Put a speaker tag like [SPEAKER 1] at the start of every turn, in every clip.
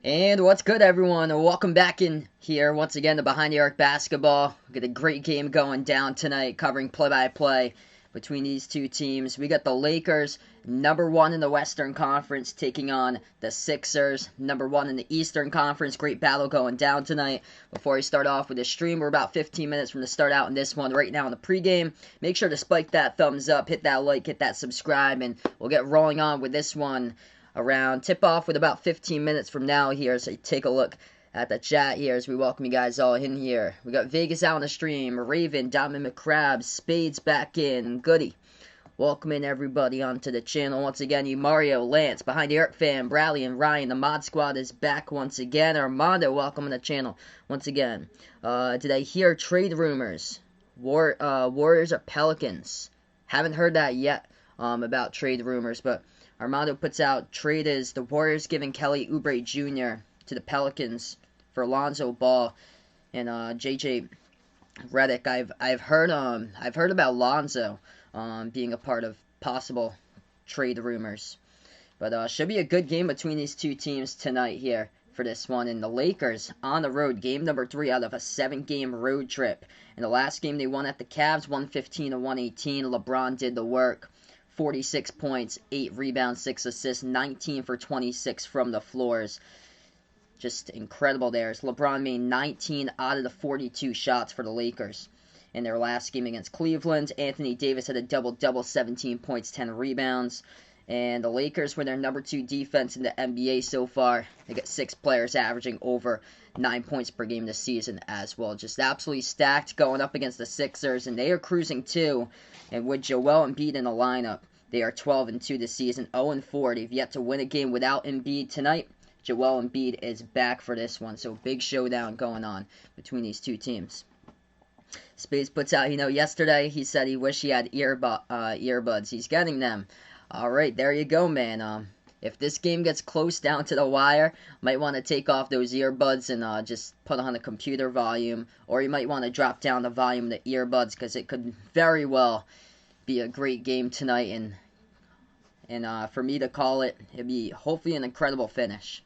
[SPEAKER 1] And what's good, everyone? Welcome back in here once again to Behind the Arc Basketball. We got a great game going down tonight, covering play-by-play between these two teams. We got the Lakers, number one in the Western Conference, taking on the Sixers, number one in the Eastern Conference. Great battle going down tonight. Before we start off with the stream, we're about 15 minutes from the start out in this one right now in the pregame. Make sure to spike that thumbs up, hit that like, hit that subscribe, and we'll get rolling on with this one around tip-off with about 15 minutes from now here. So take a look at the chat here as we welcome you guys all in here. We got Vegas out on the stream, Raven, Diamond McCrab, Spades back in, Goody. Welcoming everybody onto the channel once again. You Mario, Lance, Behind the Arc fan, Bradley, and Ryan. The Mod Squad is back once again. Armando, welcome to the channel once again. Did I hear trade rumors? Warriors or Pelicans? Haven't heard that yet about trade rumors, but Armando puts out trade is the Warriors giving Kelly Oubre Jr. to the Pelicans for Lonzo Ball and JJ Redick. I've heard about Lonzo being a part of possible trade rumors, but should be a good game between these two teams tonight here for this one. And the Lakers on the road, game number 3 out of a 7-game road trip. In the last game they won at the Cavs, 115-118. LeBron did the work. 46 points, 8 rebounds, 6 assists, 19 for 26 from the floors. Just incredible there. As LeBron made 19 out of the 42 shots for the Lakers. In their last game against Cleveland, Anthony Davis had a double-double, 17 points, 10 rebounds. And the Lakers were their number 2 defense in the NBA so far. They got 6 players averaging over 9 points per game this season as well. Just absolutely stacked going up against the Sixers, and they are cruising too. And with Joel Embiid in the lineup, they are 12-2 this season, 0-4. They've yet to win a game without Embiid tonight. Joel Embiid is back for this one, so big showdown going on between these two teams. Spades puts out, yesterday he said he wished he had earbuds. He's getting them. All right, there you go, man. If this game gets close down to the wire, might want to take off those earbuds and just put on the computer volume, or you might want to drop down the volume of the earbuds because it could very well be a great game tonight, and for me to call it, it'd be hopefully an incredible finish.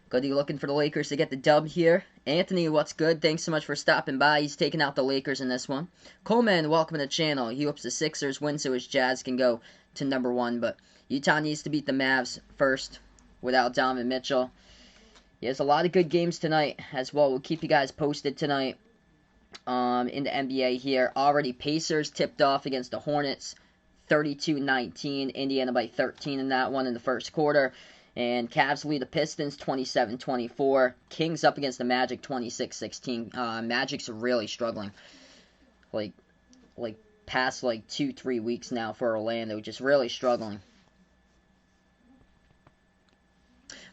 [SPEAKER 1] Goody looking for the Lakers to get the dub here. Anthony, what's good? Thanks so much for stopping by. He's taking out the Lakers in this one. Coleman, welcome to the channel. He hopes the Sixers win so his Jazz can go to number 1, but Utah needs to beat the Mavs first without Donovan Mitchell. He has a lot of good games tonight as well. We'll keep you guys posted tonight in the NBA here. Already Pacers tipped off against the Hornets 32-19. Indiana by 13 in that one in the first quarter. And Cavs lead the Pistons 27-24. Kings up against the Magic 26-16. Magic's really struggling. Like past 2-3 weeks now for Orlando. Just really struggling.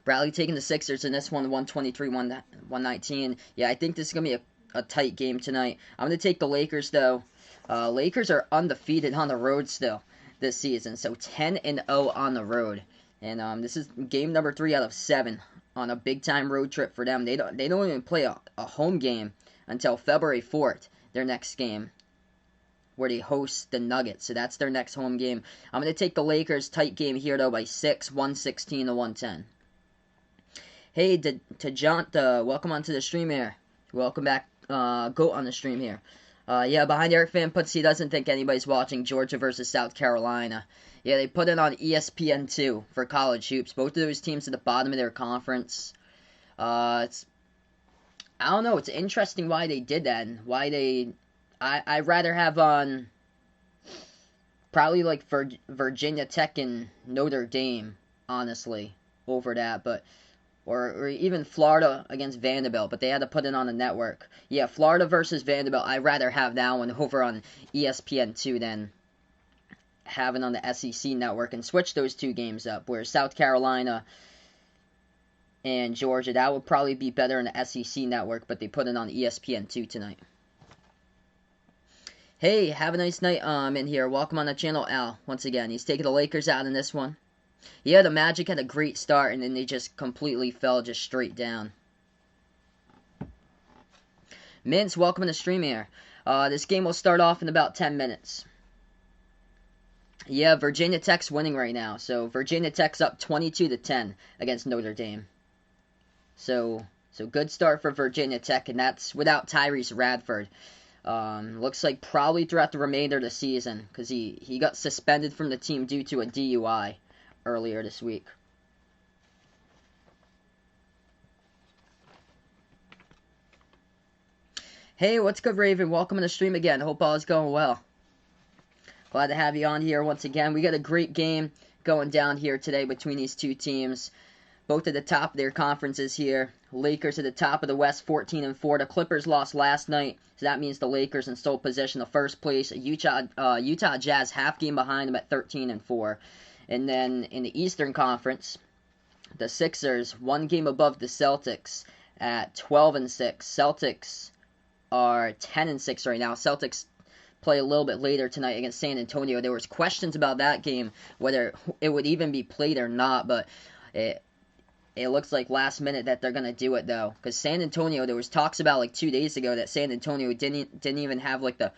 [SPEAKER 1] Bradley taking the Sixers in this one, 123-119. Yeah, I think this is going to be a tight game tonight. I'm going to take the Lakers, though. Lakers are undefeated on the road still this season. So 10-0 on the road. And this is game number 3 out of 7 on a big-time road trip for them. They don't even play a home game until February 4th, their next game, where they host the Nuggets. So that's their next home game. I'm going to take the Lakers. Tight game here, though, by 6, 116-110. Hey, Tajanta, welcome onto the stream here. Welcome back, Goat on the stream here. Yeah, Behind the Arc fan puts he doesn't think anybody's watching Georgia versus South Carolina. Yeah, they put it on ESPN2 for college hoops. Both of those teams at the bottom of their conference. I don't know. It's interesting why they did that and why they. I'd rather have on probably Virginia Tech and Notre Dame, honestly, over that, but. Or even Florida against Vanderbilt, but they had to put it on the network. Yeah, Florida versus Vanderbilt, I'd rather have that one over on ESPN2 than having on the SEC network and switch those two games up. Where South Carolina and Georgia, that would probably be better in the SEC network, but they put it on ESPN2 tonight. Hey, have a nice night in here. Welcome on the channel, Al. Once again, he's taking the Lakers out in this one. Yeah, the Magic had a great start, and then they just completely fell just straight down. Mints, welcome to the stream here. This game will start off in about 10 minutes. Yeah, Virginia Tech's winning right now. So Virginia Tech's up 22-10 against Notre Dame. So good start for Virginia Tech, and that's without Tyrese Radford. Looks like probably throughout the remainder of the season, because he got suspended from the team due to a DUI earlier this week. Hey, what's good, Raven? Welcome to the stream again. Hope all is going well. Glad to have you on here once again. We got a great game going down here today between these two teams. Both at the top of their conferences here. Lakers at the top of the West, 14-4. The Clippers lost last night, so that means the Lakers in sole possession of first place. Utah Jazz half game behind them at 13-4. And then in the Eastern Conference, the Sixers 1 game above the Celtics at 12-6. Celtics are 10-6 right now. Celtics play a little bit later tonight against San Antonio. There was questions about that game, whether it would even be played or not, but it looks like last minute that they're gonna do it though, because San Antonio, there was talks about like 2 days ago that San Antonio didn't even have like the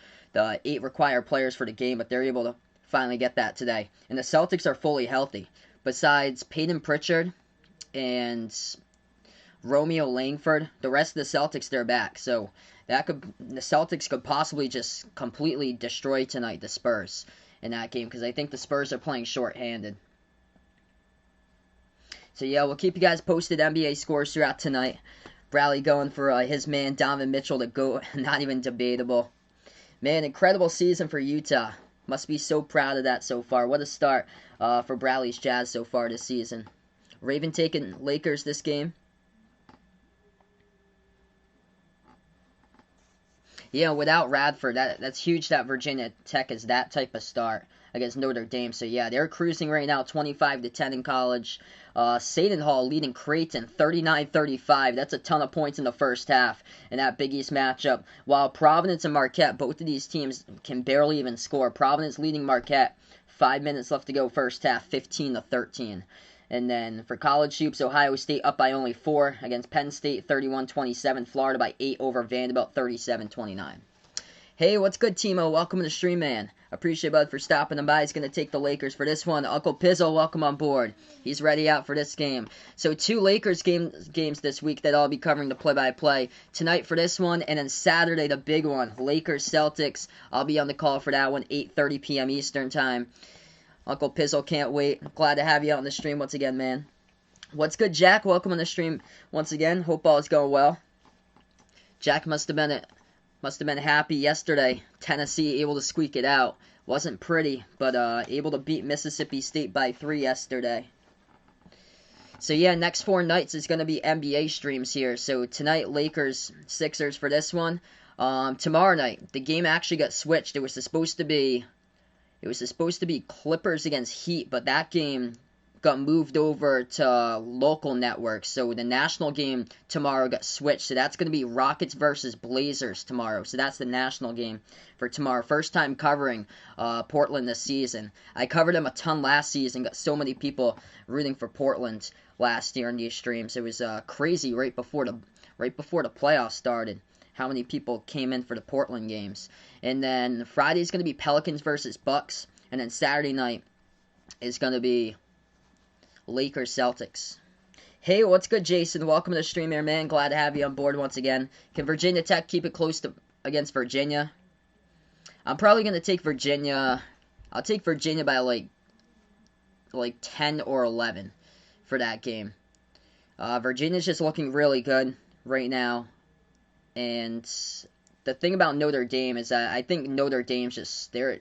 [SPEAKER 1] 8 required players for the game, but they're able to finally get that today. And the Celtics are fully healthy. Besides Peyton Pritchard and Romeo Langford, the rest of the Celtics, they're back. So the Celtics could possibly just completely destroy tonight the Spurs in that game, because I think the Spurs are playing short-handed. So yeah, we'll keep you guys posted NBA scores throughout tonight. Bradley going for his man Donovan Mitchell to go, not even debatable. Man, incredible season for Utah. Must be so proud of that so far. What a start for Bradley's Jazz so far this season. Raven taking Lakers this game. Yeah, without Radford, that's huge that Virginia Tech is that type of start against Notre Dame. So yeah, they're cruising right now, 25-10 in college. Seton Hall leading Creighton 39-35. That's a ton of points in the first half in that Big East matchup. While Providence and Marquette, both of these teams can barely even score. Providence leading Marquette, 5 minutes left to go first half, 15-13. And then for college hoops, Ohio State up by only 4 against Penn State, 31-27. Florida by 8 over Vanderbilt, 37-29. Hey, what's good, Timo? Welcome to the stream, man. Appreciate Bud for stopping by. He's going to take the Lakers for this one. Uncle Pizzle, welcome on board. He's ready out for this game. So 2 Lakers games this week that I'll be covering the play-by-play. Tonight for this one, and then Saturday the big one, Lakers-Celtics. I'll be on the call for that one, 8:30 p.m. Eastern Time. Uncle Pizzle, can't wait. Glad to have you on the stream once again, man. What's good, Jack? Welcome on the stream once again. Hope all is going well. Jack must have been happy yesterday. Tennessee able to squeak it out. Wasn't pretty, but able to beat Mississippi State by 3 yesterday. So yeah, next 4 nights is going to be NBA streams here. So tonight, Lakers, Sixers for this one. Tomorrow night, the game actually got switched. It was supposed to be Clippers against Heat, but that game got moved over to local networks. So the national game tomorrow got switched. So that's going to be Rockets versus Blazers tomorrow. So that's the national game for tomorrow. First time covering Portland this season. I covered them a ton last season. Got so many people rooting for Portland last year in these streams. It was crazy right before the playoffs started. How many people came in for the Portland games. And then Friday's going to be Pelicans versus Bucks. And then Saturday night is going to be Lakers Celtics. Hey, what's good, Jason? Welcome to the stream here, man. Glad to have you on board once again. Can Virginia Tech keep it close against Virginia? I'm probably going to take Virginia. I'll take Virginia by like 10 or 11 for that game. Virginia's just looking really good right now. And the thing about Notre Dame is that I think Notre Dame's they're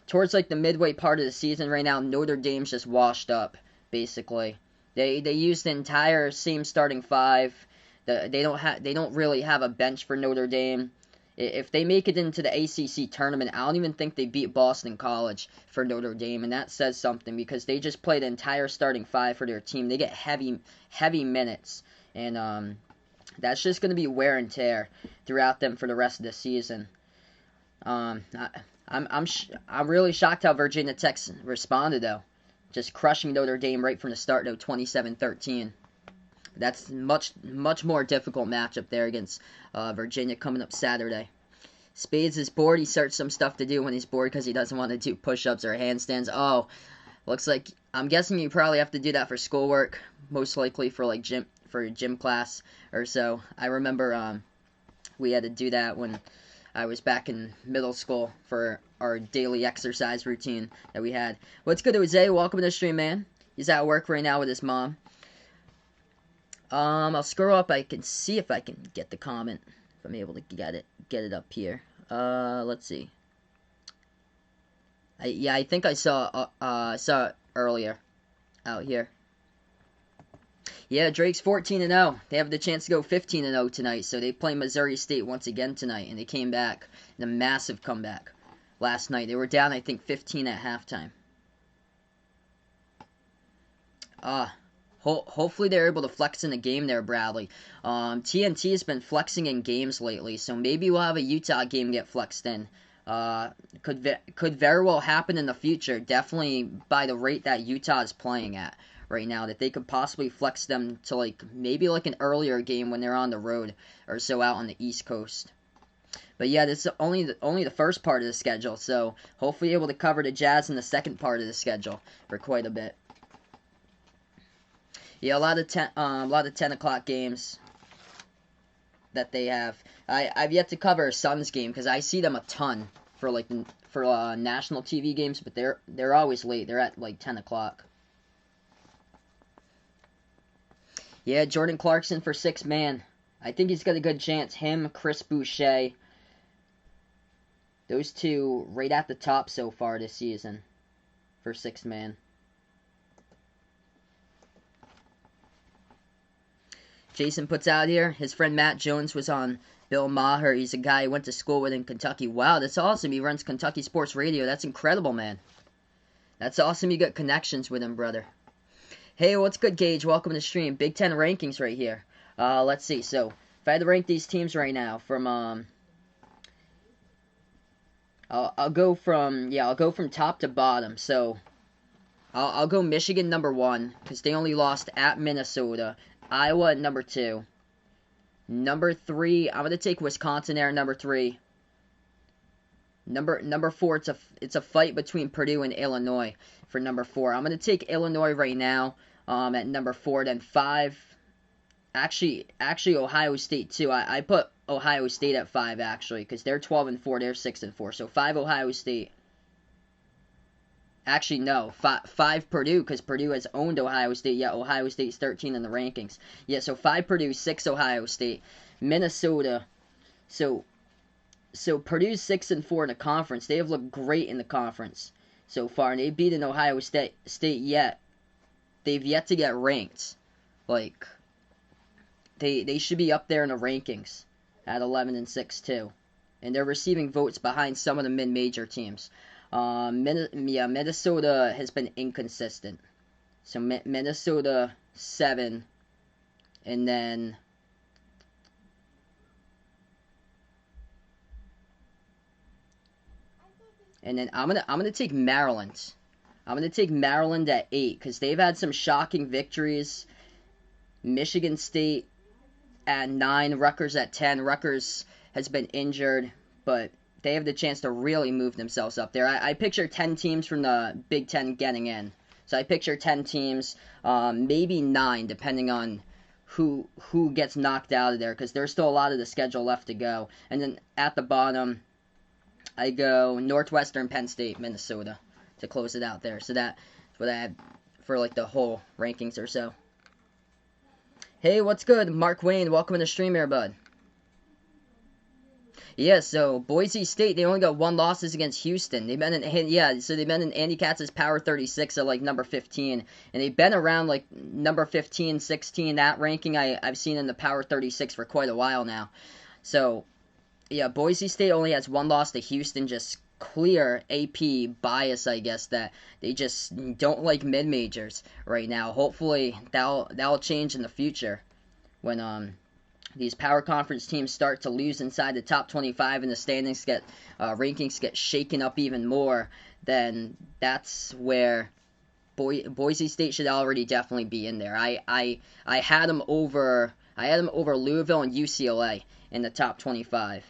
[SPEAKER 1] towards like the midway part of the season right now. Notre Dame's just washed up, basically. They used the entire same starting 5. They don't really have a bench for Notre Dame. If they make it into the ACC tournament, I don't even think they beat Boston College for Notre Dame, and that says something because they just play the entire starting 5 for their team. They get heavy minutes, and that's just going to be wear and tear throughout them for the rest of the season. I'm really shocked how Virginia Tech responded though, just crushing Notre Dame right from the start though, 27-13. That's much more difficult matchup there against Virginia coming up Saturday. Spades is bored. He starts some stuff to do when he's bored because he doesn't want to do push-ups or handstands. Oh, looks like I'm guessing you probably have to do that for schoolwork, most likely for like for gym class or so. I remember we had to do that when I was back in middle school for our daily exercise routine that we had. What's good, Jose? Welcome to the stream, man. He's at work right now with his mom. I'll scroll up. I can see if I can get the comment. If I'm able to get it up here. Let's see. I think I saw it earlier out here. Yeah, Drake's 14-0. They have the chance to go 15-0 tonight, so they play Missouri State once again tonight, and they came back in a massive comeback last night. They were down, I think, 15 at halftime. Hopefully they're able to flex in the game there, Bradley. TNT has been flexing in games lately, so maybe we'll have a Utah game get flexed in. Could very well happen in the future, definitely by the rate that Utah is playing at right now, that they could possibly flex them to maybe an earlier game when they're on the road or so out on the East Coast. But yeah, this is only the first part of the schedule, so hopefully able to cover the Jazz in the second part of the schedule for quite a bit. Yeah, a lot of 10 o'clock games that they have. I've yet to cover a Suns game because I see them a ton for national TV games, but they're always late. They're at 10 o'clock. Yeah, Jordan Clarkson for 6-man. I think he's got a good chance. Him, Chris Boucher. Those two right at the top so far this season for 6-man. Jason puts out here, his friend Matt Jones was on Bill Maher. He's a guy he went to school with in Kentucky. Wow, that's awesome. He runs Kentucky Sports Radio. That's incredible, man. That's awesome you got connections with him, brother. Hey, what's good, Gage? Welcome to the stream. Big Ten rankings right here. Let's see. So, if I had to rank these teams right now from, I'll go from top to bottom. So, I'll go Michigan number 1, because they only lost at Minnesota. Iowa at number 2. Number 3, I'm going to take Wisconsin there, number 3. Number 4, it's a fight between Purdue and Illinois for number 4. I'm going to take Illinois right now at number 4. Then 5, actually Ohio State too. I put Ohio State at 5 actually because they're 12-4, they're 6-4. So 5 Ohio State. Actually, no, 5 Purdue, because Purdue has owned Ohio State. Yeah, Ohio State's 13 in the rankings. Yeah, so 5 Purdue, 6 Ohio State. Minnesota, so Purdue's 6-4 in the conference. They have looked great in the conference so far, and they've beaten Ohio State yet. They've yet to get ranked. They should be up there in the rankings at 11-6 too. And they're receiving votes behind some of the mid-major teams. Minnesota has been inconsistent. So Minnesota 7, and then I'm gonna take Maryland. I'm gonna take Maryland at 8 because they've had some shocking victories. Michigan State at 9, Rutgers at 10. Rutgers has been injured, but they have the chance to really move themselves up there. I picture 10 teams from the Big Ten getting in. So I picture 10 teams, maybe 9, depending on who gets knocked out of there, because there's still a lot of the schedule left to go. And then at the bottom, I go Northwestern, Penn State, Minnesota to close it out there. So that's what I had for the whole rankings or so. Hey, what's good? Mark Wayne, welcome to the stream here, bud. Yeah, so Boise State, they only got 1 losses against Houston. They've been in Andy Katz's Power 36 at number 15, and they've been around number 15, 16. That ranking I've seen in the Power 36 for quite a while now. So yeah, Boise State only has 1 loss to Houston, just clear AP bias, I guess, that they just don't like mid-majors right now. Hopefully that'll change in the future when these power conference teams start to lose inside the top 25 and the standings rankings get shaken up even more. Then that's where Boise State should already definitely be in there. I had them over Louisville and UCLA in the top 25.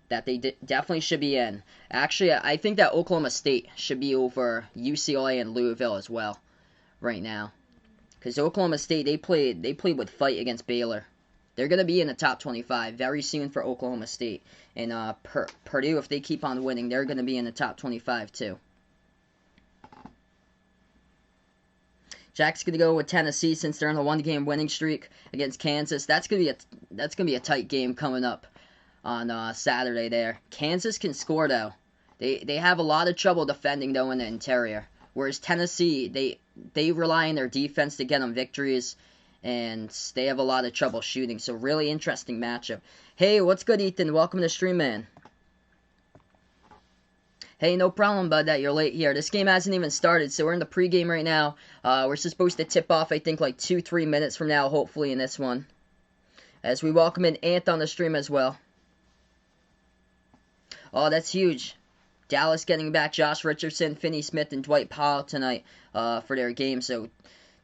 [SPEAKER 1] That they definitely should be in. Actually, I think that Oklahoma State should be over UCLA and Louisville as well right now. Because Oklahoma State, they played with fight against Baylor. They're going to be in the top 25 very soon for Oklahoma State. And Purdue, if they keep on winning, they're going to be in the top 25 too. Jack's going to go with Tennessee since they're on a one-game winning streak against Kansas. That's going to be a tight game coming up on Saturday there. Kansas can score though. They have a lot of trouble defending though in the interior. Whereas Tennessee, they rely on their defense to get them victories, and they have a lot of trouble shooting. So really interesting matchup. Hey, what's good, Ethan? Welcome to the stream, man. Hey, no problem, bud, that you're late here. This game hasn't even started, so we're in the pregame right now. We're supposed to tip off, I think, like 2-3 minutes from now, hopefully, in this one. As we welcome in Ant on the stream as well. Oh, that's huge. Dallas getting back Josh Richardson, Finney Smith, and Dwight Powell tonight for their game. So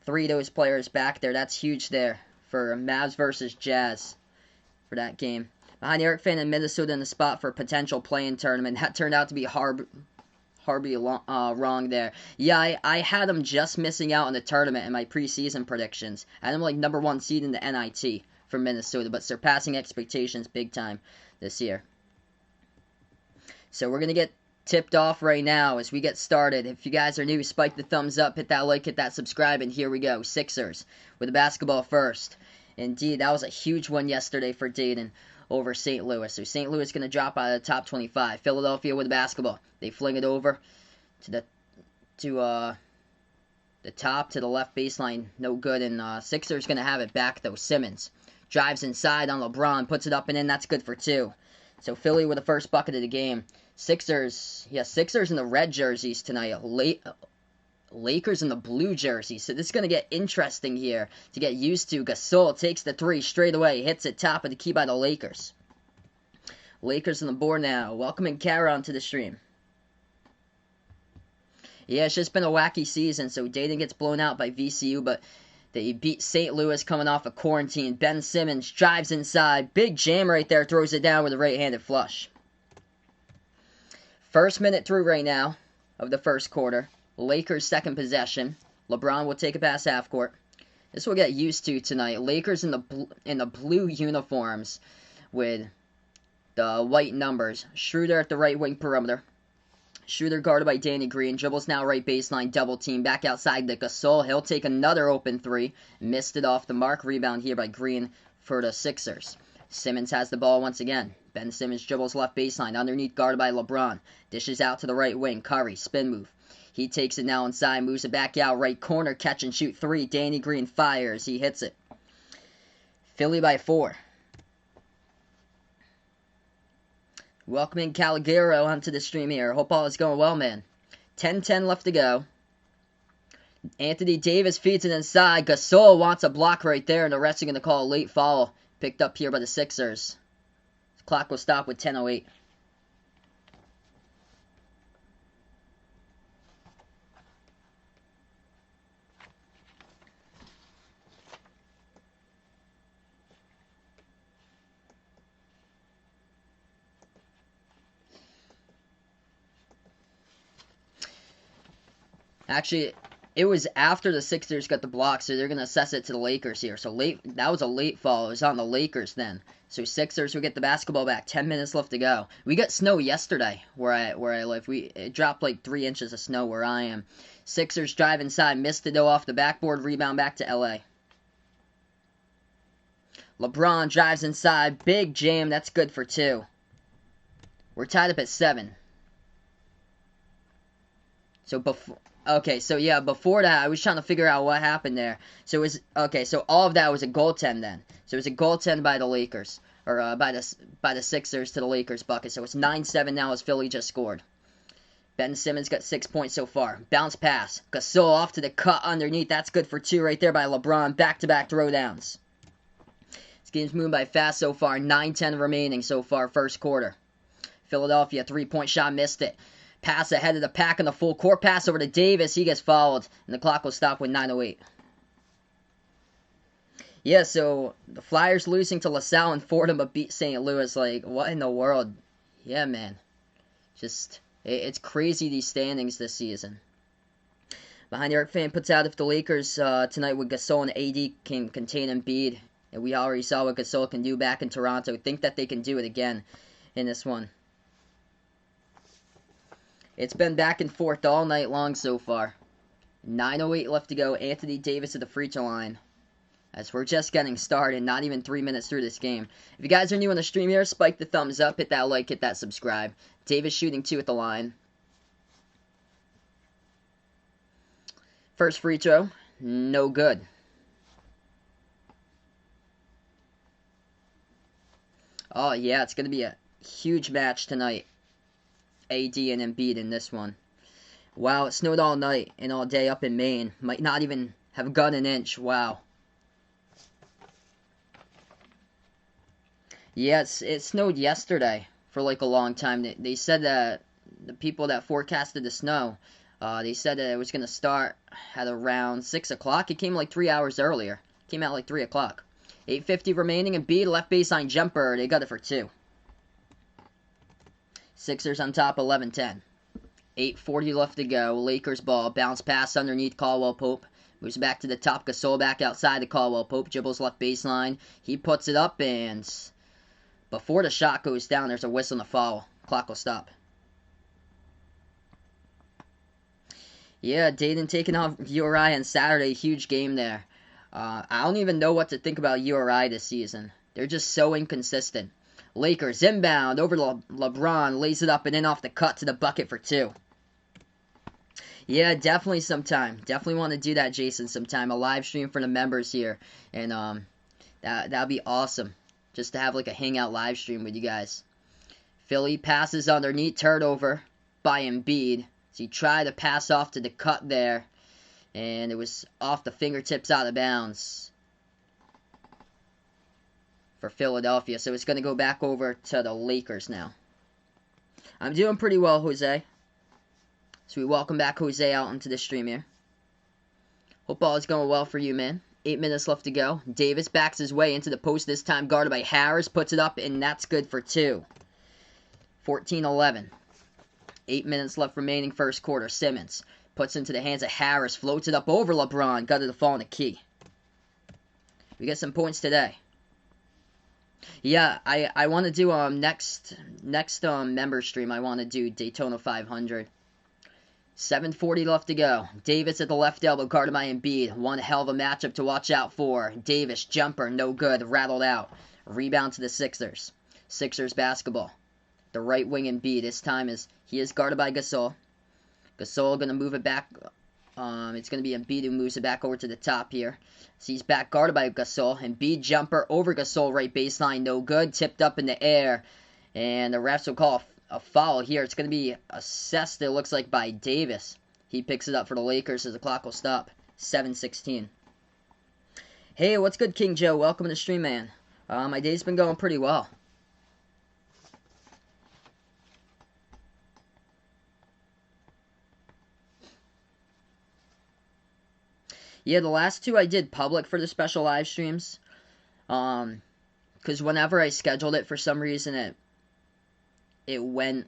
[SPEAKER 1] 3 of those players back there. That's huge there for Mavs versus Jazz for that game. Behind Eric Fan in Minnesota in the spot for a potential play-in tournament. That turned out to be horribly wrong there. Yeah, I had them just missing out on the tournament in my preseason predictions. I had them like number 1 seed in the NIT for Minnesota, but surpassing expectations big time this year. So we're going to get tipped off right now as we get started. If you guys are new, spike the thumbs up, hit that like, hit that subscribe, and here we go. Sixers with the basketball first. Indeed, that was a huge one yesterday for Dayton over St. Louis. So St. Louis going to drop out of the top 25. Philadelphia with the basketball. They fling it over to the top, to the left baseline. No good, and Sixers going to have it back, though. Simmons drives inside on LeBron, puts it up and in. That's good for 2. So Philly with the first bucket of the game. Sixers in the red jerseys tonight. Lakers in the blue jerseys. So this is going to get interesting here to get used to. Gasol takes the 3 straight away. Hits it top of the key by the Lakers. Lakers on the board now. Welcoming Kara onto the stream. Yeah, it's just been a wacky season. So Dayton gets blown out by VCU, but they beat St. Louis coming off of quarantine. Ben Simmons drives inside. Big jam right there. Throws it down with a right-handed flush. First minute through right now of the first quarter. Lakers second possession. LeBron will take it past half court. This we'll get used to tonight. Lakers in the blue uniforms with the white numbers. Schroeder at the right wing perimeter. Schroeder guarded by Danny Green. Dribbles now right baseline. Double team. Back outside to Gasol. He'll take another open 3. Missed it off the mark. Rebound here by Green for the Sixers. Simmons has the ball once again. Ben Simmons dribbles left baseline. Underneath guarded by LeBron. Dishes out to the right wing. Curry. Spin move. He takes it now inside. Moves it back out. Right corner. Catch and shoot 3. Danny Green fires. He hits it. Philly by 4. Welcoming Caligaro onto the stream here. Hope all is going well, man. 10-10 left to go. Anthony Davis feeds it inside. Gasol wants a block right there, and the refs are going to call a late foul. Picked up here by the Sixers. The clock will stop with 10:08. Actually, it was after the Sixers got the block, so they're going to assess it to the Lakers here. So that was a late fall. It was on the Lakers then. So Sixers will get the basketball back. 10 minutes left to go. We got snow yesterday where I live. It dropped like 3 inches of snow where I am. Sixers drive inside. Missed it though off the backboard. Rebound back to LA. LeBron drives inside. Big jam. That's good for 2. We're tied up at 7. So before that, I was trying to figure out what happened there. So it was so all of that was a goaltend then. So it was a goaltend by the Lakers, or by the Sixers to the Lakers bucket. So it's 9-7 now as Philly just scored. Ben Simmons got 6 points so far. Bounce pass. Gasol off to the cut underneath. That's good for 2 right there by LeBron. Back-to-back throwdowns. This game's moving by fast so far. 9-10 remaining so far, first quarter. Philadelphia, 3-point shot, missed it. Pass ahead of the pack on the full court pass over to Davis. He gets fouled, and the clock will stop with 9:08. Yeah, so the Flyers losing to LaSalle and Fordham but beat St. Louis. Like, what in the world? Yeah, man. Just, it's crazy these standings this season. Behind the Arc fan puts out if the Lakers tonight with Gasol and AD can contain Embiid. And we already saw what Gasol can do back in Toronto. Think that they can do it again in this one. It's been back and forth all night long so far. 9:08 left to go. Anthony Davis at the free throw line. As we're just getting started, not even 3 minutes through this game. If you guys are new on the stream here, spike the thumbs up, hit that like, hit that subscribe. Davis shooting 2 at the line. First free throw, no good. Oh yeah, it's going to be a huge match tonight. AD and Embiid in this one. Wow, it snowed all night and all day up in Maine. Might not even have gone an inch. Wow. Yeah, it snowed yesterday for like a long time. They said that the people that forecasted the snow, they said that it was going to start at around 6 o'clock. It came like 3 hours earlier. It came out like 3 o'clock. 8:50 remaining. Embiid, left baseline jumper. They got it for 2. Sixers on top, 11-10. 8:40 left to go. Lakers ball. Bounce pass underneath Caldwell Pope. Moves back to the top. Gasol back outside the Caldwell Pope. Dribbles left baseline. He puts it up, and before the shot goes down, there's a whistle and a foul. Clock will stop. Yeah, Dayton taking off URI on Saturday. Huge game there. I don't even know what to think about URI this season. They're just so inconsistent. Lakers inbound over to LeBron. Lays it up and in off the cut to the bucket for 2. Yeah, definitely sometime. Definitely want to do that, Jason, sometime. A live stream for the members here. And that'd be awesome. Just to have like a hangout live stream with you guys. Philly passes underneath. Turnover by Embiid. So he tried to pass off to the cut there. And it was off the fingertips out of bounds for Philadelphia. So it's going to go back over to the Lakers now. I'm doing pretty well, Jose. So we welcome back Jose out into the stream here. Hope all is going well for you, man. 8 minutes left to go. Davis backs his way into the post, this time guarded by Harris. Puts it up, and that's good for 2. 14-11. 8 minutes left remaining first quarter. Simmons puts into the hands of Harris. Floats it up over LeBron. Got it to fall in the key. We get some points today. Yeah, I want to do next member stream. I want to do Daytona 500. 7:40 left to go. Davis at the left elbow, guarded by Embiid. One hell of a matchup to watch out for. Davis, jumper, no good, rattled out. Rebound to the Sixers. Sixers basketball. The right wing Embiid. This time he is guarded by Gasol. Gasol going to move it back. It's going to be Embiid who moves it back over to the top here. So he's back guarded by Gasol. Embiid jumper over Gasol, right baseline, no good. Tipped up in the air. And the refs will call a foul here. It's going to be assessed, it looks like, by Davis. He picks it up for the Lakers as the clock will stop. 7:16. Hey, what's good, King Joe? Welcome to the stream, man. My day's been going pretty well. Yeah, the last 2 I did public for the special live streams. Because whenever I scheduled it, for some reason it went.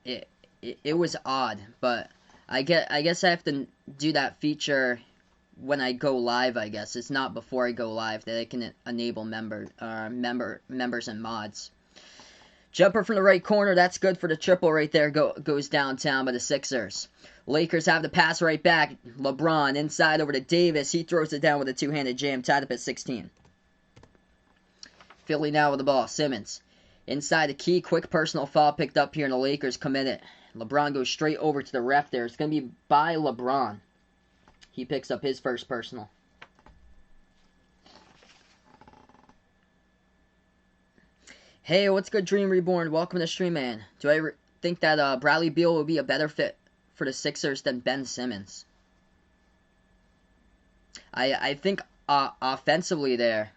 [SPEAKER 1] It was odd, but I guess I have to do that feature when I go live. I guess it's not before I go live that I can enable members and mods. Jumper from the right corner, that's good for the triple right there. Goes downtown by the Sixers. Lakers have the pass right back. LeBron inside over to Davis. He throws it down with a two-handed jam, tied up at 16. Philly now with the ball. Simmons inside the key. Quick personal foul picked up here, and the Lakers commit it. LeBron goes straight over to the ref there. It's going to be by LeBron. He picks up his first personal. Hey, what's good, Dream Reborn? Welcome to the stream, man. Do I think that Bradley Beal will be a better fit for the Sixers than Ben Simmons? I think offensively there,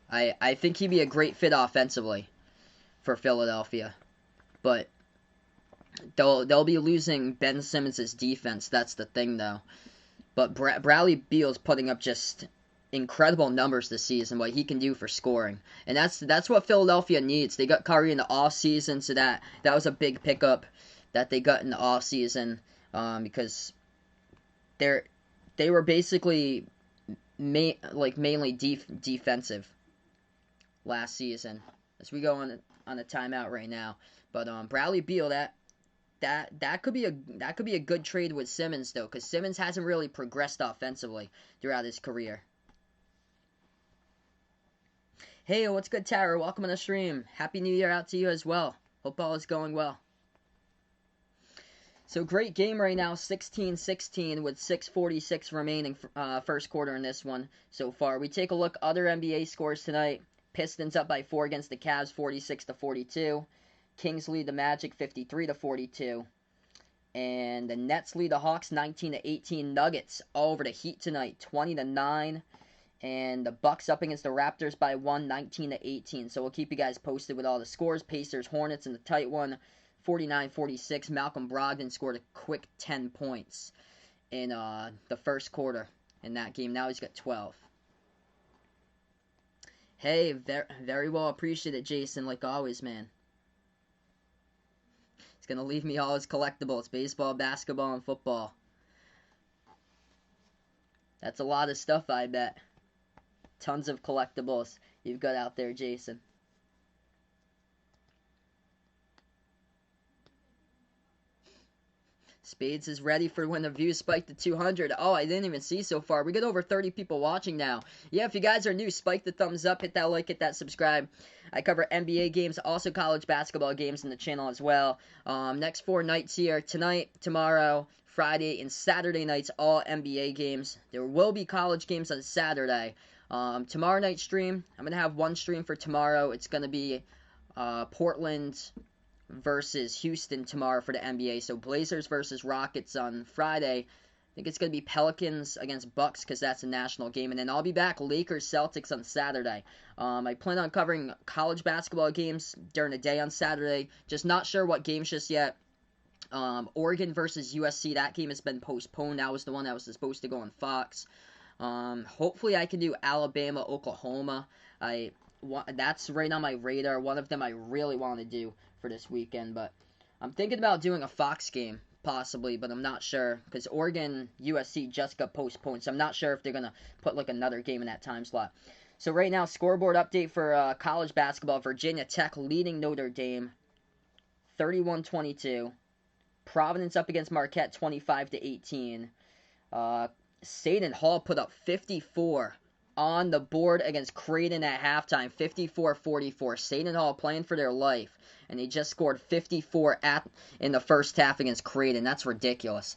[SPEAKER 1] I think he'd be a great fit offensively for Philadelphia. But they'll be losing Ben Simmons' defense. That's the thing, though. But Bradley Beal's putting up just incredible numbers this season, what he can do for scoring. And that's what Philadelphia needs. They got Curry in the offseason, so that was a big pickup that they got in the offseason. because they were basically mainly defensive last season. As we go on a timeout right now, but Bradley Beal, that could be a good trade with Simmons though, because Simmons hasn't really progressed offensively throughout his career. Hey, what's good, Tara? Welcome on the stream. Happy New Year out to you as well. Hope all is going well. So great game right now, 16-16 with 6:46 remaining first quarter in this one so far. We take a look other NBA scores tonight. Pistons up by 4 against the Cavs, 46-42. Kings lead the Magic, 53-42. And the Nets lead the Hawks, 19-18. Nuggets all over the Heat tonight, 20-9. And the Bucks up against the Raptors by 1, 19-18. So we'll keep you guys posted with all the scores. Pacers, Hornets in the tight one, 49-46. Malcolm Brogdon scored a quick 10 points in the first quarter in that game. Now he's got 12. Hey, very well appreciated, Jason, like always, man. He's going to leave me all his collectibles, baseball, basketball, and football. That's a lot of stuff, I bet. Tons of collectibles you've got out there, Jason. Spades is ready for when the views spike to 200. Oh, I didn't even see so far. We got over 30 people watching now. Yeah, if you guys are new, spike the thumbs up, hit that like, hit that subscribe. I cover NBA games, also college basketball games in the channel as well. Next 4 nights here, tonight, tomorrow, Friday, and Saturday nights, all NBA games. There will be college games on Saturday. Tomorrow night stream, I'm going to have one stream for tomorrow. It's going to be Portland versus Houston tomorrow for the NBA. So Blazers versus Rockets on Friday. I think it's going to be Pelicans against Bucks because that's a national game. And then I'll be back Lakers Celtics on Saturday. I plan on covering college basketball games during the day on Saturday. Just not sure what games just yet. Oregon versus USC, that game has been postponed. That was the one that was supposed to go on Fox. Hopefully I can do Alabama, Oklahoma. That's right on my radar. One of them I really want to do for this weekend, but I'm thinking about doing a Fox game possibly, but I'm not sure because Oregon USC just got postponed, so I'm not sure if they're gonna put like another game in that time slot. So right now, scoreboard update for college basketball: Virginia Tech leading Notre Dame 31-22. Providence up against Marquette 25-18. Seton Hall put up 54 on the board against Creighton at halftime, 54-44. Seton Hall playing for their life, and they just scored 54 in the first half against Creighton. That's ridiculous.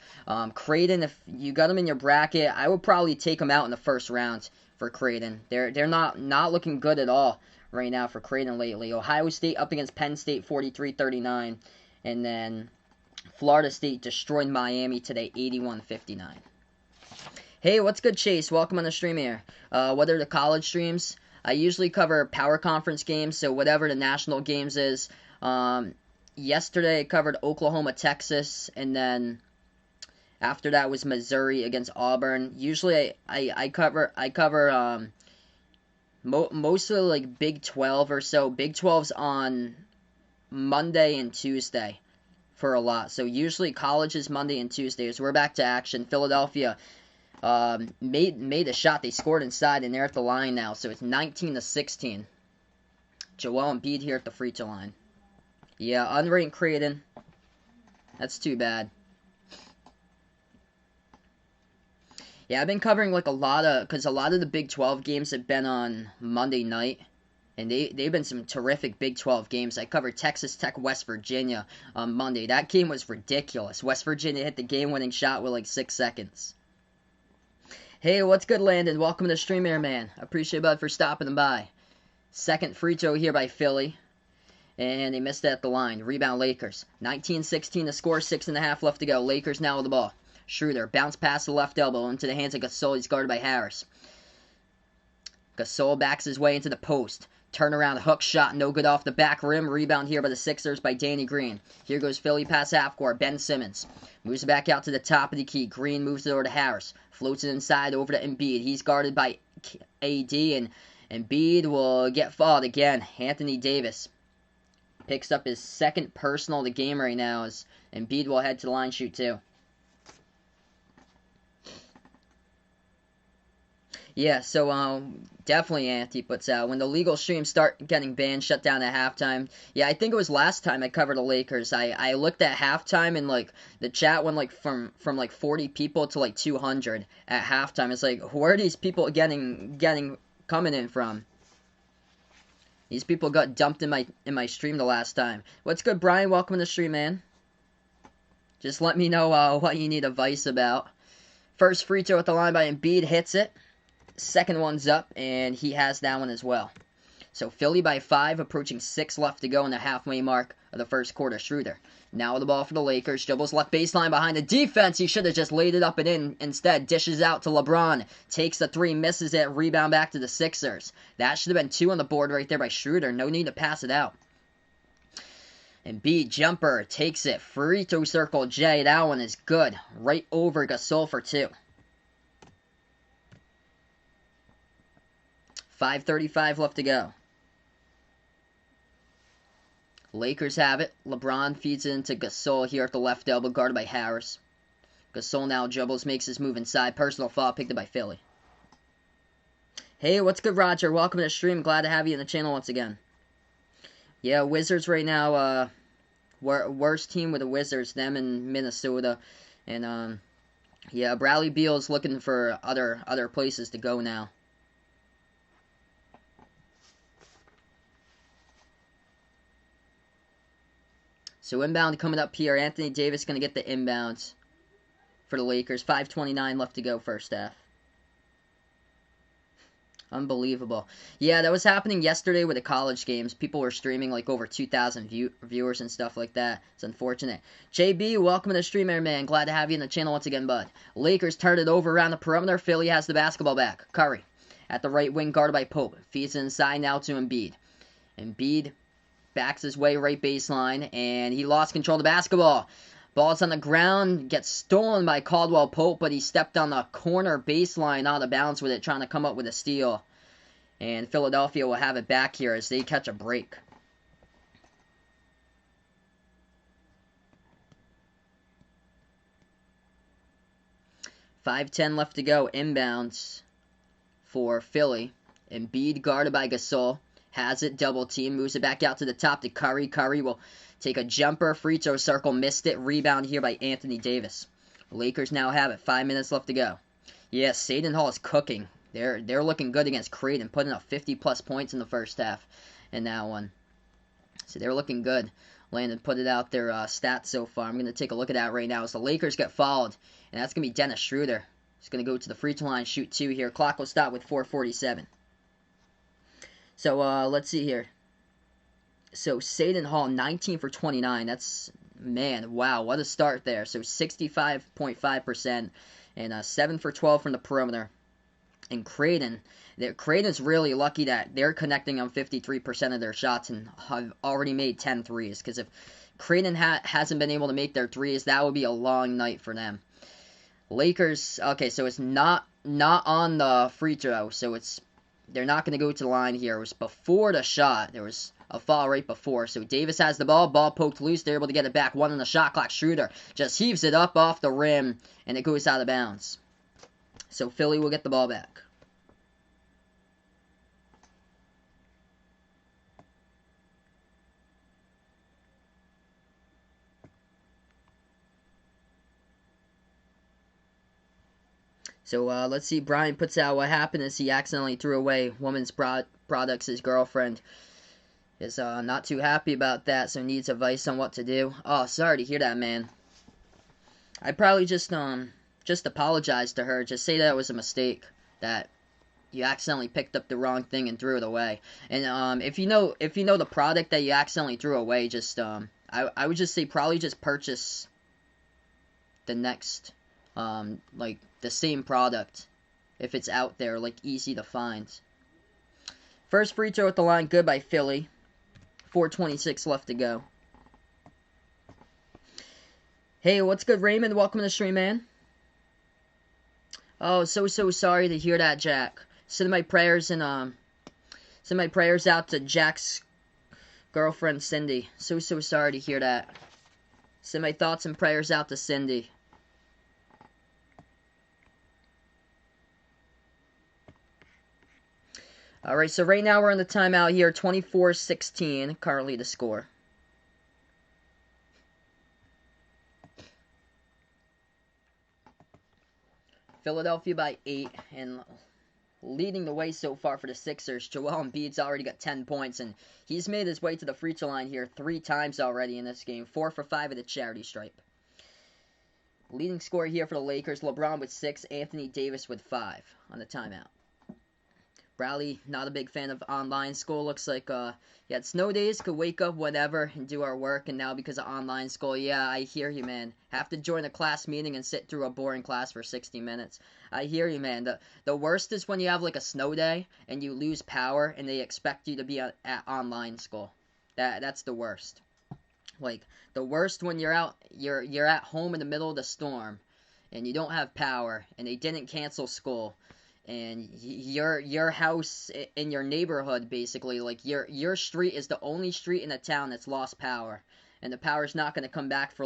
[SPEAKER 1] Creighton, if you got them in your bracket, I would probably take them out in the first round for Creighton. They're not looking good at all right now for Creighton lately. Ohio State up against Penn State, 43-39, and then Florida State destroyed Miami today, 81-59. Hey, what's good, Chase? Welcome on the stream here. What are the college streams? I usually cover power conference games, so whatever the national games is. Yesterday I covered Oklahoma, Texas, and then after that was Missouri against Auburn. Usually I cover most of the like Big 12 or so. Big 12's on Monday and Tuesday for a lot. So usually college is Monday and Tuesday. So we're back to action. Philadelphia made a shot. They scored inside, and they're at the line now. So it's 19-16. Joel Embiid here at the free throw line. Yeah, unranked Creighton. That's too bad. Yeah, I've been covering like because a lot of the Big 12 games have been on Monday night. And they've been some terrific Big 12 games. I covered Texas Tech, West Virginia on Monday. That game was ridiculous. West Virginia hit the game-winning shot with like 6 seconds. Hey, what's good, Landon? Welcome to the stream here, man. Appreciate Bud for stopping by. Second free throw here by Philly. And they missed it at the line. Rebound Lakers. 19-16 to score, 6.5 left to go. Lakers now with the ball. Schroeder, bounce past the left elbow into the hands of Gasol. He's guarded by Harris. Gasol backs his way into the post. Turnaround hook shot, no good off the back rim. Rebound here by the Sixers by Danny Green. Here goes Philly past half court. Ben Simmons moves it back out to the top of the key. Green moves it over to Harris. Floats it inside over to Embiid. He's guarded by AD, and Embiid will get fouled again. Anthony Davis picks up his second personal of the game right now as Embiid will head to the line shoot too. Yeah, so definitely Anti puts out when the legal streams start getting banned, shut down at halftime. Yeah, I think it was last time I covered the Lakers. I looked at halftime and like the chat went like from like 40 people to like 200 at halftime. It's like where are these people getting coming in from? These people got dumped in my stream the last time. What's good, Brian? Welcome to the stream, man. Just let me know what you need advice about. First free throw at the line by Embiid hits it. Second one's up, and he has that one as well. So Philly by 5, approaching 6 left to go in the halfway mark of the first quarter. Schroeder now with the ball for the Lakers. Dribbles left baseline behind the defense. He should have just laid it up and in. Instead, dishes out to LeBron. Takes the 3, misses it. Rebound back to the Sixers. That should have been 2 on the board right there by Schroeder. No need to pass it out. Embiid jumper takes it. Free throw circle J. That one is good. Right over Gasol for 2. 5:35 left to go. Lakers have it. LeBron feeds it into Gasol here at the left elbow, guarded by Harris. Gasol now dribbles, makes his move inside. Personal foul picked up by Philly. Hey, what's good, Roger? Welcome to the stream. Glad to have you in the channel once again. Yeah, Wizards right now, worst team with the Wizards, them in Minnesota. And, yeah, Bradley Beal's looking for other places to go now. So inbound coming up here. Anthony Davis going to get the inbounds for the Lakers. 5:29 left to go first half. Unbelievable. Yeah, that was happening yesterday with the college games. People were streaming like over 2,000 viewers and stuff like that. It's unfortunate. JB, welcome to the stream, man. Glad to have you in the channel once again, bud. Lakers turn it over around the perimeter. Philly has the basketball back. Curry at the right wing, guarded by Pope. Feeds inside now to Embiid. Embiid backs his way right baseline, and he lost control of the basketball. Ball's on the ground, gets stolen by Caldwell Pope, but he stepped on the corner baseline out of bounds with it, trying to come up with a steal. And Philadelphia will have it back here as they catch a break. .5:10 left to go. Inbounds for Philly. Embiid guarded by Gasol. Has it, double team, moves it back out to the top to Curry. Curry will take a jumper, free throw circle, missed it. Rebound here by Anthony Davis. Lakers now have it. 5 minutes left to go. Yes, Seton Hall is cooking. They're looking good against Creighton, putting up 50-plus points in the first half in that one. So they're looking good. Landon put it out their stats so far. I'm going to take a look at that right now as the Lakers get fouled. And that's going to be Dennis Schroeder. He's going to go to the free throw line, shoot 2 here. Clock will stop with 4:47. So, let's see here. So, Seton Hall, 19 for 29. That's, man, wow, what a start there. So, 65.5%. And 7 for 12 from the perimeter. And Creighton's really lucky that they're connecting on 53% of their shots and have already made 10 threes. Because if Creighton hasn't been able to make their threes, that would be a long night for them. Lakers, okay, so it's not on the free throw. So they're not going to go to the line here. It was before the shot. There was a foul right before. So Davis has the ball. Ball poked loose. They're able to get it back. 1 on the shot clock. Schroeder just heaves it up off the rim, and it goes out of bounds. So Philly will get the ball back. So let's see. Brian puts out what happened is he accidentally threw away women's products. His girlfriend is not too happy about that, so needs advice on what to do. Oh, sorry to hear that, man. I'd probably just apologize to her. Just say that it was a mistake, that you accidentally picked up the wrong thing and threw it away. And if you know the product that you accidentally threw away, just I would just say probably just purchase the next like the same product if it's out there, like easy to find. First free throw at the line, good by Philly. 4:26 left to go. Hey, what's good, Raymond? Welcome to the stream, man. Oh, so sorry to hear that, Jack. Send my prayers out to Jack's girlfriend, Cindy. So sorry to hear that. Send my thoughts and prayers out to Cindy. All right, so right now we're in the timeout here, 24-16, currently the score. Philadelphia by 8, and leading the way so far for the Sixers. Joel Embiid's already got 10 points, and he's made his way to the free throw line here 3 times already in this game. 4 for 5 at the charity stripe. Leading scorer here for the Lakers, LeBron with 6, Anthony Davis with 5 on the timeout. Bradley, not a big fan of online school. Looks like he had snow days, could wake up whenever and do our work, and now because of online school, yeah, I hear you, man. Have to join a class meeting and sit through a boring class for 60 minutes. I hear you, man. The worst is when you have like a snow day and you lose power and they expect you to be at online school. That's the worst. Like the worst when you're at home in the middle of the storm and you don't have power and they didn't cancel school. And your house in your neighborhood, basically, like your street is the only street in the town that's lost power, and the power's not going to come back for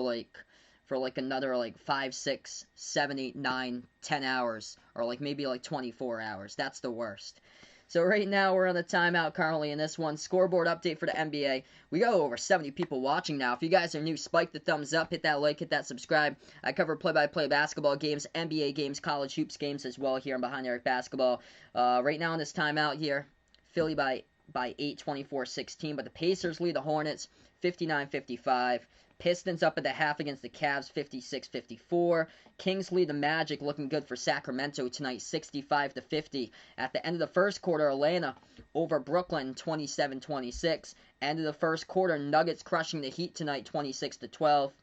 [SPEAKER 1] another like 5, 6, 7, 8, 9, 10 hours, or like maybe like 24 hours. That's the worst. So right now we're on the timeout currently in this one. Scoreboard update for the NBA. We got over 70 people watching now. If you guys are new, spike the thumbs up, hit that like, hit that subscribe. I cover play-by-play basketball games, NBA games, college hoops games as well here on Behind the Arc Basketball. Right now in this timeout here, Philly by 8, 24-16, but the Pacers lead the Hornets 59-55. Pistons up at the half against the Cavs, 56-54. Kings lead the Magic, looking good for Sacramento tonight, 65-50. At the end of the first quarter, Atlanta over Brooklyn, 27-26. End of the first quarter, Nuggets crushing the Heat tonight, 26-12.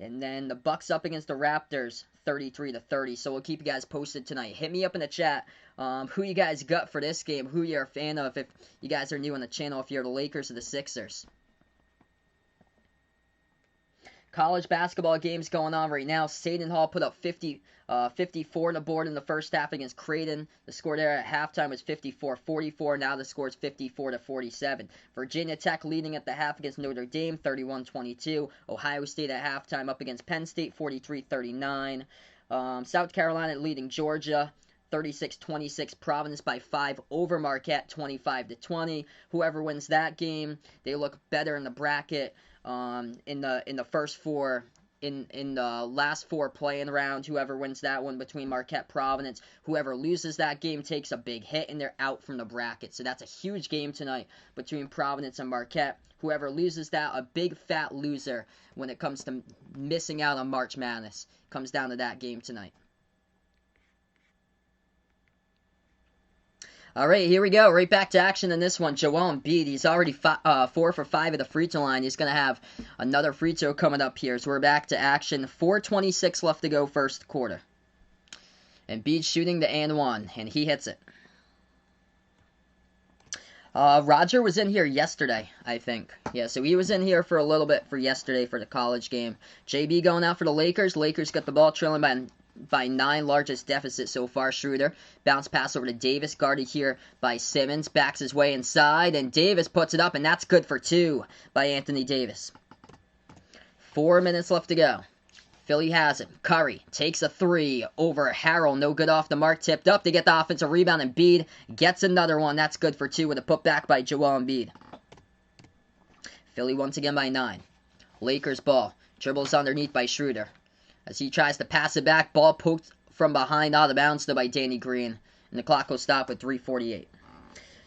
[SPEAKER 1] And then the Bucks up against the Raptors, 33-30. So we'll keep you guys posted tonight. Hit me up in the chat who you guys got for this game, who you're a fan of, if you guys are new on the channel, if you're the Lakers or the Sixers. College basketball games going on right now. Seton Hall put up 54 on the board in the first half against Creighton. The score there at halftime was 54-44. Now the score is 54-47. Virginia Tech leading at the half against Notre Dame, 31-22. Ohio State at halftime up against Penn State, 43-39. South Carolina leading Georgia, 36-26. Providence by 5 over Marquette, 25-20. Whoever wins that game, they look better in the bracket. In the first 4, in the last 4 playing rounds, whoever wins that one between Marquette, Providence, whoever loses that game takes a big hit and they're out from the bracket. So that's a huge game tonight between Providence and Marquette. Whoever loses that, a big fat loser when it comes to missing out on March Madness. Comes down to that game tonight. All right, here we go. Right back to action in this one. Joel Embiid, he's already 4 for 5 at the free throw line. He's going to have another free throw coming up here. So we're back to action. 4:26 left to go first quarter. Embiid shooting the and one, and he hits it. Roger was in here yesterday, I think. Yeah, so he was in here for a little bit for yesterday for the college game. JB going out for the Lakers. Lakers got the ball trailing by 9, largest deficit so far. Schroeder, bounce pass over to Davis, guarded here by Simmons, backs his way inside, and Davis puts it up, and that's good for 2 by Anthony Davis. 4 minutes left to go. Philly has it. Curry takes a 3 over Harrell, no good off the mark, tipped up to get the offensive rebound, and Embiid gets another one. That's good for 2 with a putback by Joel Embiid. Philly once again by 9. Lakers ball, dribbles underneath by Schroeder. As he tries to pass it back, ball poked from behind out of bounds though by Danny Green. And the clock will stop with 3:48.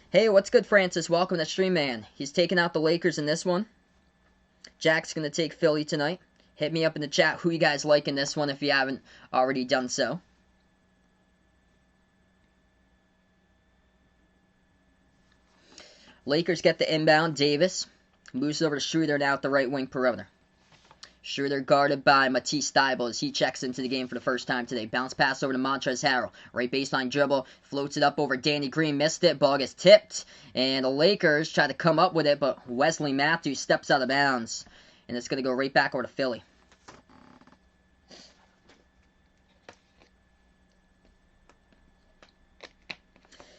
[SPEAKER 1] Hey, what's good, Francis? Welcome to Stream Man. He's taking out the Lakers in this one. Jack's going to take Philly tonight. Hit me up in the chat who you guys like in this one if you haven't already done so. Lakers get the inbound. Davis moves over to Schroeder now at the right wing perimeter. Schroeder guarded by Matisse Thybulle as he checks into the game for the first time today. Bounce pass over to Montrezl Harrell. Right baseline dribble. Floats it up over Danny Green. Missed it. Ball gets tipped. And the Lakers try to come up with it, but Wesley Matthews steps out of bounds. And it's going to go right back over to Philly.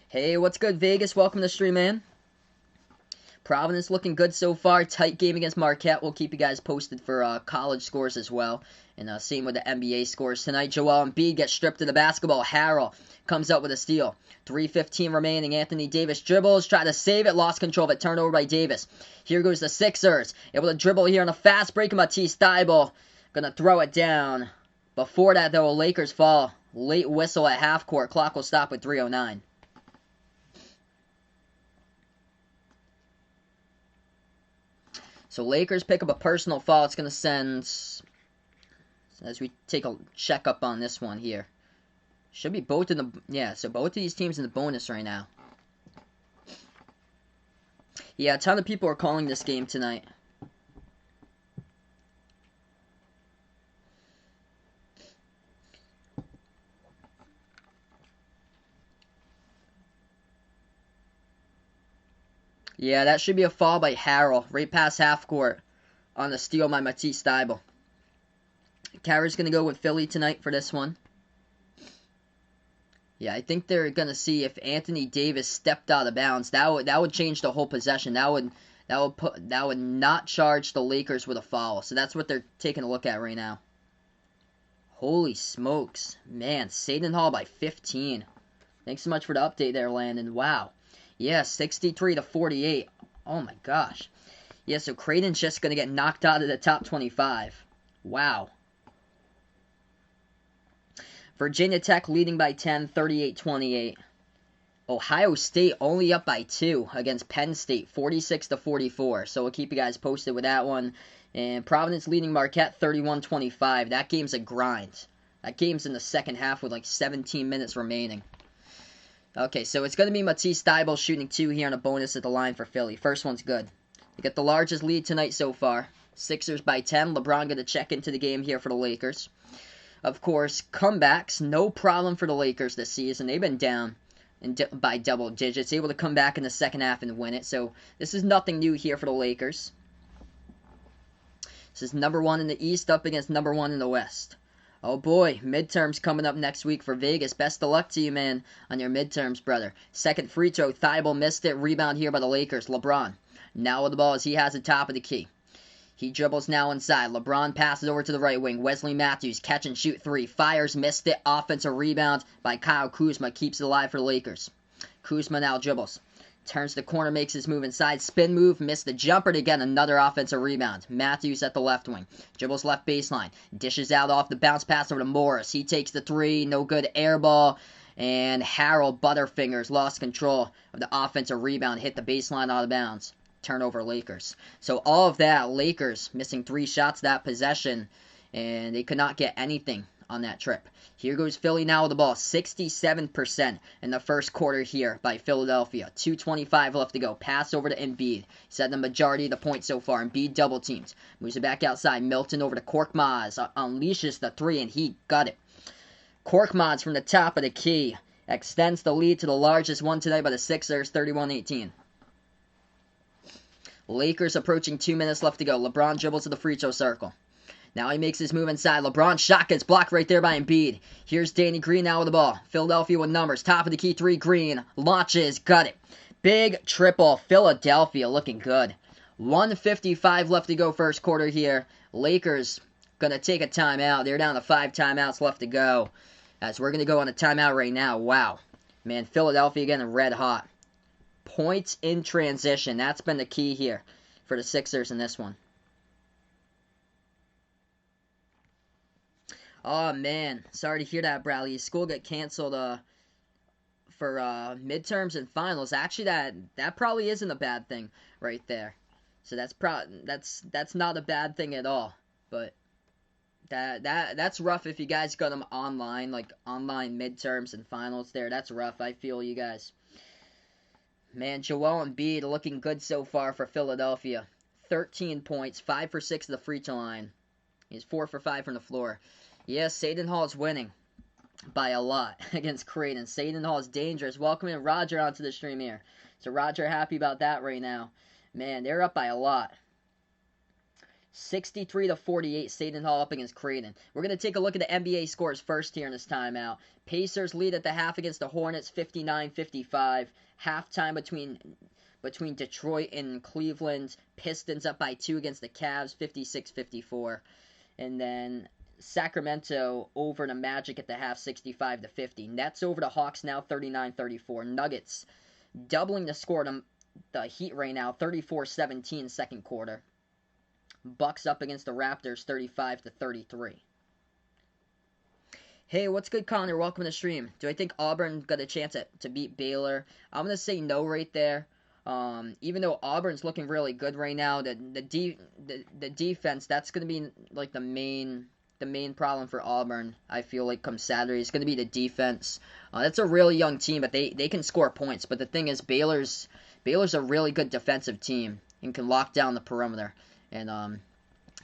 [SPEAKER 1] Hey, what's good, Vegas? Welcome to Stream Man. Providence looking good so far. Tight game against Marquette. We'll keep you guys posted for college scores as well. And same with the NBA scores tonight. Joel Embiid gets stripped of the basketball. Harrell comes up with a steal. 3:15 remaining. Anthony Davis dribbles. Try to save it. Lost control of it. Turned over by Davis. Here goes the Sixers. Able to dribble here on a fast break. Matisse Thybulle gonna throw it down. Before that, though, Lakers fall. Late whistle at half court. Clock will stop with 3:09. So Lakers pick up a personal foul. It's going to send, as we take a check up on this one here. Should be both in the, yeah, so both of these teams in the bonus right now. Yeah, a ton of people are calling this game tonight. Yeah, that should be a foul by Harrell. Right past half court on the steal by Matisse Thybulle. Carrier's going to go with Philly tonight for this one. Yeah, I think they're going to see if Anthony Davis stepped out of bounds. That would change the whole possession. That would not charge the Lakers with a foul. So that's what they're taking a look at right now. Holy smokes. Man, Seton Hall by 15. Thanks so much for the update there, Landon. Wow. Yeah, 63-48. Oh my gosh. Yeah, so Creighton's just going to get knocked out of the top 25. Wow. Virginia Tech leading by 10, 38-28. Ohio State only up by 2 against Penn State, 46-44. So we'll keep you guys posted with that one. And Providence leading Marquette, 31-25. That game's a grind. That game's in the second half with like 17 minutes remaining. Okay, so it's going to be Matisse Thybulle shooting 2 here on a bonus at the line for Philly. First one's good. They get the largest lead tonight so far. Sixers by 10. LeBron going to check into the game here for the Lakers. Of course, comebacks, no problem for the Lakers this season. They've been down by double digits, able to come back in the second half and win it. So this is nothing new here for the Lakers. This is number 1 in the East up against number 1 in the West. Oh boy, midterms coming up next week for Vegas. Best of luck to you, man, on your midterms, brother. Second free throw, Thybulle missed it. Rebound here by the Lakers. LeBron now with the ball as he has the top of the key. He dribbles now inside. LeBron passes over to the right wing. Wesley Matthews, catch and shoot 3. Fires, missed it. Offensive rebound by Kyle Kuzma. Keeps it alive for the Lakers. Kuzma now dribbles. Turns the corner, makes his move inside. Spin move, missed the jumper to get another offensive rebound. Matthews at the left wing. Dribbles left baseline. Dishes out off the bounce pass over to Morris. He takes the 3. No good. Air ball. And Harold Butterfingers lost control of the offensive rebound. Hit the baseline out of bounds. Turnover Lakers. So all of that, Lakers missing 3 shots that possession. And they could not get anything on that trip. Here goes Philly now with the ball. 67% in the first quarter here by Philadelphia. 2:25 left to go. Pass over to Embiid. He's had the majority of the points so far. Embiid double teams. Moves it back outside. Milton over to Korkmaz. Unleashes the 3 and he got it. Korkmaz from the top of the key. Extends the lead to the largest one tonight by the Sixers. 31-18. Lakers approaching 2 minutes left to go. LeBron dribbles to the free throw circle. Now he makes his move inside. LeBron's shot gets blocked right there by Embiid. Here's Danny Green now with the ball. Philadelphia with numbers. Top of the key 3. Green launches. Got it. Big triple. Philadelphia looking good. 1:55 left to go first quarter here. Lakers going to take a timeout. They're down to 5 timeouts left to go. As we're going to go on a timeout right now. Wow. Man, Philadelphia getting red hot. Points in transition. That's been the key here for the Sixers in this one. Oh, man. Sorry to hear that, Bradley. School got canceled for midterms and finals. Actually, that probably isn't a bad thing right there. So that's not a bad thing at all. But that's rough if you guys got them online, like online midterms and finals there. That's rough. I feel you guys. Man, Joel Embiid looking good so far for Philadelphia. 13 points, 5 for 6 at the free throw line. He's 4 for 5 from the floor. Yes, Seton Hall is winning by a lot against Creighton. Seton Hall is dangerous. Welcoming Roger onto the stream here. So Roger happy about that right now. Man, they're up by a lot. 63-48, Seton Hall up against Creighton. We're going to take a look at the NBA scores first here in this timeout. Pacers lead at the half against the Hornets, 59-55. Halftime between between Detroit and Cleveland. Pistons up by 2 against the Cavs, 56-54. And then Sacramento over the Magic at the half, 65-50. Nets over the Hawks now, 39-34. Nuggets doubling the score to the Heat right now, 34-17 second quarter. Bucks up against the Raptors, 35-33. Hey, what's good, Connor? Welcome to the stream. Do I think Auburn got a chance to beat Baylor? I'm going to say no right there. Even though Auburn's looking really good right now, the defense, that's going to be like the main problem for Auburn, I feel like, come Saturday. It's going to be the defense. That's a really young team, but they can score points. But the thing is, Baylor's a really good defensive team and can lock down the perimeter. And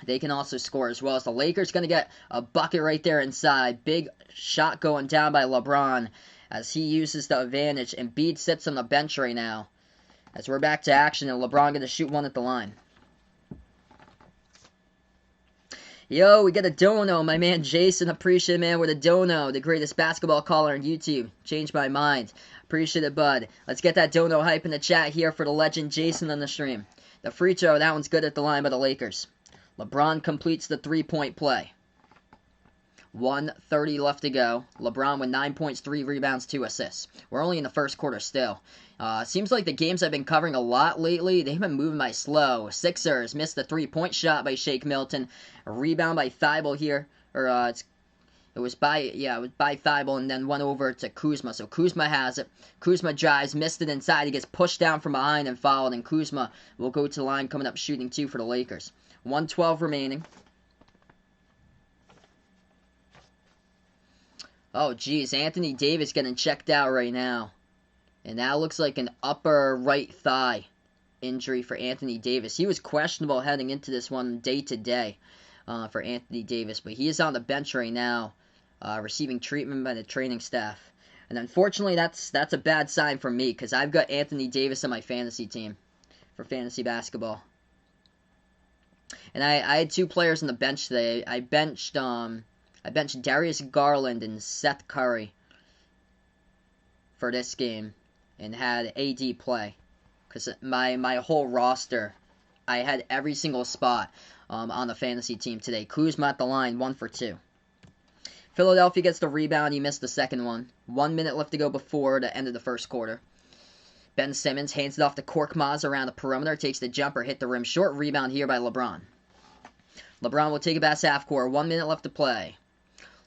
[SPEAKER 1] they can also score as well. So the Lakers going to get a bucket right there inside. Big shot going down by LeBron as he uses the advantage. And Embiid sits on the bench right now as we're back to action. And LeBron going to shoot one at the line. Yo, we got a dono. My man Jason, appreciate it, man, with a dono. The greatest basketball caller on YouTube. Changed my mind. Appreciate it, bud. Let's get that dono hype in the chat here for the legend Jason on the stream. The free throw, that one's good at the line by the Lakers. LeBron completes the three-point play. 1:30 left to go. LeBron with 9 points, 3 rebounds, 2 assists. We're only in the first quarter still. Seems like the games I've been covering a lot lately, they've been moving by slow. Sixers missed the three-point shot by Shake Milton. A rebound by Thibault here. It was by Thibault and then went over to Kuzma. So Kuzma has it. Kuzma drives, missed it inside. He gets pushed down from behind and fouled. And Kuzma will go to the line coming up shooting 2 for the Lakers. 1:12 remaining. Oh, geez. Anthony Davis getting checked out right now. And that looks like an upper right thigh injury for Anthony Davis. He was questionable heading into this one day to day for Anthony Davis. But he is on the bench right now, receiving treatment by the training staff. And unfortunately, that's a bad sign for me because I've got Anthony Davis on my fantasy team for fantasy basketball. And I had 2 players on the bench today. I benched Darius Garland and Seth Curry for this game and had AD play. Because my whole roster, I had every single spot on the fantasy team today. Kuzma at the line, 1 for 2. Philadelphia gets the rebound. He missed the second one. 1 minute left to go before the end of the first quarter. Ben Simmons hands it off to Korkmaz around the perimeter. Takes the jumper, hit the rim. Short rebound here by LeBron. LeBron will take it back half court. 1 minute left to play.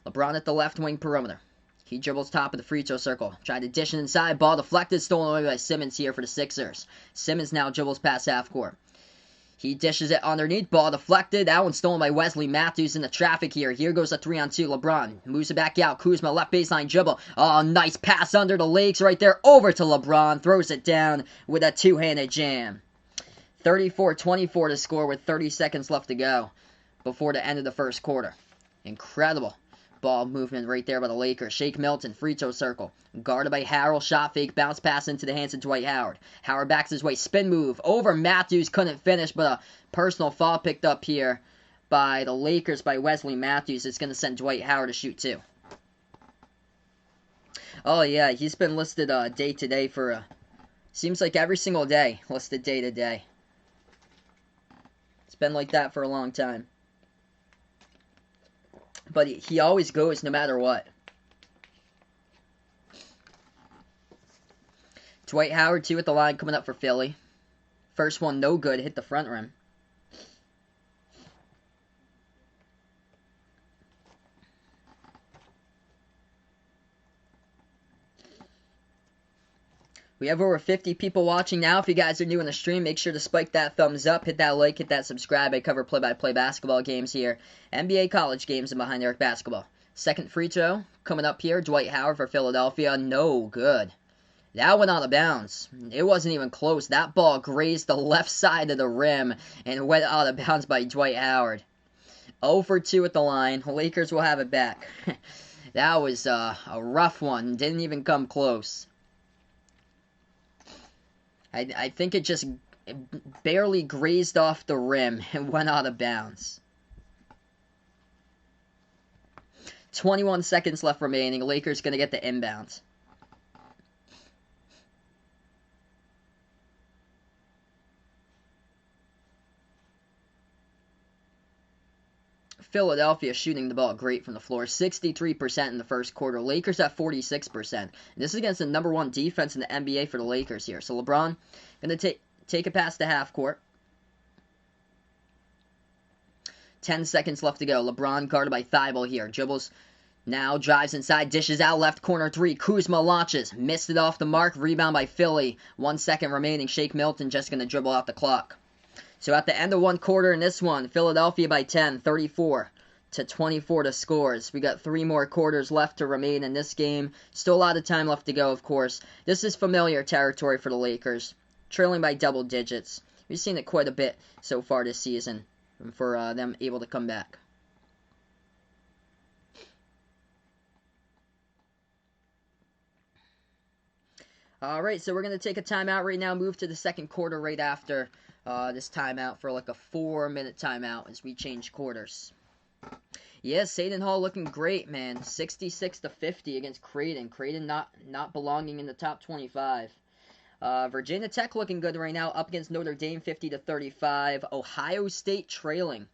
[SPEAKER 1] LeBron at the left wing perimeter. He dribbles top of the free throw circle. Tried to dish it inside. Ball deflected. Stolen away by Simmons here for the Sixers. Simmons now dribbles past half court. He dishes it underneath. Ball deflected. That one stolen by Wesley Matthews in the traffic here. Here goes a 3-on-2. LeBron moves it back out. Kuzma left baseline dribble. Oh, nice pass under the legs right there. Over to LeBron. Throws it down with a two-handed jam. 34-24 to score with 30 seconds left to go before the end of the first quarter. Incredible ball movement right there by the Lakers. Shake Milton, free throw circle. Guarded by Harrell, shot fake, bounce pass into the hands of Dwight Howard. Howard backs his way, spin move over Matthews, couldn't finish, but a personal foul picked up here by the Lakers by Wesley Matthews. It's going to send Dwight Howard to shoot 2. Oh yeah, he's been listed day to day for, seems like every single day, listed day to day. It's been like that for a long time. But he always goes no matter what. Dwight Howard, 2 at the line, coming up for Philly. First one, no good, hit the front rim. We have over 50 people watching now. If you guys are new on the stream, make sure to spike that thumbs up, hit that like, hit that subscribe. I cover play-by-play basketball games here, NBA college games, and Behind the Arc basketball. Second free throw coming up here. Dwight Howard for Philadelphia. No good. That went out of bounds. It wasn't even close. That ball grazed the left side of the rim and went out of bounds by Dwight Howard. 0 for 2 at the line. Lakers will have it back. That was a rough one. Didn't even come close. I think it just barely grazed off the rim and went out of bounds. 21 seconds left remaining. Lakers going to get the inbound. Philadelphia shooting the ball great from the floor, 63% in the first quarter. Lakers at 46%. And this is against the number 1 defense in the NBA for the Lakers here. So LeBron going to take it past the half court. 10 seconds left to go. LeBron guarded by Thibault here. Dribbles, now drives inside, dishes out, left corner 3. Kuzma launches, missed it off the mark. Rebound by Philly. 1 second remaining. Shake Milton just going to dribble out the clock. So at the end of one quarter in this one, Philadelphia by 10, 34-24 to scores. We got 3 more quarters left to remain in this game. Still a lot of time left to go, of course. This is familiar territory for the Lakers, trailing by double digits. We've seen it quite a bit so far this season for them able to come back. Alright, so we're going to take a timeout right now, move to the second quarter right after this timeout for like a 4-minute timeout as we change quarters. Yeah, Seton Hall looking great, man. 66-50 against Creighton. Creighton not belonging in the top 25. Virginia Tech looking good right now, up against Notre Dame 50-35. Ohio State trailing.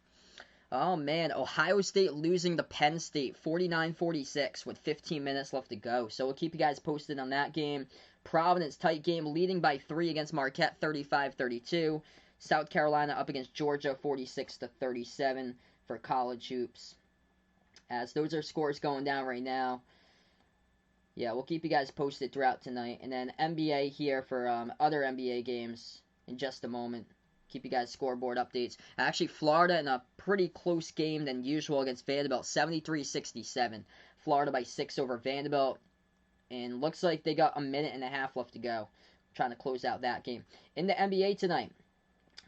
[SPEAKER 1] Oh man, Ohio State losing to Penn State 49-46 with 15 minutes left to go. So we'll keep you guys posted on that game. Providence tight game, leading by 3 against Marquette 35-32. South Carolina up against Georgia 46-37 for college hoops. As those are scores going down right now. Yeah, we'll keep you guys posted throughout tonight. And then NBA here for other NBA games in just a moment. Keep you guys scoreboard updates. Actually, Florida in a pretty close game than usual against Vanderbilt, 73-67. Florida by 6 over Vanderbilt. And looks like they got a minute and a half left to go. Trying to close out that game. In the NBA tonight,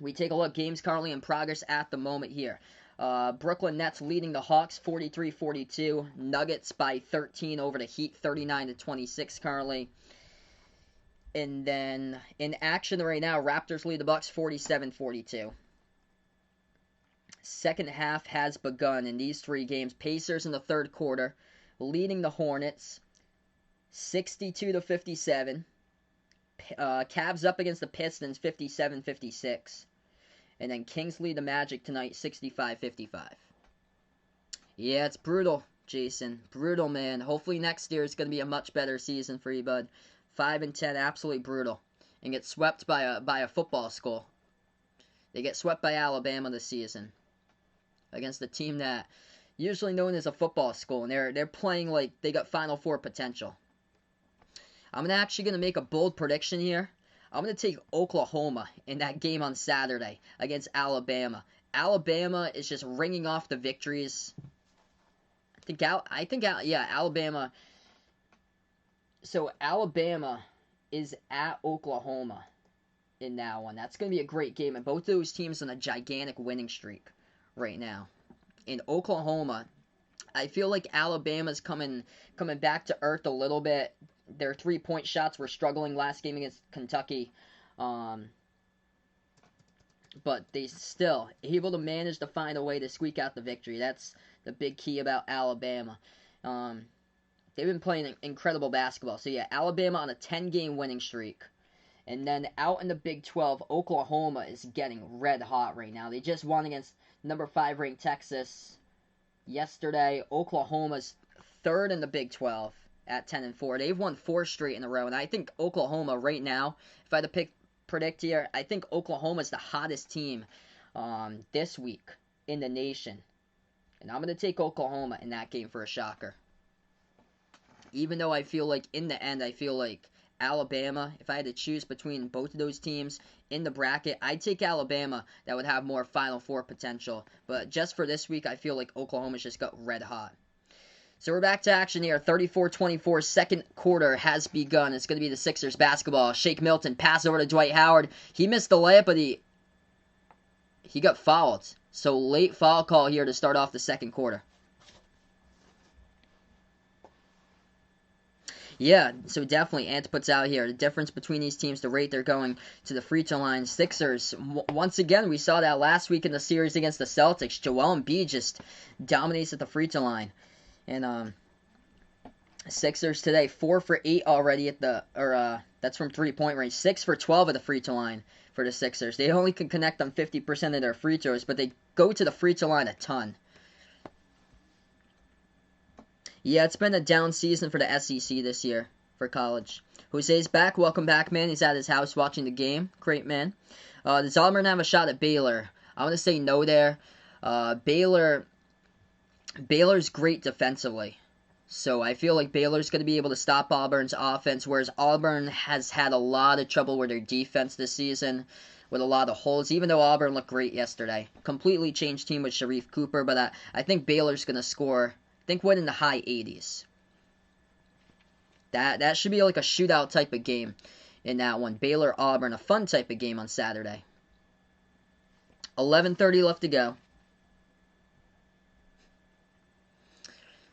[SPEAKER 1] we take a look. Games currently in progress at the moment here. Brooklyn Nets leading the Hawks 43-42. Nuggets by 13 over the Heat 39-26 currently. And then in action right now, Raptors lead the Bucks 47-42. Second half has begun in these 3 games. Pacers in the third quarter leading the Hornets 62-57. Cavs up against the Pistons 57-56. And then Kings lead the Magic tonight 65-55. Yeah, it's brutal, Jason. Brutal, man. Hopefully next year is going to be a much better season for you, bud. 5-10, absolutely brutal. And get swept by a football school. They get swept by Alabama this season. Against a team that usually known as a football school. And they're playing like they got Final Four potential. I'm actually going to make a bold prediction here. I'm going to take Oklahoma in that game on Saturday against Alabama. Alabama is just ringing off the victories. Alabama. So Alabama is at Oklahoma in that one. That's going to be a great game. And both of those teams on a gigantic winning streak right now. In Oklahoma, I feel like Alabama's coming back to earth a little bit. Their 3-point shots were struggling last game against Kentucky. But they still able to manage to find a way to squeak out the victory. That's the big key about Alabama. They've been playing incredible basketball. So yeah, Alabama on a 10-game winning streak. And then out in the Big 12, Oklahoma is getting red hot right now. They just won against number 5 ranked Texas yesterday. Oklahoma's 3rd in the Big 12. At 10-4. They've won 4 straight in a row, and I think Oklahoma right now, if I had to predict here, I think Oklahoma's the hottest team this week in the nation. And I'm going to take Oklahoma in that game for a shocker. Even though I feel like in the end, I feel like Alabama, if I had to choose between both of those teams in the bracket, I'd take Alabama. That would have more Final Four potential. But just for this week, I feel like Oklahoma's just got red hot. So we're back to action here. 34-24, second quarter has begun. It's going to be the Sixers basketball. Shake Milton, pass over to Dwight Howard. He missed the layup, but he got fouled. So late foul call here to start off the second quarter. Yeah, so definitely Ant puts out here the difference between these teams, the rate they're going to the free throw line. Sixers, once again, we saw that last week in the series against the Celtics. Joel Embiid just dominates at the free throw line. And Sixers today, 4 for 8 already at that's from 3-point range. 6 for 12 at the free throw line for the Sixers. They only can connect on 50% of their free throws, but they go to the free throw line a ton. Yeah, it's been a down season for the SEC this year for college. Jose's back. Welcome back, man. He's at his house watching the game. Great, man. Does Auburn have a shot at Baylor? I want to say no there. Baylor's great defensively. So I feel like Baylor's going to be able to stop Auburn's offense, whereas Auburn has had a lot of trouble with their defense this season, with a lot of holes, even though Auburn looked great yesterday. Completely changed team with Sharif Cooper, but I think Baylor's going to score, I think, win in the high 80s. That should be like a shootout type of game in that one. Baylor-Auburn, a fun type of game on Saturday. 11:30 left to go.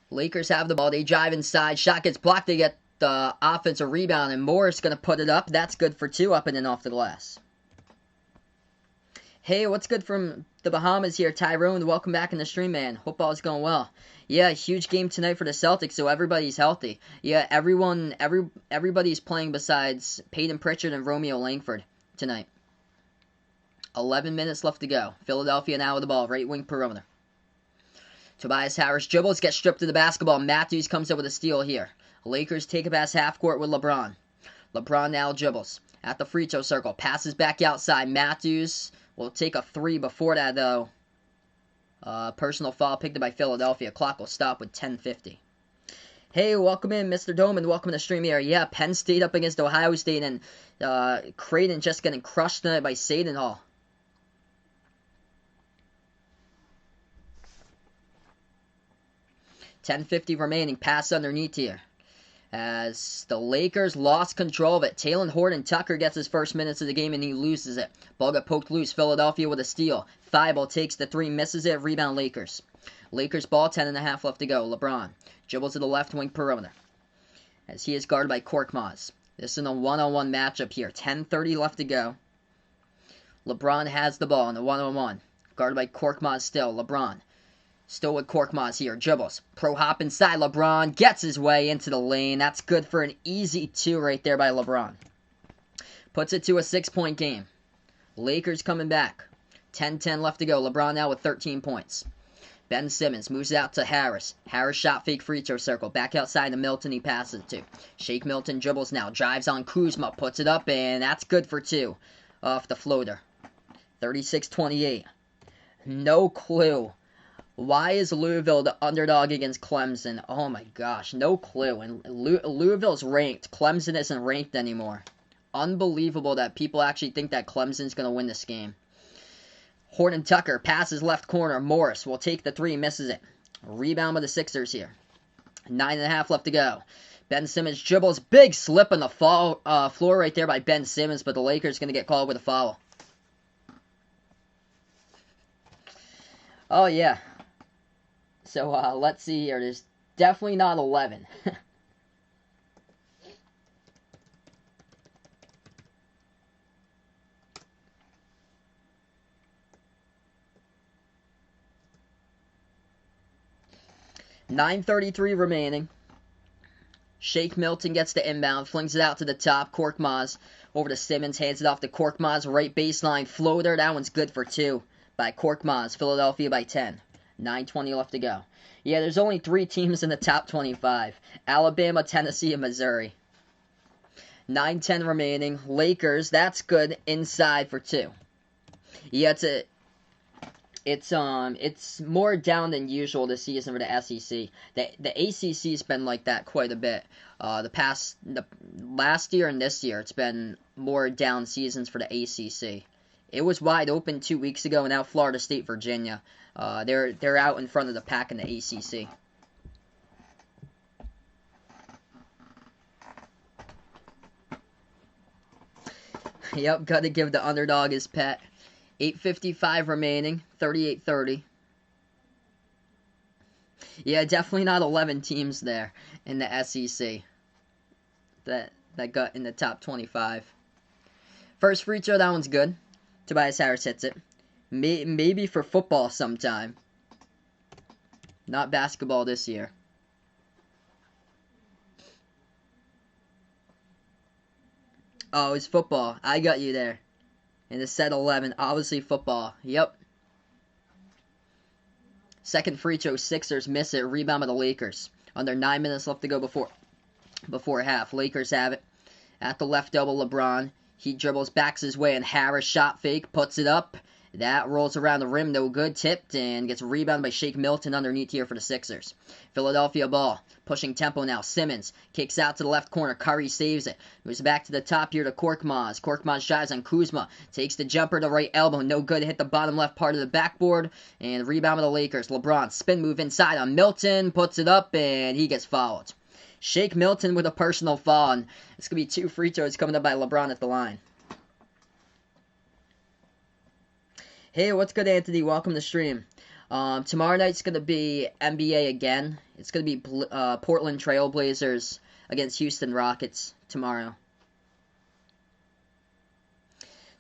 [SPEAKER 1] Lakers have the ball. They drive inside. Shot gets blocked. They get the offensive rebound, and Morris going to put it up. That's good for two, up and in off the glass. Hey, what's good from the Bahamas here? Tyrone, welcome back in the stream, man. Hope all is going well. Yeah, huge game tonight for the Celtics, so everybody's healthy. Yeah, everybody's playing besides Peyton Pritchard and Romeo Langford tonight. 11 minutes left to go. Philadelphia now with the ball, right wing perimeter. Tobias Harris dribbles, gets stripped of the basketball. Matthews comes up with a steal here. Lakers take it past half court with LeBron. LeBron now dribbles at the free throw circle. Passes back outside. Matthews will take a three before that, though. Personal foul picked up by Philadelphia. Clock will stop with 10:50. Hey, welcome in, Mr. Doman. Welcome to the stream here. Yeah, Penn State up against Ohio State, and Creighton just getting crushed tonight by Seton Hall. 10:50 remaining. Pass underneath here. As the Lakers lost control of it. Talen Horton-Tucker gets his first minutes of the game and he loses it. Ball got poked loose. Philadelphia with a steal. Thibault takes the three, misses it. Rebound Lakers. Lakers ball, 10.5 left to go. LeBron dribbles to the left wing perimeter. As he is guarded by Korkmaz. This is a one-on-one matchup here. 10:30 left to go. LeBron has the ball in the one-on-one. Guarded by Korkmaz still. LeBron. Still with Korkmaz here. Dribbles. Pro hop inside. LeBron gets his way into the lane. That's good for an easy two right there by LeBron. Puts it to a 6-point game. Lakers coming back. 10:10 left to go. LeBron now with 13 points. Ben Simmons moves out to Harris. Harris shot fake free throw circle. Back outside to Milton he passes it to. Shake Milton dribbles now. Drives on Kuzma. Puts it up and that's good for two. Off the floater. 36-28. No clue. Why is Louisville the underdog against Clemson? Oh my gosh, no clue. And Louisville's ranked. Clemson isn't ranked anymore. Unbelievable that people actually think that Clemson's going to win this game. Horton-Tucker passes left corner. Morris will take the three, misses it. Rebound with the Sixers here. 9.5 left to go. Ben Simmons dribbles. Big slip on the floor right there by Ben Simmons, but the Lakers going to get called with a foul. Oh, yeah. So, let's see here. There's definitely not 11. $9:33 remaining. Shake Milton gets the inbound, flings it out to the top. Korkmaz over to Simmons, hands it off to Korkmaz, right baseline floater. That one's good for two by Korkmaz. Philadelphia by 10. 9:20 left to go. Yeah, there's only 3 teams in the top 25. Alabama, Tennessee, and Missouri. 9:10 remaining. Lakers, that's good. Inside for 2. Yeah, it's more down than usual this season for the SEC. The ACC's been like that quite a bit. The last year and this year, it's been more down seasons for the ACC. It was wide open 2 weeks ago, and now Florida State, Virginia. They're out in front of the pack in the ACC. Yep, got to give the underdog his pet. 8:55 remaining, 38-30. Yeah, definitely not 11 teams there in the SEC that got in the top 25. First free throw, that one's good. Tobias Harris hits it. Maybe for football sometime. Not basketball this year. Oh, it's football. I got you there. In the set 11, obviously football. Yep. Second free throw, Sixers miss it. Rebound by the Lakers. Under 9 minutes left to go before half. Lakers have it. At the left double, LeBron. He dribbles, backs his way, and Harris shot fake, puts it up. That rolls around the rim, no good, tipped, and gets rebounded by Shake Milton underneath here for the Sixers. Philadelphia ball, pushing tempo now. Simmons kicks out to the left corner. Curry saves it. Moves back to the top here to Korkmaz. Korkmaz drives on Kuzma. Takes the jumper to right elbow, no good. Hit the bottom left part of the backboard, and rebound of the Lakers. LeBron, spin move inside on Milton, puts it up, and he gets fouled. Shake Milton with a personal foul, and it's going to be 2 free throws coming up by LeBron at the line. Hey, what's good, Anthony? Welcome to the stream. Tomorrow night's going to be NBA again. It's going to be Portland Trail Blazers against Houston Rockets tomorrow.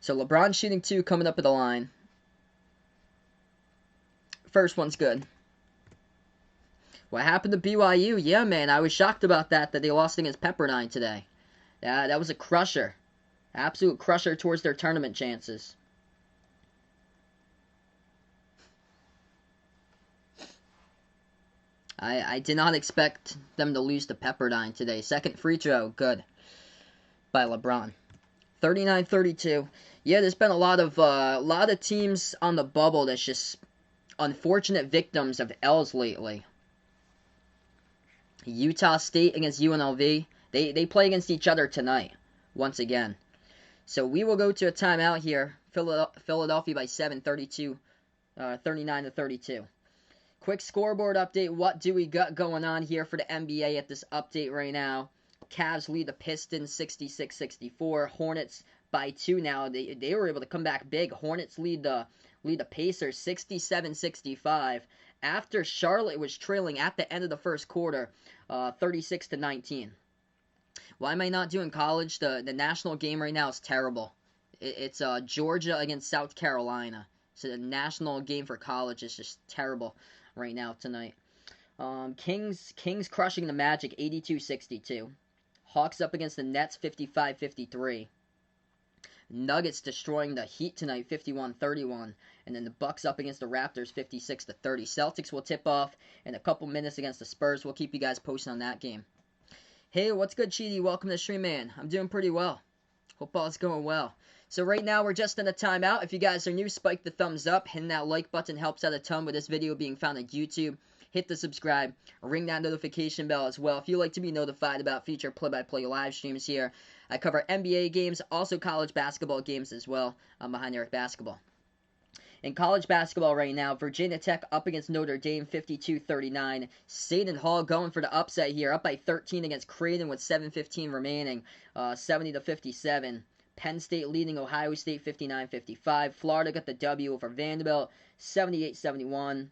[SPEAKER 1] So LeBron shooting 2 coming up at the line. First one's good. What happened to BYU? Yeah, man, I was shocked about that they lost against Pepperdine today. That was a crusher. Absolute crusher towards their tournament chances. I did not expect them to lose to Pepperdine today. Second free throw, good. By LeBron. 39-32. Yeah, there's been a lot of teams on the bubble that's just unfortunate victims of L's lately. Utah State against UNLV. They play against each other tonight, once again. So we will go to a timeout here. Philadelphia by 7, 39-32. Quick scoreboard update. What do we got going on here for the NBA at this update right now? Cavs lead the Pistons 66-64. Hornets by 2 now. They were able to come back big. Hornets lead the Pacers 67-65. After Charlotte was trailing at the end of the first quarter, 36-19. Why am I not doing college? The national game right now is terrible. It's Georgia against South Carolina. So the national game for college is just terrible right now tonight. Kings crushing the Magic 82-62. Hawks up against the Nets 55-53. Nuggets destroying the Heat tonight 51-31. And then the Bucks up against the Raptors 56-30. Celtics will tip off in a couple minutes against the Spurs. We'll keep you guys posted on that game. Hey, what's good, Cheaty? Welcome to the stream, man. I'm doing pretty well. Hope all's going well. So right now, we're just in a timeout. If you guys are new, spike the thumbs up. Hitting that like button helps out a ton with this video being found on YouTube. Hit the subscribe. Ring that notification bell as well if you like to be notified about future play-by-play live streams here. I cover NBA games, also college basketball games as well on Behind the Arc Basketball. In college basketball right now, Virginia Tech up against Notre Dame 52-39. Seton Hall going for the upset here, up by 13 against Creighton with 7:15 remaining, 70-57. Penn State leading Ohio State 59-55. Florida got the W over Vanderbilt 78-71.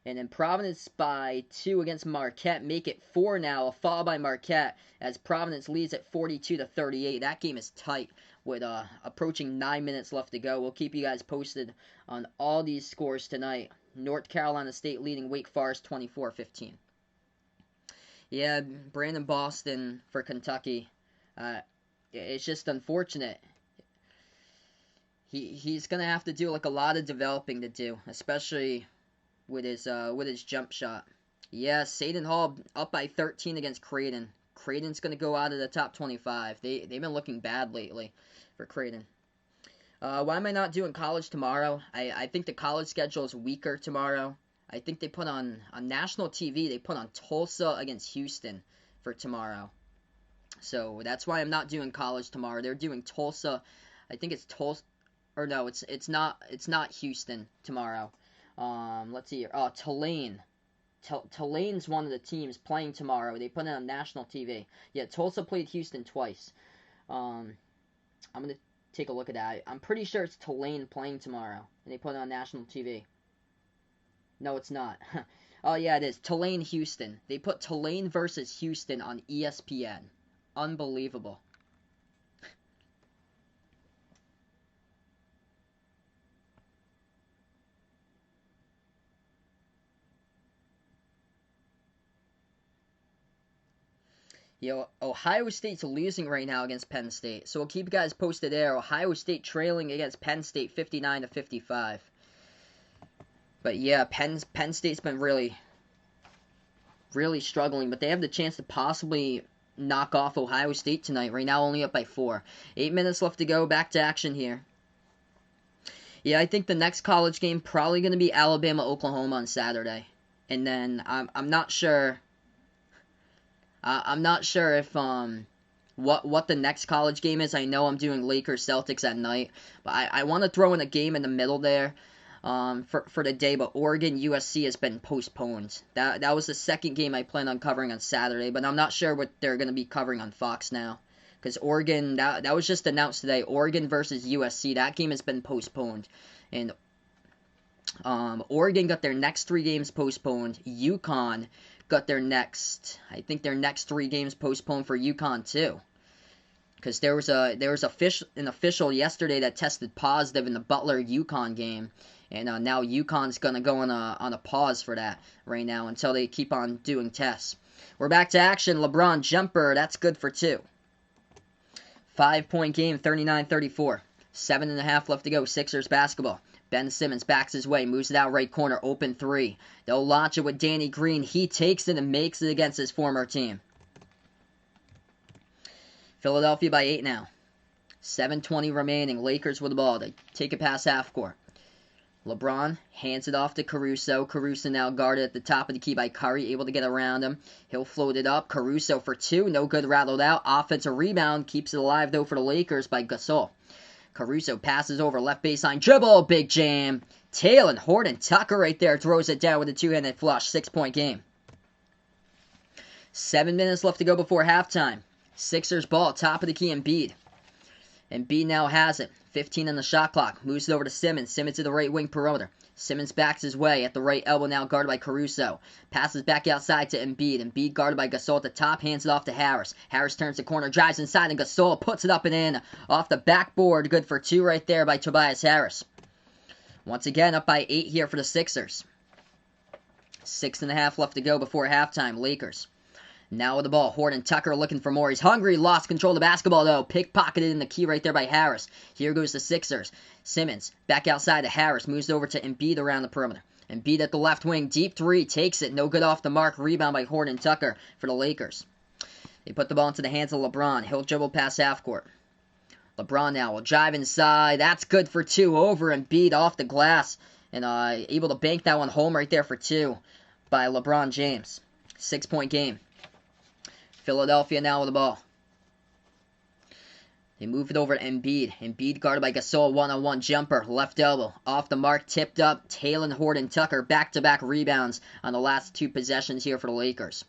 [SPEAKER 1] And then Providence by 2 against Marquette. Make it 4 now. A fall by Marquette as Providence leads at 42-38. That game is tight with approaching 9 minutes left to go. We'll keep you guys posted on all these scores tonight. North Carolina State leading Wake Forest 24-15. Yeah, Brandon Boston for Kentucky. It's just unfortunate. He's going to have to do like a lot of developing to do, especially with his jump shot. Yeah, Seton Hall up by 13 against Creighton. Creighton's going to go out of the top 25. They've been looking bad lately for Creighton. Why am I not doing college tomorrow? I think the college schedule is weaker tomorrow. I think they put on national TV, they put on Tulsa against Houston for tomorrow. So that's why I'm not doing college tomorrow. They're doing Tulsa. I think it's Tulsa, or no, it's not Houston tomorrow. Let's see here. Oh, Tulane. Tulane's one of the teams playing tomorrow. They put it on national TV. Yeah, Tulsa played Houston twice. I'm going to take a look at that. I'm pretty sure it's Tulane playing tomorrow, and they put it on national TV. No, it's not. Oh, yeah, it is. Tulane, Houston. They put Tulane versus Houston on ESPN. Unbelievable. Ohio State's losing right now against Penn State. So we'll keep you guys posted there. Ohio State trailing against Penn State 59-55. But yeah, Penn State's been really really struggling, but they have the chance to possibly knock off Ohio State tonight. Right now, only up by 4. 8 minutes left to go. Back to action here. Yeah, I think the next college game probably going to be Alabama-Oklahoma on Saturday. And then I'm not sure. I'm not sure if what the next college game is. I know I'm doing Lakers-Celtics at night, but I want to throw in a game in the middle there for the day. But Oregon-USC has been postponed. That was the second game I planned on covering on Saturday, but I'm not sure what they're going to be covering on Fox now. Because Oregon, that was just announced today. Oregon versus USC, that game has been postponed. And Oregon got their next 3 games postponed. UConn got their next 3 games postponed for UConn too. Because there was an official yesterday that tested positive in the Butler-UConn game. And now UConn's going to go on a pause for that right now until they keep on doing tests. We're back to action. LeBron jumper, that's good for 2. 5-point game, 39-34. 7.5 left to go. Sixers basketball. Ben Simmons backs his way, moves it out right corner, open 3. They'll launch it with Danny Green. He takes it and makes it against his former team. Philadelphia by 8 now. 7:20 remaining. Lakers with the ball. They take it past half court. LeBron hands it off to Caruso. Caruso now guarded at the top of the key by Curry, able to get around him. He'll float it up. Caruso for 2. No good, rattled out. Offensive rebound. Keeps it alive, though, for the Lakers by Gasol. Caruso passes over left baseline. Dribble. Big jam. Talen Horton-Tucker right there throws it down with a 2-handed flush. 6-point game. 7 minutes left to go before halftime. Sixers ball. Top of the key, Embiid. Embiid now has it. 15 on the shot clock. Moves it over to Simmons. Simmons to the right wing perimeter. Simmons backs his way at the right elbow, now guarded by Caruso. Passes back outside to Embiid. Embiid guarded by Gasol at the top. Hands it off to Harris. Harris turns the corner, drives inside, and Gasol puts it up and in. Off the backboard. Good for 2 right there by Tobias Harris. Once again, up by 8 here for the Sixers. 6.5 left to go before halftime. Lakers. Now with the ball, Horton-Tucker looking for more. He's hungry, lost control of the basketball though. Pickpocketed in the key right there by Harris. Here goes the Sixers. Simmons, back outside to Harris. Moves over to Embiid around the perimeter. Embiid at the left wing, deep 3, takes it. No good off the mark. Rebound by Horton-Tucker for the Lakers. They put the ball into the hands of LeBron. He'll dribble past half court. LeBron now will drive inside. That's good for 2 over Embiid off the glass. And able to bank that one home right there for 2 by LeBron James. 6-point game. Philadelphia now with the ball. They move it over to Embiid. Embiid guarded by Gasol, one-on-one jumper, left elbow, off the mark, tipped up. Talen Horton-Tucker, back-to-back rebounds on the last 2 possessions here for the Lakers.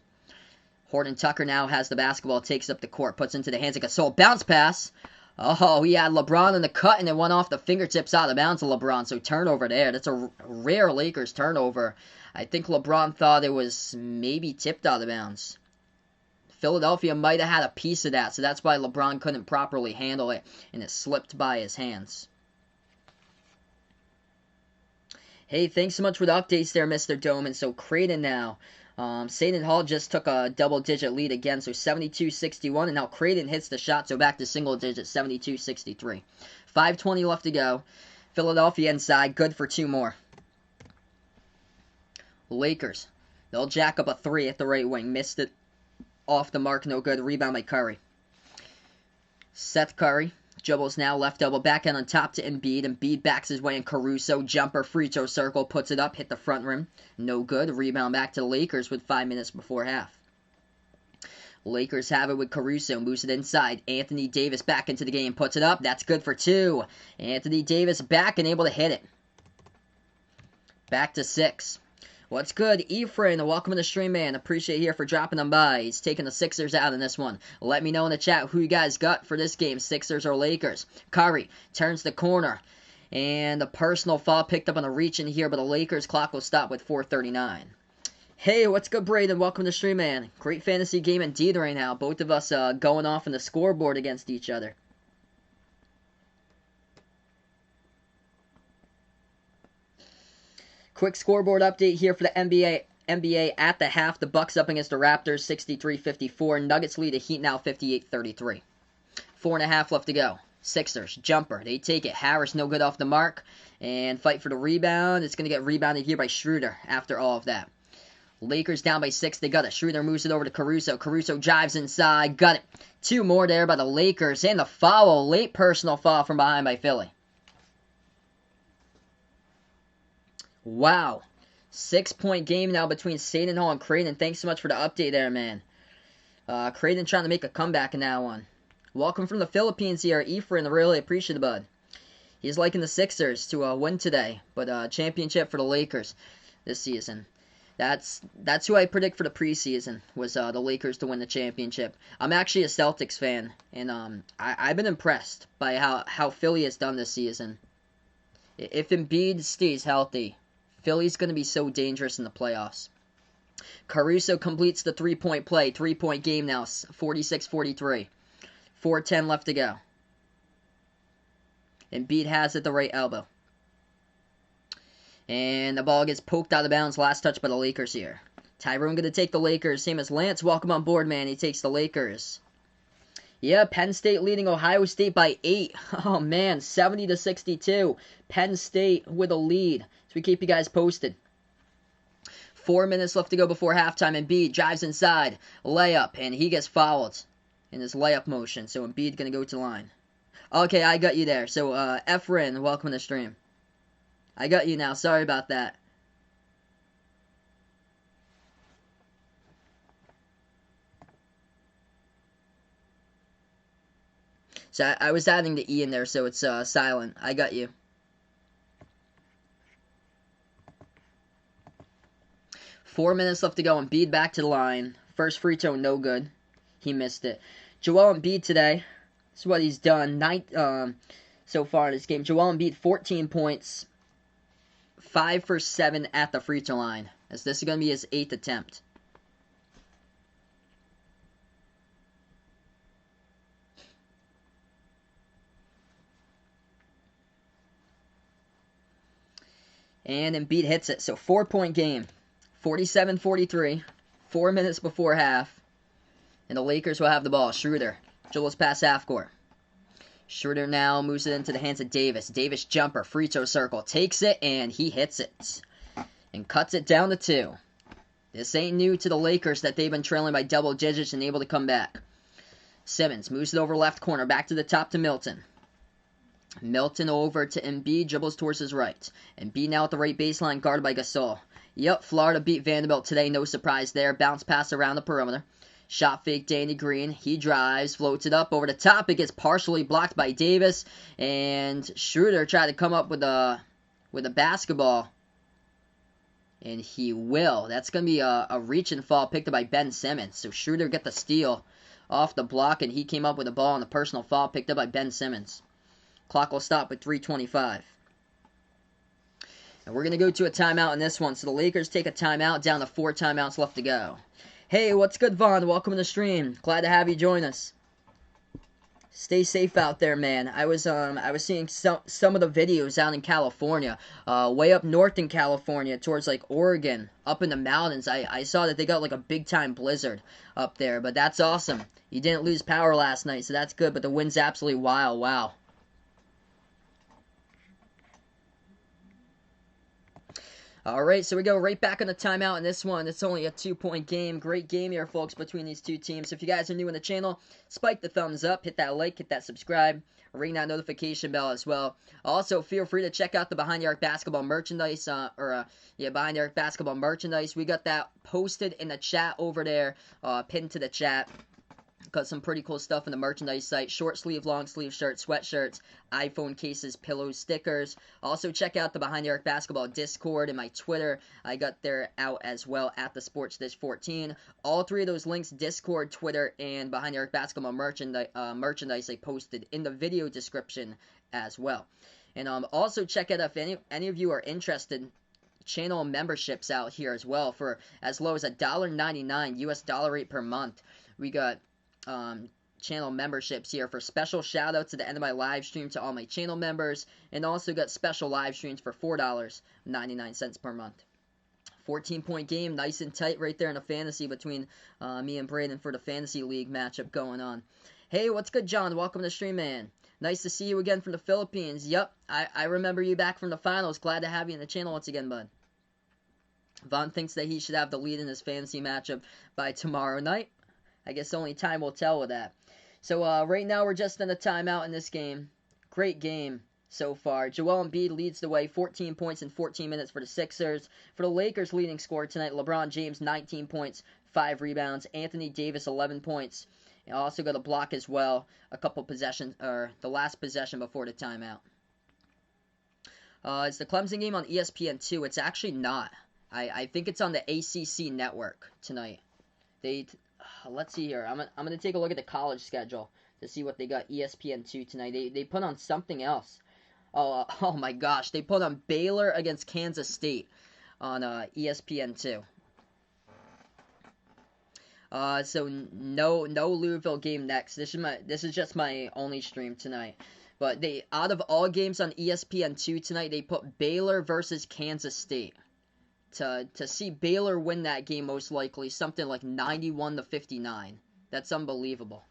[SPEAKER 1] Horton-Tucker now has the basketball, takes up the court, puts into the hands of Gasol, bounce pass. Oh, he had LeBron in the cut, and it went off the fingertips out of bounds of LeBron, so turnover there. That's a rare Lakers turnover. I think LeBron thought it was maybe tipped out of bounds. Philadelphia might have had a piece of that, so that's why LeBron couldn't properly handle it, and it slipped by his hands. Hey, thanks so much for the updates there, Mr. Doman. So Creighton now. Seton Hall just took a double-digit lead again, so 72-61, and now Creighton hits the shot, so back to single digits, 72-63. 5:20 left to go. Philadelphia inside, good for 2 more. Lakers, they'll jack up a 3 at the right wing, missed it. Off the mark, no good. Rebound by Curry. Seth Curry dribbles now, left elbow, backhand on top to Embiid. Embiid backs his way in. Caruso, jumper, free throw circle, puts it up, hit the front rim. No good. Rebound back to the Lakers with 5 minutes before half. Lakers have it with Caruso, moves it inside. Anthony Davis back into the game, puts it up. That's good for 2. Anthony Davis back and able to hit it. Back to 6. What's good, Ephraim? Welcome to the stream, man. Appreciate you here for dropping them by. He's taking the Sixers out in this one. Let me know in the chat who you guys got for this game, Sixers or Lakers. Curry turns the corner. And the personal foul picked up on a reach in here, but the Lakers clock will stop with 4:39. Hey, what's good, Braden? Welcome to the stream, man. Great fantasy game indeed right now. Both of us going off in the scoreboard against each other. Quick scoreboard update here for the NBA at the half. The Bucks up against the Raptors, 63-54. Nuggets lead the Heat now, 58-33. 4.5 left to go. Sixers, jumper. They take it. Harris no good off the mark. And fight for the rebound. It's going to get rebounded here by Schroeder after all of that. Lakers down by 6. They got it. Schroeder moves it over to Caruso. Caruso drives inside. Got it. 2 more there by the Lakers. And the foul. Late personal foul from behind by Philly. Wow. 6-point game now between Seton Hall and Creighton. Thanks so much for the update there, man. Creighton trying to make a comeback in that one. Welcome from the Philippines here. Ephraim, really appreciate it, bud. He's liking the Sixers to win today. But championship for the Lakers this season. That's who I predict for the preseason, was the Lakers to win the championship. I'm actually a Celtics fan, and I've been impressed by how Philly has done this season. If Embiid stays healthy, Philly's going to be so dangerous in the playoffs. Caruso completes the 3-point play. 3-point game now, 46-43. 4:10 left to go. Embiid has it the right elbow. And the ball gets poked out of bounds. Last touch by the Lakers here. Tyrone going to take the Lakers. Same as Lance. Welcome on board, man. He takes the Lakers. Yeah, Penn State leading Ohio State by 8. Oh, man. 70-62. Penn State with a lead. So we keep you guys posted. 4 minutes left to go before halftime. Embiid drives inside. Layup. And he gets fouled in his layup motion. So Embiid going to go to the line. Okay, I got you there. So, Efren, welcome to the stream. I got you now. Sorry about that. So I was adding the E in there, so it's silent. I got you. Four minutes left to go. Embiid back to the line. First free throw, no good. He missed it. Joel Embiid today. This is what he's done so far in this game. Joel Embiid, 14 points. 5 for 7 at the free throw line, as this is going to be his 8th attempt. And Embiid hits it. So 4-point game. 47-43. 4 minutes before half. And the Lakers will have the ball. Schroeder. Dribbles past half court. Schroeder now moves it into the hands of Davis. Davis jumper, free throw circle, takes it, and he hits it. And cuts it down to 2. This ain't new to the Lakers that they've been trailing by double digits and able to come back. Simmons moves it over left corner, back to the top to Milton. Milton over to Embiid, dribbles towards his right. Embiid now at the right baseline, guarded by Gasol. Yep, Florida beat Vanderbilt today, no surprise there. Bounce pass around the perimeter. Shot fake, Danny Green. He drives, floats it up over the top. It gets partially blocked by Davis. And Schroeder tried to come up with a basketball. And he will. That's going to be a reach and fall picked up by Ben Simmons. So Schroeder get the steal off the block. And he came up with a ball on the personal foul picked up by Ben Simmons. Clock will stop with 3:25. And we're going to go to a timeout in this one. So the Lakers take a timeout, down to 4 timeouts left to go. Hey, what's good, Vaughn? Welcome to the stream. Glad to have you join us. Stay safe out there, man. I was seeing some of the videos out in California, way up north in California, towards like Oregon, up in the mountains. I saw that they got like a big time blizzard up there, but that's awesome. You didn't lose power last night, so that's good. But the wind's absolutely wild. Wow. Alright, so we go right back on the timeout in this one. It's only a 2-point game. Great game here, folks, between these two teams. If you guys are new in the channel, spike the thumbs up, hit that like, hit that subscribe, ring that notification bell as well. Also, feel free to check out the Behind the Arc Basketball merchandise, Behind the Arc Basketball merchandise. We got that posted in the chat over there, pinned to the chat. Got some pretty cool stuff in the merchandise site. Short sleeve, long sleeve shirts, sweatshirts, iPhone cases, pillows, stickers. Also, check out the Behind the Arc Basketball Discord and my Twitter. I got there out as well at the Sports Dish 14. All 3 of those links, Discord, Twitter, and Behind the Arc Basketball merchandise I posted in the video description as well. And also check out if any of you are interested, channel memberships out here as well for as low as $1.99 US dollar rate per month. We got channel memberships here for special shout outs at the end of my live stream to all my channel members, and also got special live streams for $4.99 per month. 14-point game, nice and tight right there in the fantasy between me and Braden for the fantasy league matchup going on. Hey, what's good, John? Welcome to the stream, man. Nice to see you again from the Philippines. Yep, I remember you back from the finals. Glad to have you in the channel once again, bud. Vaughn thinks that he should have the lead in his fantasy matchup by tomorrow night. I guess only time will tell with that. So right now we're just in a timeout in this game. Great game so far. Joel Embiid leads the way, 14 points in 14 minutes for the Sixers. For the Lakers, leading scorer tonight, LeBron James, 19 points, 5 rebounds. Anthony Davis, 11 points. And also got a block as well. A couple possessions, or the last possession before the timeout. It's the Clemson game on ESPN2. It's actually not. I think it's on the ACC network tonight. Let's see here. I'm gonna take a look at the college schedule to see what they got ESPN2 tonight. They put on something else. Oh my gosh, they put on Baylor against Kansas State on ESPN2. So no Louisville game next. This is just my only stream tonight. But out of all games on ESPN2 tonight, they put Baylor versus Kansas State. To see Baylor win that game, most likely something like 91-59. That's unbelievable.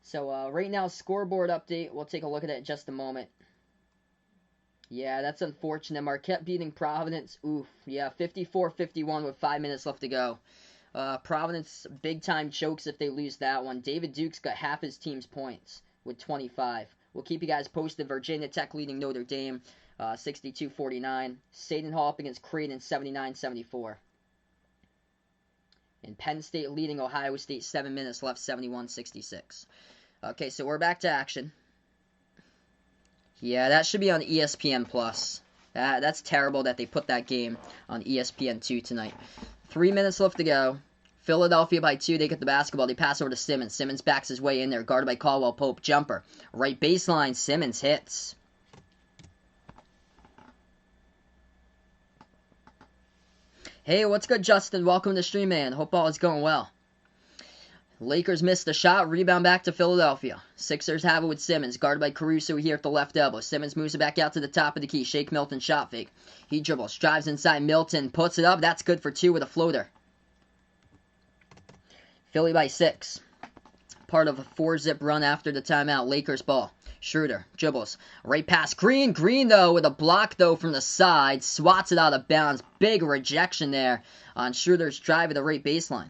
[SPEAKER 1] So right now, scoreboard update. We'll take a look at it in just a moment. Yeah, that's unfortunate. Marquette beating Providence. Oof. Yeah, 54-51 with 5 minutes left to go. Providence big time chokes if they lose that one. David Duke's got half his team's points with 25. We'll keep you guys posted. Virginia Tech leading Notre Dame. 62-49. Seton Hall up against Creighton, 79-74. And Penn State leading Ohio State, 7 minutes left, 71-66. Okay, so we're back to action. Yeah, that should be on ESPN+. That's terrible that they put that game on ESPN2 tonight. 3 minutes left to go. Philadelphia by 2. They get the basketball. They pass over to Simmons. Simmons backs his way in there, guarded by Caldwell Pope. Jumper. Right baseline. Simmons hits. Hey, what's good, Justin? Welcome to the stream, man. Hope all is going well. Lakers missed the shot. Rebound back to Philadelphia. Sixers have it with Simmons. Guarded by Caruso here at the left elbow. Simmons moves it back out to the top of the key. Shake Milton shot fake. He dribbles. Drives inside. Milton puts it up. That's good for 2 with a floater. Philly by 6. Part of a 4-zip run after the timeout. Lakers ball. Schroeder dribbles. Right past Green. Green, though, with a block, though, from the side. Swats it out of bounds. Big rejection there on Schroeder's drive at the right baseline.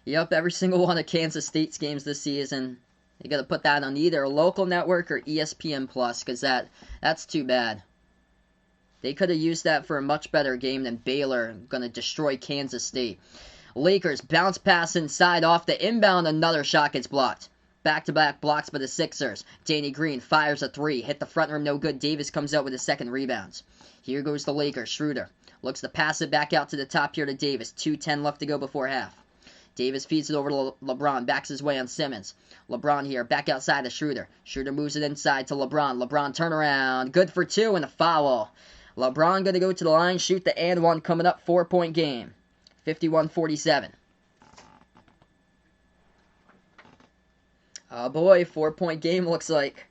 [SPEAKER 1] Yep, every single one of Kansas State's games this season. You got to put that on either a local network or ESPN+, because that's too bad. They could have used that for a much better game than Baylor going to destroy Kansas State. Lakers bounce pass inside off the inbound. Another shot gets blocked. Back-to-back blocks by the Sixers. Danny Green fires a 3. Hit the front rim, no good. Davis comes out with his second rebounds. Here goes the Lakers. Schroeder looks to pass it back out to the top here to Davis. 2:10 left to go before half. Davis feeds it over to LeBron. Backs his way on Simmons. LeBron here, back outside to Schroeder. Schroeder moves it inside to LeBron. LeBron turnaround. Good for 2 and a foul. LeBron going to go to the line, shoot the and one coming up. 4-point game. 51-47. Oh boy, 4-point game looks like.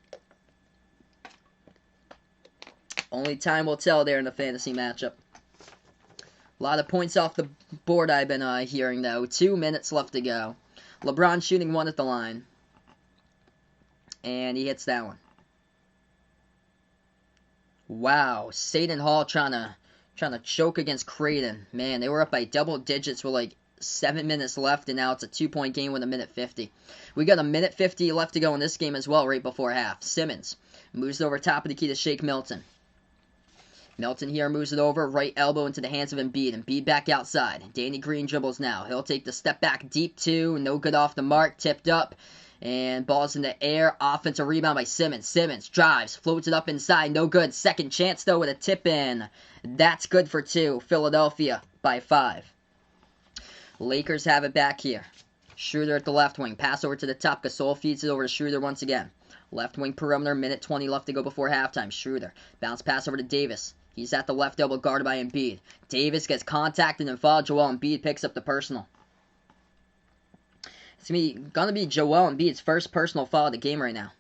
[SPEAKER 1] Only time will tell there in the fantasy matchup. A lot of points off the board I've been hearing, though. 2 minutes left to go. LeBron shooting 1 at the line. And he hits that one. Wow. Seton Hall trying to choke against Creighton. Man, they were up by double digits with like 7 minutes left, and now it's a 2-point game with 1:50. We got 1:50 left to go in this game as well, right before half. Simmons moves it over top of the key to Shake Milton. Milton here moves it over, right elbow into the hands of Embiid. Embiid back outside. Danny Green dribbles now. He'll take the step back deep 2. No good off the mark. Tipped up. And ball's in the air. Offensive rebound by Simmons. Simmons drives. Floats it up inside. No good. Second chance, though, with a tip in. That's good for 2. Philadelphia by 5. Lakers have it back here. Schroeder at the left wing. Pass over to the top. Gasol feeds it over to Schroeder once again. Left wing perimeter. 1:20 left to go before halftime. Schroeder. Bounce pass over to Davis. He's at the left elbow, guarded by Embiid. Davis gets contacted and fouled. Joel Embiid picks up the personal. It's gonna be Joel Embiid's first personal foul of the game right now.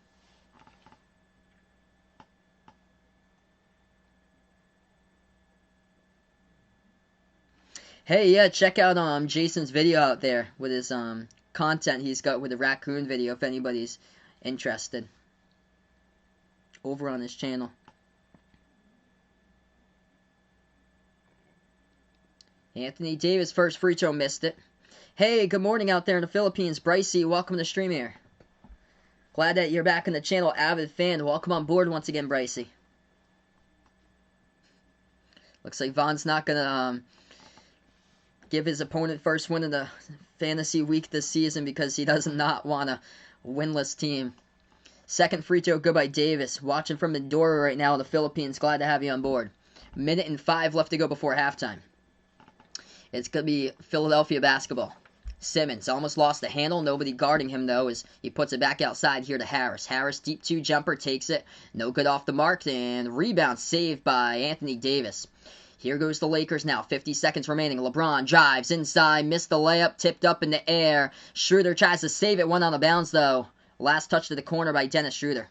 [SPEAKER 1] Hey, yeah, check out Jason's video out there with his content he's got with the raccoon video if anybody's interested over on his channel. Anthony Davis, first free throw, missed it. Hey, good morning out there in the Philippines. Brycey, welcome to the stream here. Glad that you're back in the channel, avid fan. Welcome on board once again, Brycey. Looks like Von's not going to give his opponent first win of the fantasy week this season because he does not want a winless team. Second free throw, good by Davis. Watching from Mindoro right now in the Philippines. Glad to have you on board. 1:05 left to go before halftime. It's going to be Philadelphia basketball. Simmons almost lost the handle. Nobody guarding him, though, as he puts it back outside here to Harris. Harris, deep 2 jumper, takes it. No good off the mark, and rebound saved by Anthony Davis. Here goes the Lakers now. 50 seconds remaining. LeBron drives inside, missed the layup, tipped up in the air. Schroeder tries to save it. Went out of bounds, though. Last touch to the corner by Dennis Schroeder.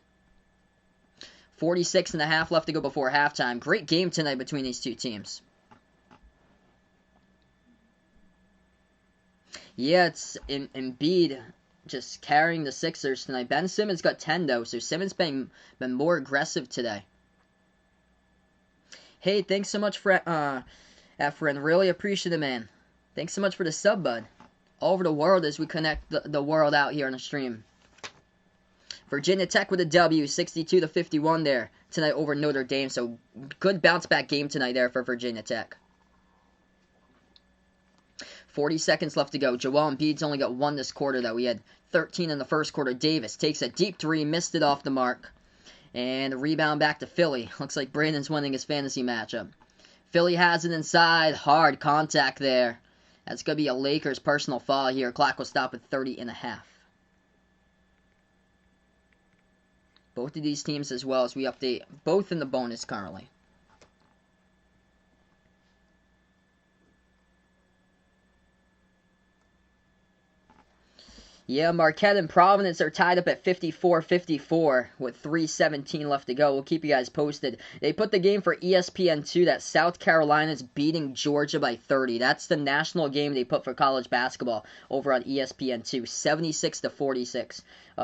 [SPEAKER 1] 46.5 left to go before halftime. Great game tonight between these two teams. Yeah, it's Embiid just carrying the Sixers tonight. Ben Simmons got 10, though, so Simmons been more aggressive today. Hey, thanks so much for Efren. Really appreciate it, man. Thanks so much for the sub, bud. All over the world as we connect the world out here on the stream. Virginia Tech with a W, 62-51 there tonight over Notre Dame. So good bounce back game tonight there for Virginia Tech. 40 seconds left to go. Joel Embiid's only got 1 this quarter, though. He had 13 in the first quarter. Davis takes a deep 3, missed it off the mark. And a rebound back to Philly. Looks like Brandon's winning his fantasy matchup. Philly has it inside. Hard contact there. That's going to be a Lakers personal foul here. Clock will stop at 30.5. Both of these teams as well as we update both in the bonus currently. Yeah, Marquette and Providence are tied up at 54-54 with 3:17 left to go. We'll keep you guys posted. They put the game for ESPN2 that South Carolina's beating Georgia by 30. That's the national game they put for college basketball over on ESPN2. 76-46.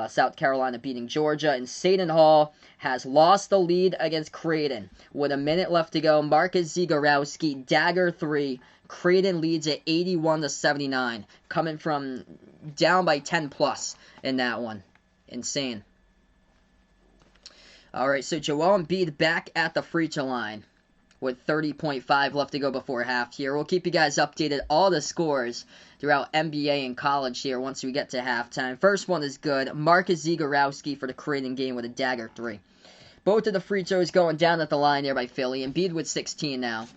[SPEAKER 1] South Carolina beating Georgia. And Seton Hall has lost the lead against Creighton. With a minute left to go, Marcus Zegarowski, dagger 3. Creighton leads at 81-79, coming from down by 10 plus in that one. Insane. All right, so Joel Embiid back at the free throw line with 30.5 left to go before half here. We'll keep you guys updated all the scores throughout NBA and college here once we get to halftime. First one is good. Marcus Zegarowski for the Creighton game with a dagger 3. Both of the free throws going down at the line there by Philly. Embiid with 16 now.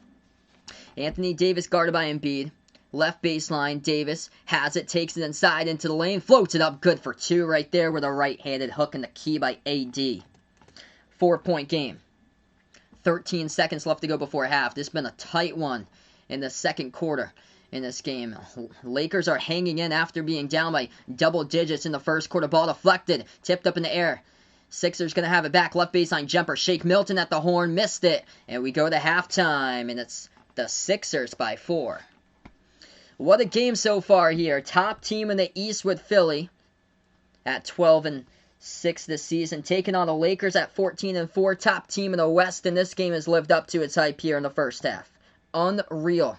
[SPEAKER 1] Anthony Davis guarded by Embiid. Left baseline, Davis has it, takes it inside into the lane, floats it up, good for 2 right there with a right-handed hook in the key by AD. 4-point game. 13 seconds left to go before half. This has been a tight one in the second quarter in this game. Lakers are hanging in after being down by double digits in the first quarter. Ball deflected, tipped up in the air. Sixers going to have it back. Left baseline jumper. Shake Milton at the horn, missed it. And we go to halftime, and it's the Sixers by 4. What a game so far here. Top team in the East with Philly at 12-6 this season. Taking on the Lakers at 14-4. Top team in the West, and this game has lived up to its hype here in the first half. Unreal.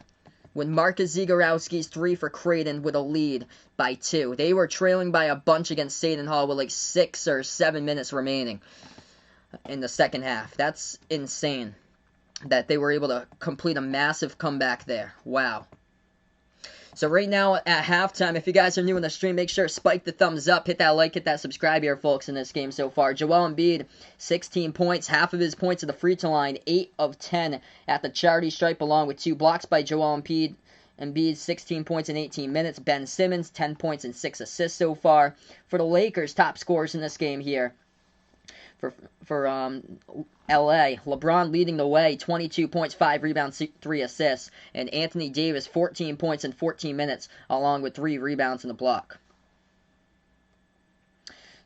[SPEAKER 1] When Marcus Zegarowski's 3 for Creighton with a lead by 2. They were trailing by a bunch against Seton Hall with like 6 or 7 minutes remaining in the second half. That's insane that they were able to complete a massive comeback there. Wow. So right now at halftime, if you guys are new in the stream, make sure to spike the thumbs up, hit that like, hit that subscribe here, folks, in this game so far. Joel Embiid, 16 points, half of his points at the free throw line, 8 of 10 at the charity stripe, along with 2 blocks by Joel Embiid. Embiid, 16 points in 18 minutes. Ben Simmons, 10 points and 6 assists so far. For the Lakers, top scorers in this game here. For LA, LeBron leading the way, 22 points, 5 rebounds, 3 assists, and Anthony Davis, 14 points in 14 minutes, along with 3 rebounds in the block.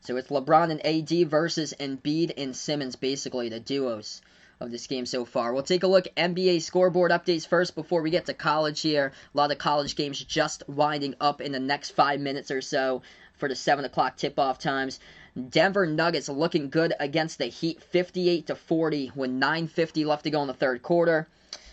[SPEAKER 1] So it's LeBron and AD versus Embiid and Simmons, basically, the duos of this game so far. We'll take a look at NBA scoreboard updates first before we get to college here. A lot of college games just winding up in the next 5 minutes or so for the 7 o'clock tip-off times. Denver Nuggets looking good against the Heat, 58-40 with 9:50 left to go in the third quarter.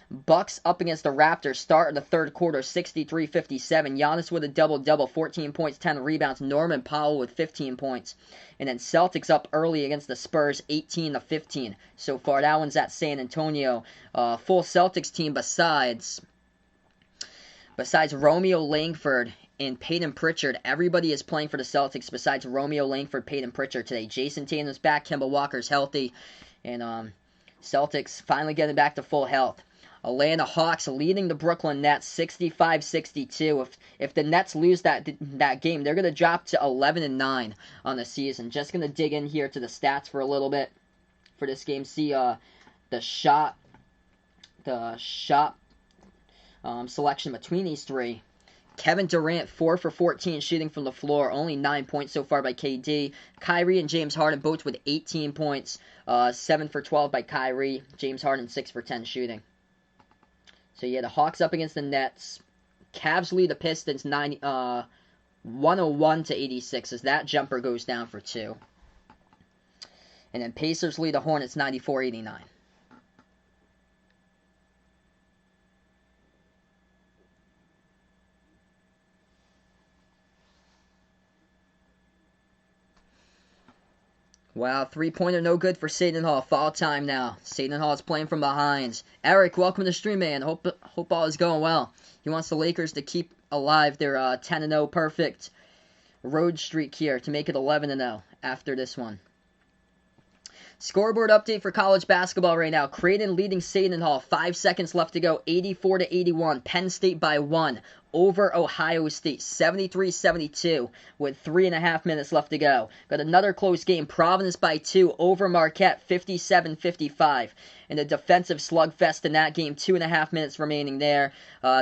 [SPEAKER 1] Bucks up against the Raptors, start in the third quarter, 63-57. Giannis with a double-double, 14 points, 10 rebounds. Norman Powell with 15 points. And then Celtics up early against the Spurs, 18-15. So far, that one's at San Antonio. Full Celtics team besides Romeo Langford and Peyton Pritchard. Everybody is playing for the Celtics besides Romeo Langford, Peyton Pritchard today. Jason Tatum's back, Kemba Walker's healthy, and Celtics finally getting back to full health. Atlanta Hawks leading the Brooklyn Nets 65-62. If the Nets lose that game, they're going to drop to 11-9 on the season. Just going to dig in here to the stats for a little bit for this game. See the shot selection between these three. Kevin Durant, 4 for 14 shooting from the floor. Only 9 points so far by KD. Kyrie and James Harden both with 18 points. 7 for 12 by Kyrie. James Harden, 6 for 10 shooting. So yeah, the Hawks up against the Nets. Cavs lead the Pistons 101-86 as that jumper goes down for 2. And then Pacers lead the Hornets 94-89. Wow, three-pointer no good for Seton Hall. Foul time now. Seton Hall is playing from behind. Eric, welcome to the stream, man. Hope all is going well. He wants the Lakers to keep alive their 10-0 perfect road streak here to make it 11-0 after this one. Scoreboard update for college basketball right now. Creighton leading Seton Hall. 5 seconds left to go. 84-81. Penn State by 1 over Ohio State. 73-72 with 3.5 minutes left to go. Got another close game. Providence by 2 over Marquette. 57-55. And a defensive slugfest in that game. 2.5 minutes remaining there.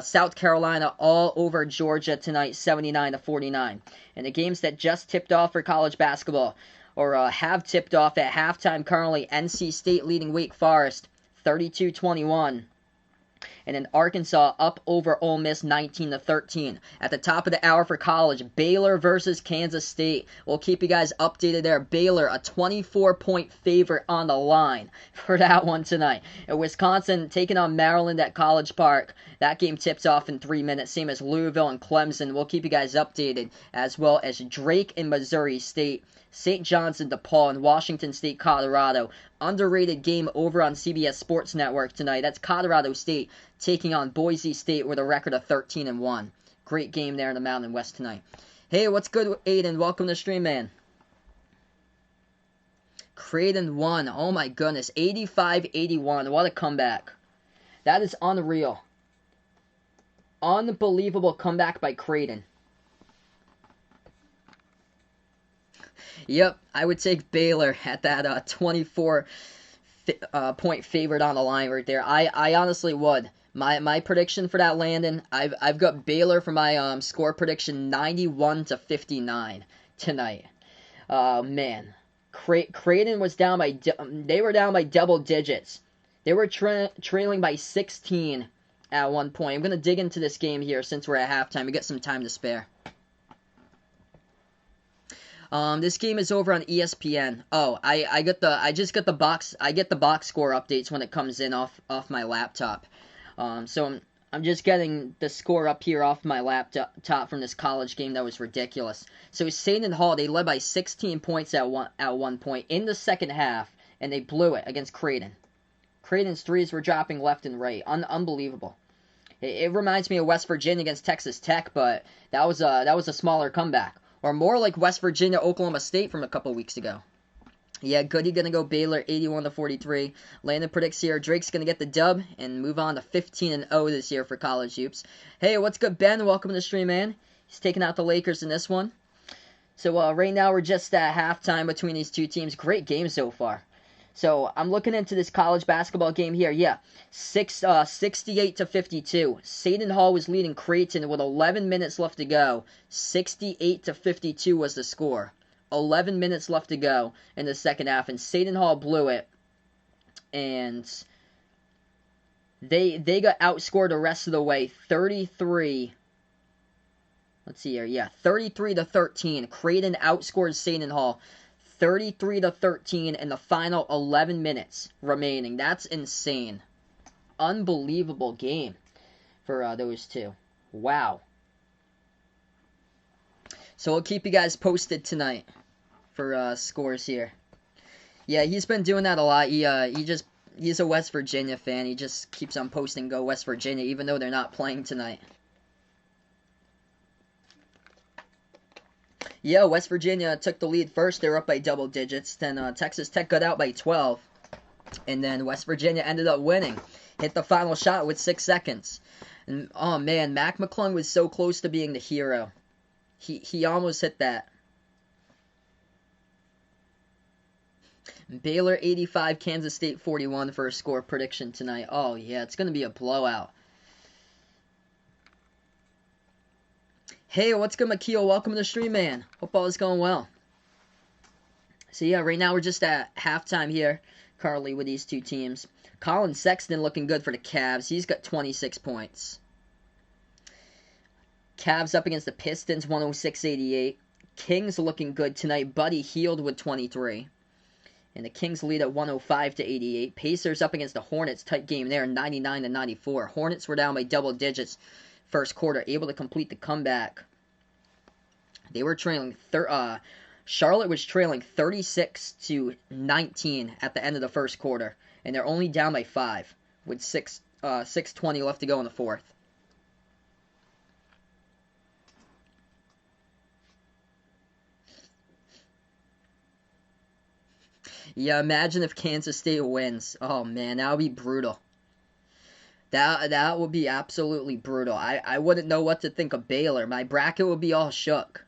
[SPEAKER 1] South Carolina all over Georgia tonight. 79-49. And the games that just tipped off for college basketball, or have tipped off at halftime currently. NC State leading Wake Forest 32-21. And then Arkansas up over Ole Miss 19-13. At the top of the hour for college, Baylor versus Kansas State. We'll keep you guys updated there. Baylor, a 24-point favorite on the line for that one tonight. And Wisconsin taking on Maryland at College Park. That game tips off in 3 minutes, same as Louisville and Clemson. We'll keep you guys updated, as well as Drake and Missouri State, St. John's and DePaul, and Washington State, Colorado. Underrated game over on CBS Sports Network tonight. That's Colorado State taking on Boise State with a record of 13-1. Great game there in the Mountain West tonight. Hey, what's good, Aiden? Welcome to the stream, man. Creighton won. Oh my goodness. 85-81. What a comeback. That is unreal. Unbelievable comeback by Creighton. Yep, I would take Baylor at that 24 point favorite on the line right there. I honestly would. My prediction for that, Landon, I've got Baylor for my score prediction 91-59 tonight. Man, Creighton was down by they were down by double digits. They were trailing by 16 at one point. I'm gonna dig into this game here since we're at halftime. We got some time to spare. This game is over on ESPN. Oh, I get the box score updates when it comes in off my laptop. So I'm just getting the score up here off my laptop from this college game that was ridiculous. So Seton Hall, they led by 16 points at one point in the second half, and they blew it against Creighton. Creighton's threes were dropping left and right. Unbelievable. It reminds me of West Virginia against Texas Tech, but that was a smaller comeback. Or more like West Virginia, Oklahoma State from a couple weeks ago. Yeah, Goody gonna go Baylor 81-43. Landon predicts here Drake's gonna get the dub and move on to 15-0 this year for college hoops. Hey, what's good, Ben? Welcome to the stream, man. He's taking out the Lakers in this one. So right now we're just at halftime between these two teams. Great game so far. So I'm looking into this college basketball game here. Yeah, 68-52. Seton Hall was leading Creighton with 11 minutes left to go. 68-52 was the score. 11 minutes left to go in the second half, and Seton Hall blew it. and they got outscored the rest of the way, 33. Let's see here. Yeah, 33-13. Creighton outscored Seton Hall 33-13 in the final 11 minutes remaining. That's insane. Unbelievable game for those two. Wow. So we'll keep you guys posted tonight for scores here. Yeah, he's been doing that a lot. He's a West Virginia fan. He just keeps on posting "Go West Virginia," even though they're not playing tonight. Yeah, West Virginia took the lead first. They were up by double digits. Then Texas Tech got out by 12. And then West Virginia ended up winning. Hit the final shot with 6 seconds. And, oh, man, Mac McClung was so close to being the hero. He almost hit that. Baylor 85, Kansas State 41 for a score prediction tonight. Oh, yeah, it's going to be a blowout. Hey, what's good, Makeel? Welcome to the stream, man. Hope all is going well. So, yeah, right now we're just at halftime here, currently, with these two teams. Colin Sexton looking good for the Cavs. He's got 26 points. Cavs up against the Pistons, 106-88. Kings looking good tonight. Buddy Hield with 23. And the Kings lead at 105-88. Pacers up against the Hornets. Tight game there, 99-94. Hornets were down by double digits first quarter, able to complete the comeback. They were trailing. Charlotte was trailing 36-19 at the end of the first quarter, and they're only down by 5 with 6:20 left to go in the fourth. Yeah, imagine if Kansas State wins. Oh man, that would be brutal. That would be absolutely brutal. I wouldn't know what to think of Baylor. My bracket would be all shook.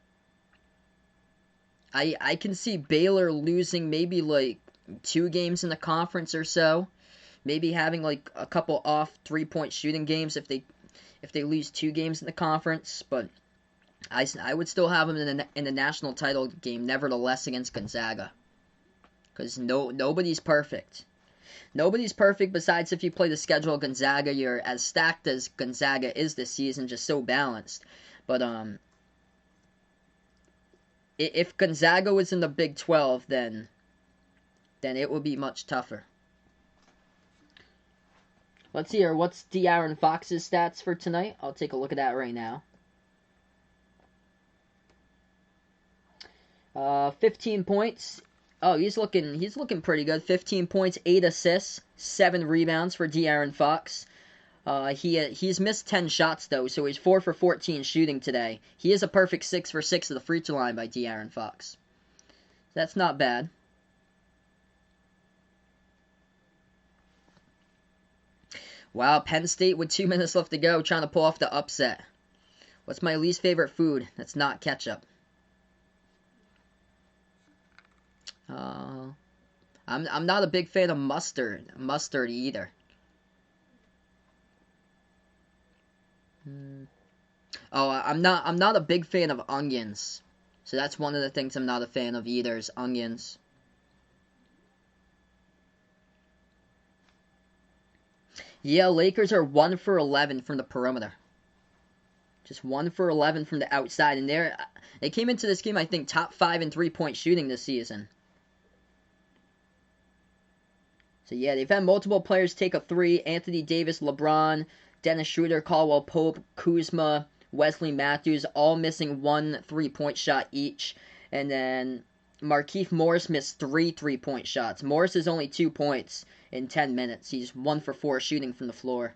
[SPEAKER 1] I can see Baylor losing maybe like 2 games in the conference or so. Maybe having like a couple off 3-point shooting games if they lose 2 games in the conference. But I would still have them in the national title game, nevertheless, against Gonzaga. Because nobody's perfect. Nobody's perfect besides if you play the schedule of Gonzaga. You're as stacked as Gonzaga is this season, just so balanced. But if Gonzaga was in the Big 12, then it would be much tougher. Let's see here. What's De'Aaron Fox's stats for tonight? I'll take a look at that right now. 15 points. Oh, he's looking pretty good. 15 points, 8 assists, 7 rebounds for De'Aaron Fox. He's missed 10 shots though, so he's 4 for 14 shooting today. He is a perfect 6 for 6 at the free throw line by De'Aaron Fox. That's not bad. Wow, Penn State with 2 minutes left to go, trying to pull off the upset. What's my least favorite food? That's not ketchup. I'm not a big fan of mustard either. Oh, I'm not a big fan of onions. So that's one of the things I'm not a fan of either, is onions. Yeah, Lakers are 1 for 11 from the perimeter. Just 1 for 11 from the outside, and they came into this game, I think, top 5 in 3-point shooting this season. So, yeah, they've had multiple players take a 3. Anthony Davis, LeBron, Dennis Schroeder, Caldwell Pope, Kuzma, Wesley Matthews, all missing 1 3-point shot each. And then Markieff Morris missed 3 3-point shots. Morris is only 2 points in 10 minutes. He's 1 for 4 shooting from the floor.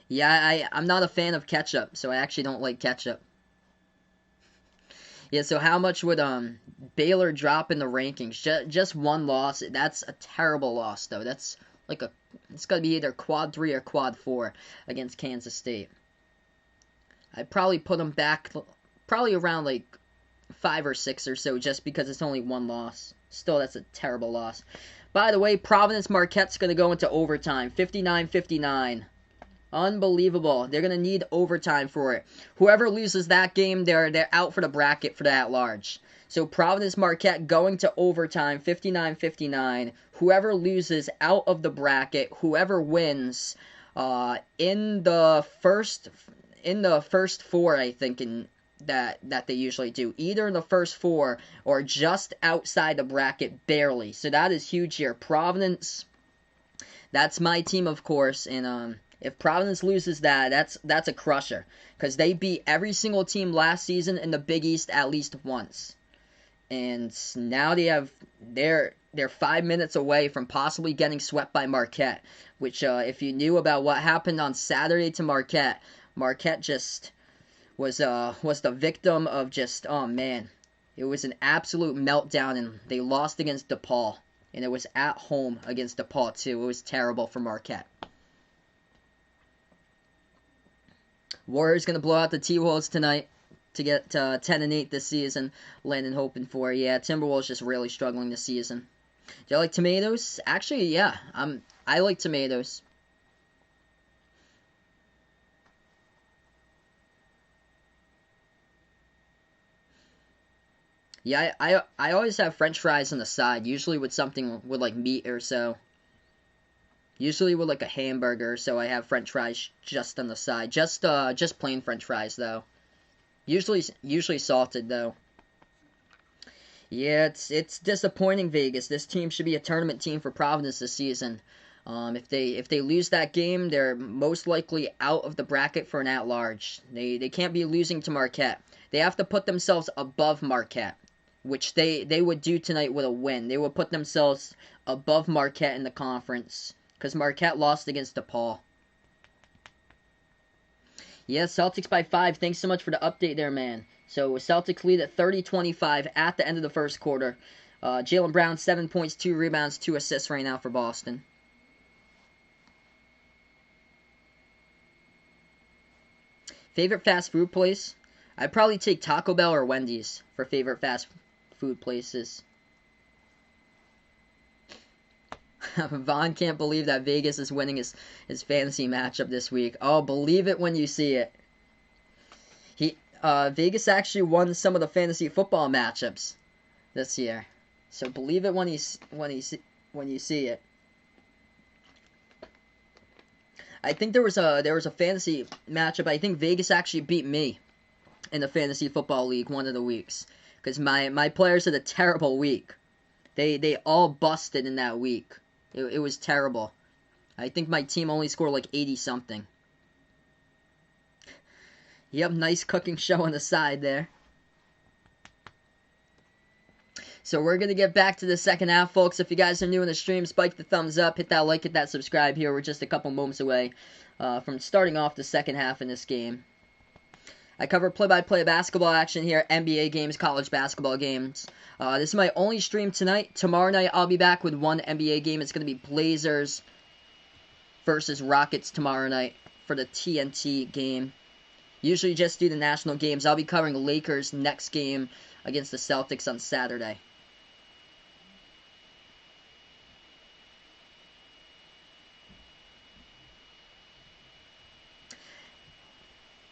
[SPEAKER 1] Yeah, I'm not a fan of ketchup, so I actually don't like ketchup. Yeah, so how much would Baylor drop in the rankings? Just 1 loss. That's a terrible loss, though. That's like it's got to be either quad 3 or quad 4 against Kansas State. I'd probably put them back probably around like 5 or 6 or so, just because it's only 1 loss. Still, that's a terrible loss. By the way, Providence Marquette's going to go into overtime, 59-59. Unbelievable. They're going to need overtime for it. Whoever loses that game, they're out for the bracket for the at-large. So Providence Marquette going to overtime, 59-59. Whoever loses out of the bracket, whoever wins in the first four, I think, that they usually do. Either in the first four or just outside the bracket barely. So that is huge here. Providence, that's my team, of course, and if Providence loses that's a crusher, because they beat every single team last season in the Big East at least once. And now they're 5 minutes away from possibly getting swept by Marquette, which if you knew about what happened on Saturday to Marquette just was the victim of just, oh man, it was an absolute meltdown, and they lost against DePaul, and it was at home against DePaul too. It was terrible for Marquette. Warriors gonna blow out the T-Wolves tonight to get 10-8 this season. Landon hoping for. Yeah, Timberwolves just really struggling this season. Do you like tomatoes? Actually, yeah. I like tomatoes. Yeah, I always have French fries on the side, usually with something with like meat or so. Usually with like a hamburger, so I have French fries just on the side. Just plain French fries though. Usually salted though. Yeah, it's disappointing, Vegas. This team should be a tournament team for Providence this season. If they lose that game, they're most likely out of the bracket for an at-large. They can't be losing to Marquette. They have to put themselves above Marquette, which they would do tonight with a win. They would put themselves above Marquette in the conference, because Marquette lost against DePaul. Yeah, Celtics by 5. Thanks so much for the update there, man. So Celtics lead at 30-25 at the end of the first quarter. Jaylen Brown, 7 points, 2 rebounds, 2 assists right now for Boston. Favorite fast food place? I'd probably take Taco Bell or Wendy's for favorite fast food places. Vaughn can't believe that Vegas is winning his fantasy matchup this week. Oh, believe it when you see it. Vegas actually won some of the fantasy football matchups this year. So believe it when you see it. I think there was a fantasy matchup. I think Vegas actually beat me in the fantasy football league one of the weeks, because my players had a terrible week. They all busted in that week. It was terrible. I think my team only scored like 80 something. Yep, nice cooking show on the side there. So we're going to get back to the second half, folks. If you guys are new in the stream, spike the thumbs up, hit that like, hit that subscribe here. We're just a couple moments away from starting off the second half in this game. I cover play-by-play basketball action here, NBA games, college basketball games. This is my only stream tonight. Tomorrow night, I'll be back with one NBA game. It's going to be Blazers versus Rockets tomorrow night for the TNT game. Usually just do the national games. I'll be covering Lakers' next game against the Celtics on Saturday.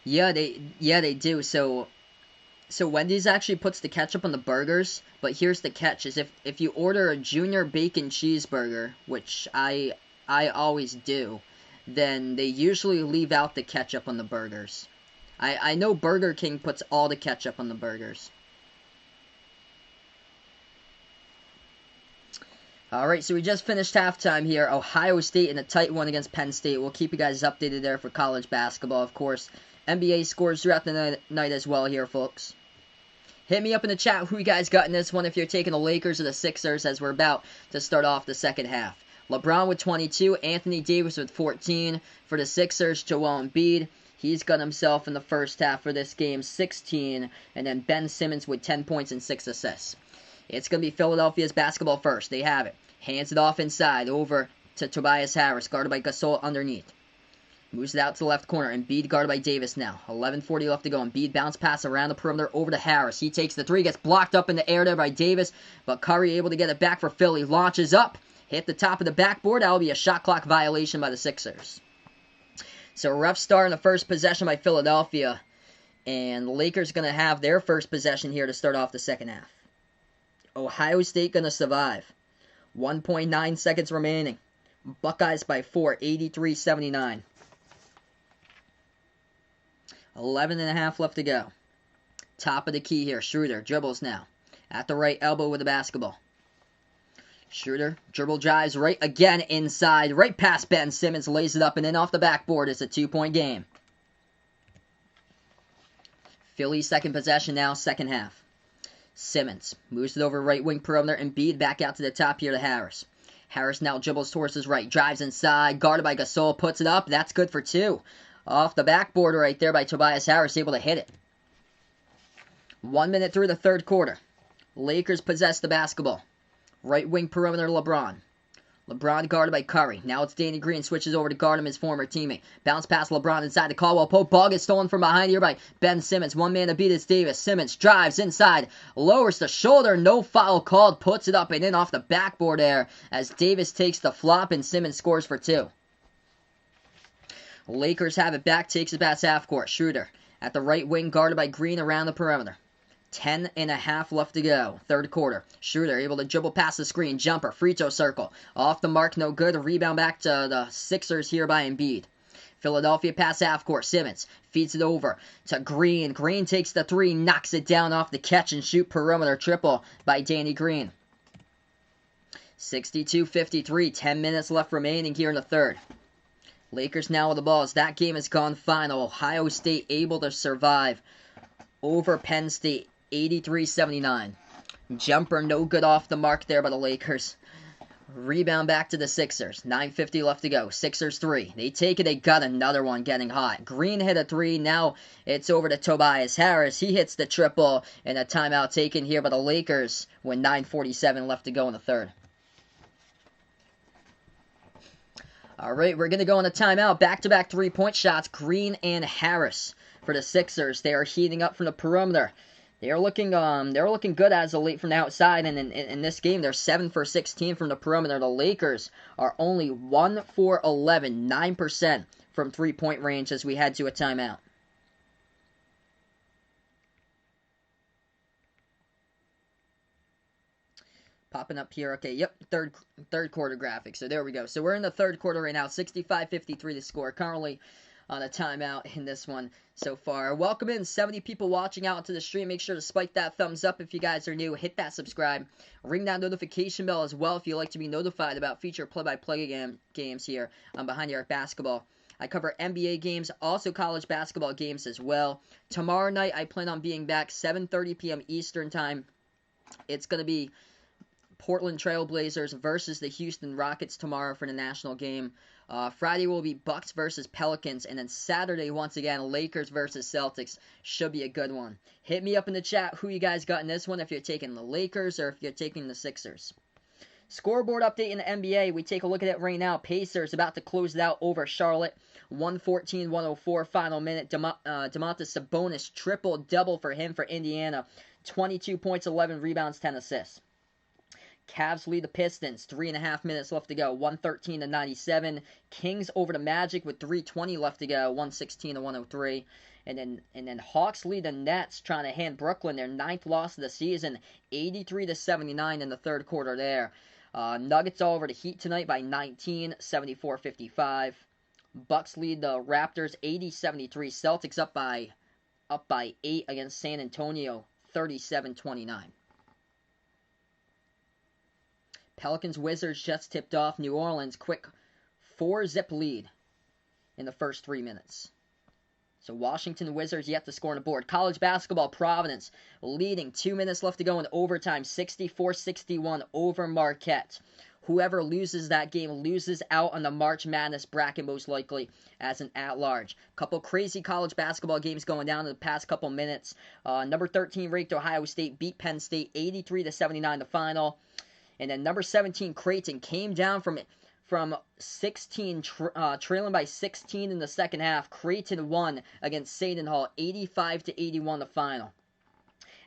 [SPEAKER 1] Yeah, they do. So Wendy's actually puts the ketchup on the burgers, but here's the catch: is if you order a junior bacon cheeseburger, which I always do, then they usually leave out the ketchup on the burgers. I know Burger King puts all the ketchup on the burgers. Alright, so we just finished halftime here. Ohio State in a tight one against Penn State. We'll keep you guys updated there for college basketball, of course. NBA scores throughout the night as well here, folks. Hit me up in the chat who you guys got in this one, if you're taking the Lakers or the Sixers, as we're about to start off the second half. LeBron with 22, Anthony Davis with 14. For the Sixers, Joel Embiid. He's got himself in the first half for this game, 16. And then Ben Simmons with 10 points and 6 assists. It's going to be Philadelphia's basketball first. They have it. Hands it off inside, over to Tobias Harris, guarded by Gasol underneath. Moves it out to the left corner. Embiid guarded by Davis now. 11:40 left to go. Embiid bounce pass around the perimeter over to Harris. He takes the three, gets blocked up in the air there by Davis, but Curry able to get it back for Philly. Launches up, hit the top of the backboard. That will be a shot clock violation by the Sixers. So rough start in the first possession by Philadelphia. And the Lakers going to have their first possession here to start off the second half. Ohio State going to survive. 1.9 seconds remaining. Buckeyes by 4, 83-79. 11.5 left to go. Top of the key here. Schroeder dribbles now. At the right elbow with the basketball. Schroeder dribble drives right again inside. Right past Ben Simmons. Lays it up and in off the backboard. It's a 2-point game. Philly's second possession now, second half. Simmons moves it over right wing perimeter. Embiid back out to the top here to Harris. Harris now dribbles towards his right. Drives inside. Guarded by Gasol. Puts it up. That's good for 2. Off the backboard right there by Tobias Harris. Able to hit it. 1 minute through the third quarter. Lakers possess the basketball. Right wing perimeter LeBron. LeBron guarded by Curry. Now it's Danny Green. Switches over to guard him, his former teammate. Bounce past LeBron inside the Caldwell Pope. Ball gets stolen from behind here by Ben Simmons. One man to beat is Davis. Simmons drives inside. Lowers the shoulder. No foul called. Puts it up and in off the backboard there as Davis takes the flop and Simmons scores for 2. Lakers have it back. Takes it past half court. Schroeder at the right wing guarded by Green around the perimeter. 10.5 left to go. Third quarter. Schroeder able to dribble past the screen. Jumper. Free throw circle. Off the mark. No good. Rebound back to the Sixers here by Embiid. Philadelphia pass half court. Simmons feeds it over to Green. Green takes the 3. Knocks it down off the catch and shoot perimeter triple by Danny Green. 62-53. 10 minutes left remaining here in the third. Lakers now with the ball as that game has gone final. Ohio State able to survive over Penn State. 83-79. Jumper no good off the mark there by the Lakers. Rebound back to the Sixers. 9:50 left to go. Sixers 3. They take it. They got another one getting hot. Green hit a 3. Now it's over to Tobias Harris. He hits the triple. And a timeout taken here by the Lakers when 9:47 left to go in the third. Alright, we're going to go on a timeout. Back-to-back 3-point shots. Green and Harris for the Sixers. They are heating up from the perimeter. They're looking good as of late from the outside, and in this game, they're 7 for 16 from the perimeter. The Lakers are only 1 for 11, 9% from three-point range as we head to a timeout. Popping up here. Okay, yep, third quarter graphic. So there we go. So we're in the third quarter right now. 65-53 the score. Currently on a timeout in this one so far. Welcome in 70 people watching out into the stream. Make sure to spike that thumbs up if you guys are new. Hit that subscribe. Ring that notification bell as well if you like to be notified about future play-by-play games here on Behind the Arc Basketball. I cover NBA games, also college basketball games as well. Tomorrow night I plan on being back 7:30 p.m. Eastern time. It's going to be Portland Trail Blazers versus the Houston Rockets tomorrow for the national game. Friday will be Bucks versus Pelicans, and then Saturday, once again, Lakers versus Celtics. Should be a good one. Hit me up in the chat who you guys got in this one, if you're taking the Lakers or if you're taking the Sixers. Scoreboard update in the NBA. We take a look at it right now. Pacers about to close it out over Charlotte. 114-104 final minute. Domantas Sabonis triple-double for him for Indiana. 22 points, 11 rebounds, 10 assists. Cavs lead the Pistons. 3.5 minutes left to go. 113-97. Kings over the Magic with 3:20 left to go. 116-103. And then Hawks lead the Nets, trying to hand Brooklyn their 9th loss of the season. 83-79 in the third quarter there. Nuggets all over the Heat tonight by 19. 74-55. Bucks lead the Raptors 80-73. Celtics up by 8 against San Antonio. 37-29. Pelicans Wizards just tipped off. New Orleans quick 4-zip lead in the first 3 minutes. So Washington Wizards yet to score on the board. College basketball, Providence leading. 2 minutes left to go in overtime. 64-61 over Marquette. Whoever loses that game loses out on the March Madness bracket most likely as an at-large. Couple crazy college basketball games going down in the past couple minutes. Number 13 ranked Ohio State beat Penn State 83-79 the final. And then number 17, Creighton, came down from 16, trailing by 16 in the second half. Creighton won against Seton Hall, 85-81 the final.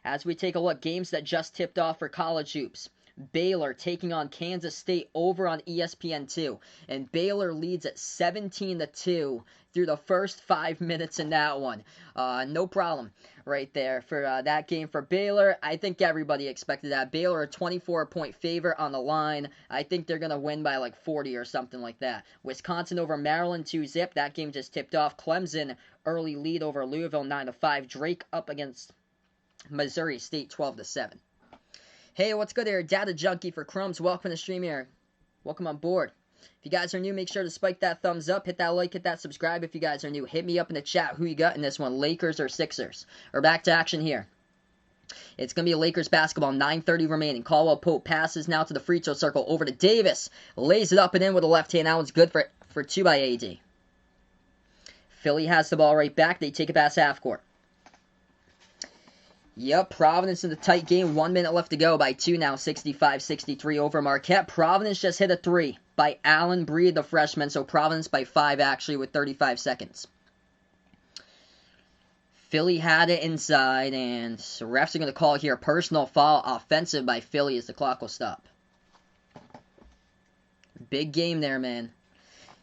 [SPEAKER 1] As we take a look, games that just tipped off for college hoops. Baylor taking on Kansas State over on ESPN2. And Baylor leads at 17-2 through the first 5 minutes in that one. No problem right there for that game for Baylor. I think everybody expected that. Baylor a 24-point favorite on the line. I think they're going to win by like 40 or something like that. Wisconsin over Maryland 2-zip. That game just tipped off. Clemson early lead over Louisville 9-5. Drake up against Missouri State 12-7. Hey, what's good there? Data Junkie for Crumbs. Welcome to the stream here. Welcome on board. If you guys are new, make sure to spike that thumbs up, hit that like, hit that subscribe. If you guys are new, hit me up in the chat who you got in this one, Lakers or Sixers. We're back to action here. It's going to be a Lakers basketball, 9:30 remaining. Caldwell Pope passes now to the free throw circle over to Davis. Lays it up and in with a left hand. That one's good for 2 by AD. Philly has the ball right back. They take it past half court. Yep, Providence in the tight game. 1 minute left to go by 2 now, 65-63 over Marquette. Providence just hit a 3 by Allen Breed, the freshman. So Providence by 5 actually with 35 seconds. Philly had it inside, and the refs are going to call here personal foul offensive by Philly as the clock will stop. Big game there, man.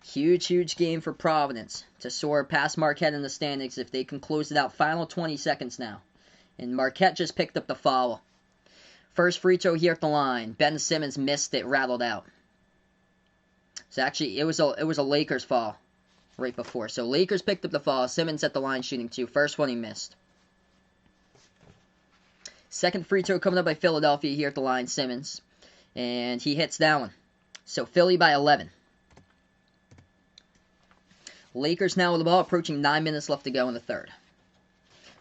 [SPEAKER 1] Huge game for Providence to soar past Marquette in the standings if they can close it out. Final 20 seconds now. And Marquette just picked up the foul. First free throw here at the line. Ben Simmons missed it, rattled out. So actually, it was a Lakers foul right before. So Lakers picked up the foul. Simmons at the line shooting 2. First one he missed. Second free throw coming up by Philadelphia here at the line, Simmons. And he hits that one. So Philly by 11. Lakers now with the ball, approaching 9 minutes left to go in the third.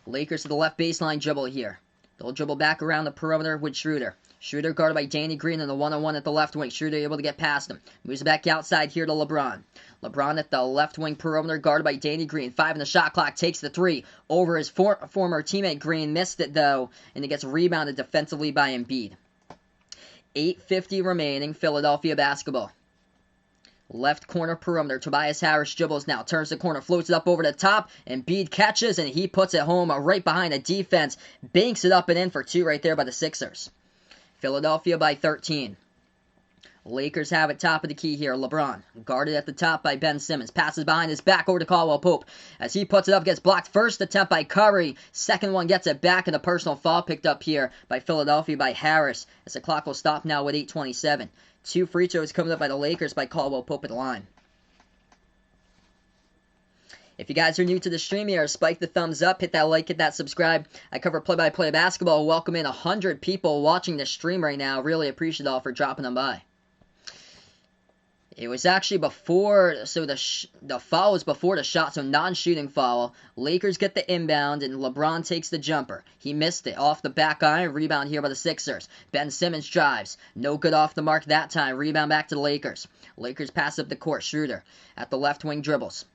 [SPEAKER 1] Lakers to the left baseline dribble here. They'll dribble back around the perimeter with Schroeder. Schroeder guarded by Danny Green in the one-on-one at the left wing. Schroeder able to get past him. Moves it back outside here to LeBron. LeBron at the left wing perimeter guarded by Danny Green. 5 in the shot clock. Takes the 3 over his former teammate Green. Missed it though, and it gets rebounded defensively by Embiid. 8:50 remaining. Philadelphia basketball. Left corner perimeter. Tobias Harris dribbles now. Turns the corner. Floats it up over the top. Embiid catches and he puts it home right behind the defense. Banks it up and in for 2 right there by the Sixers. Philadelphia by 13. Lakers have it top of the key here. LeBron guarded at the top by Ben Simmons. Passes behind his back over to Caldwell Pope. As he puts it up, gets blocked. First attempt by Curry. Second one gets it back, and a personal foul picked up here by Philadelphia by Harris. As the clock will stop now with 8:27. 2 free throws coming up by the Lakers by Caldwell Pope at the line. If you guys are new to the stream here, spike the thumbs up, hit that like, hit that subscribe. I cover play-by-play basketball. Welcome in 100 people watching the stream right now. Really appreciate all for dropping them by. It was actually before, so the foul was before the shot, so non-shooting foul. Lakers get the inbound, and LeBron takes the jumper. He missed it off the back iron. Rebound here by the Sixers. Ben Simmons drives. No good off the mark that time. Rebound back to the Lakers. Lakers pass up the court. Schroeder at the left wing dribbles.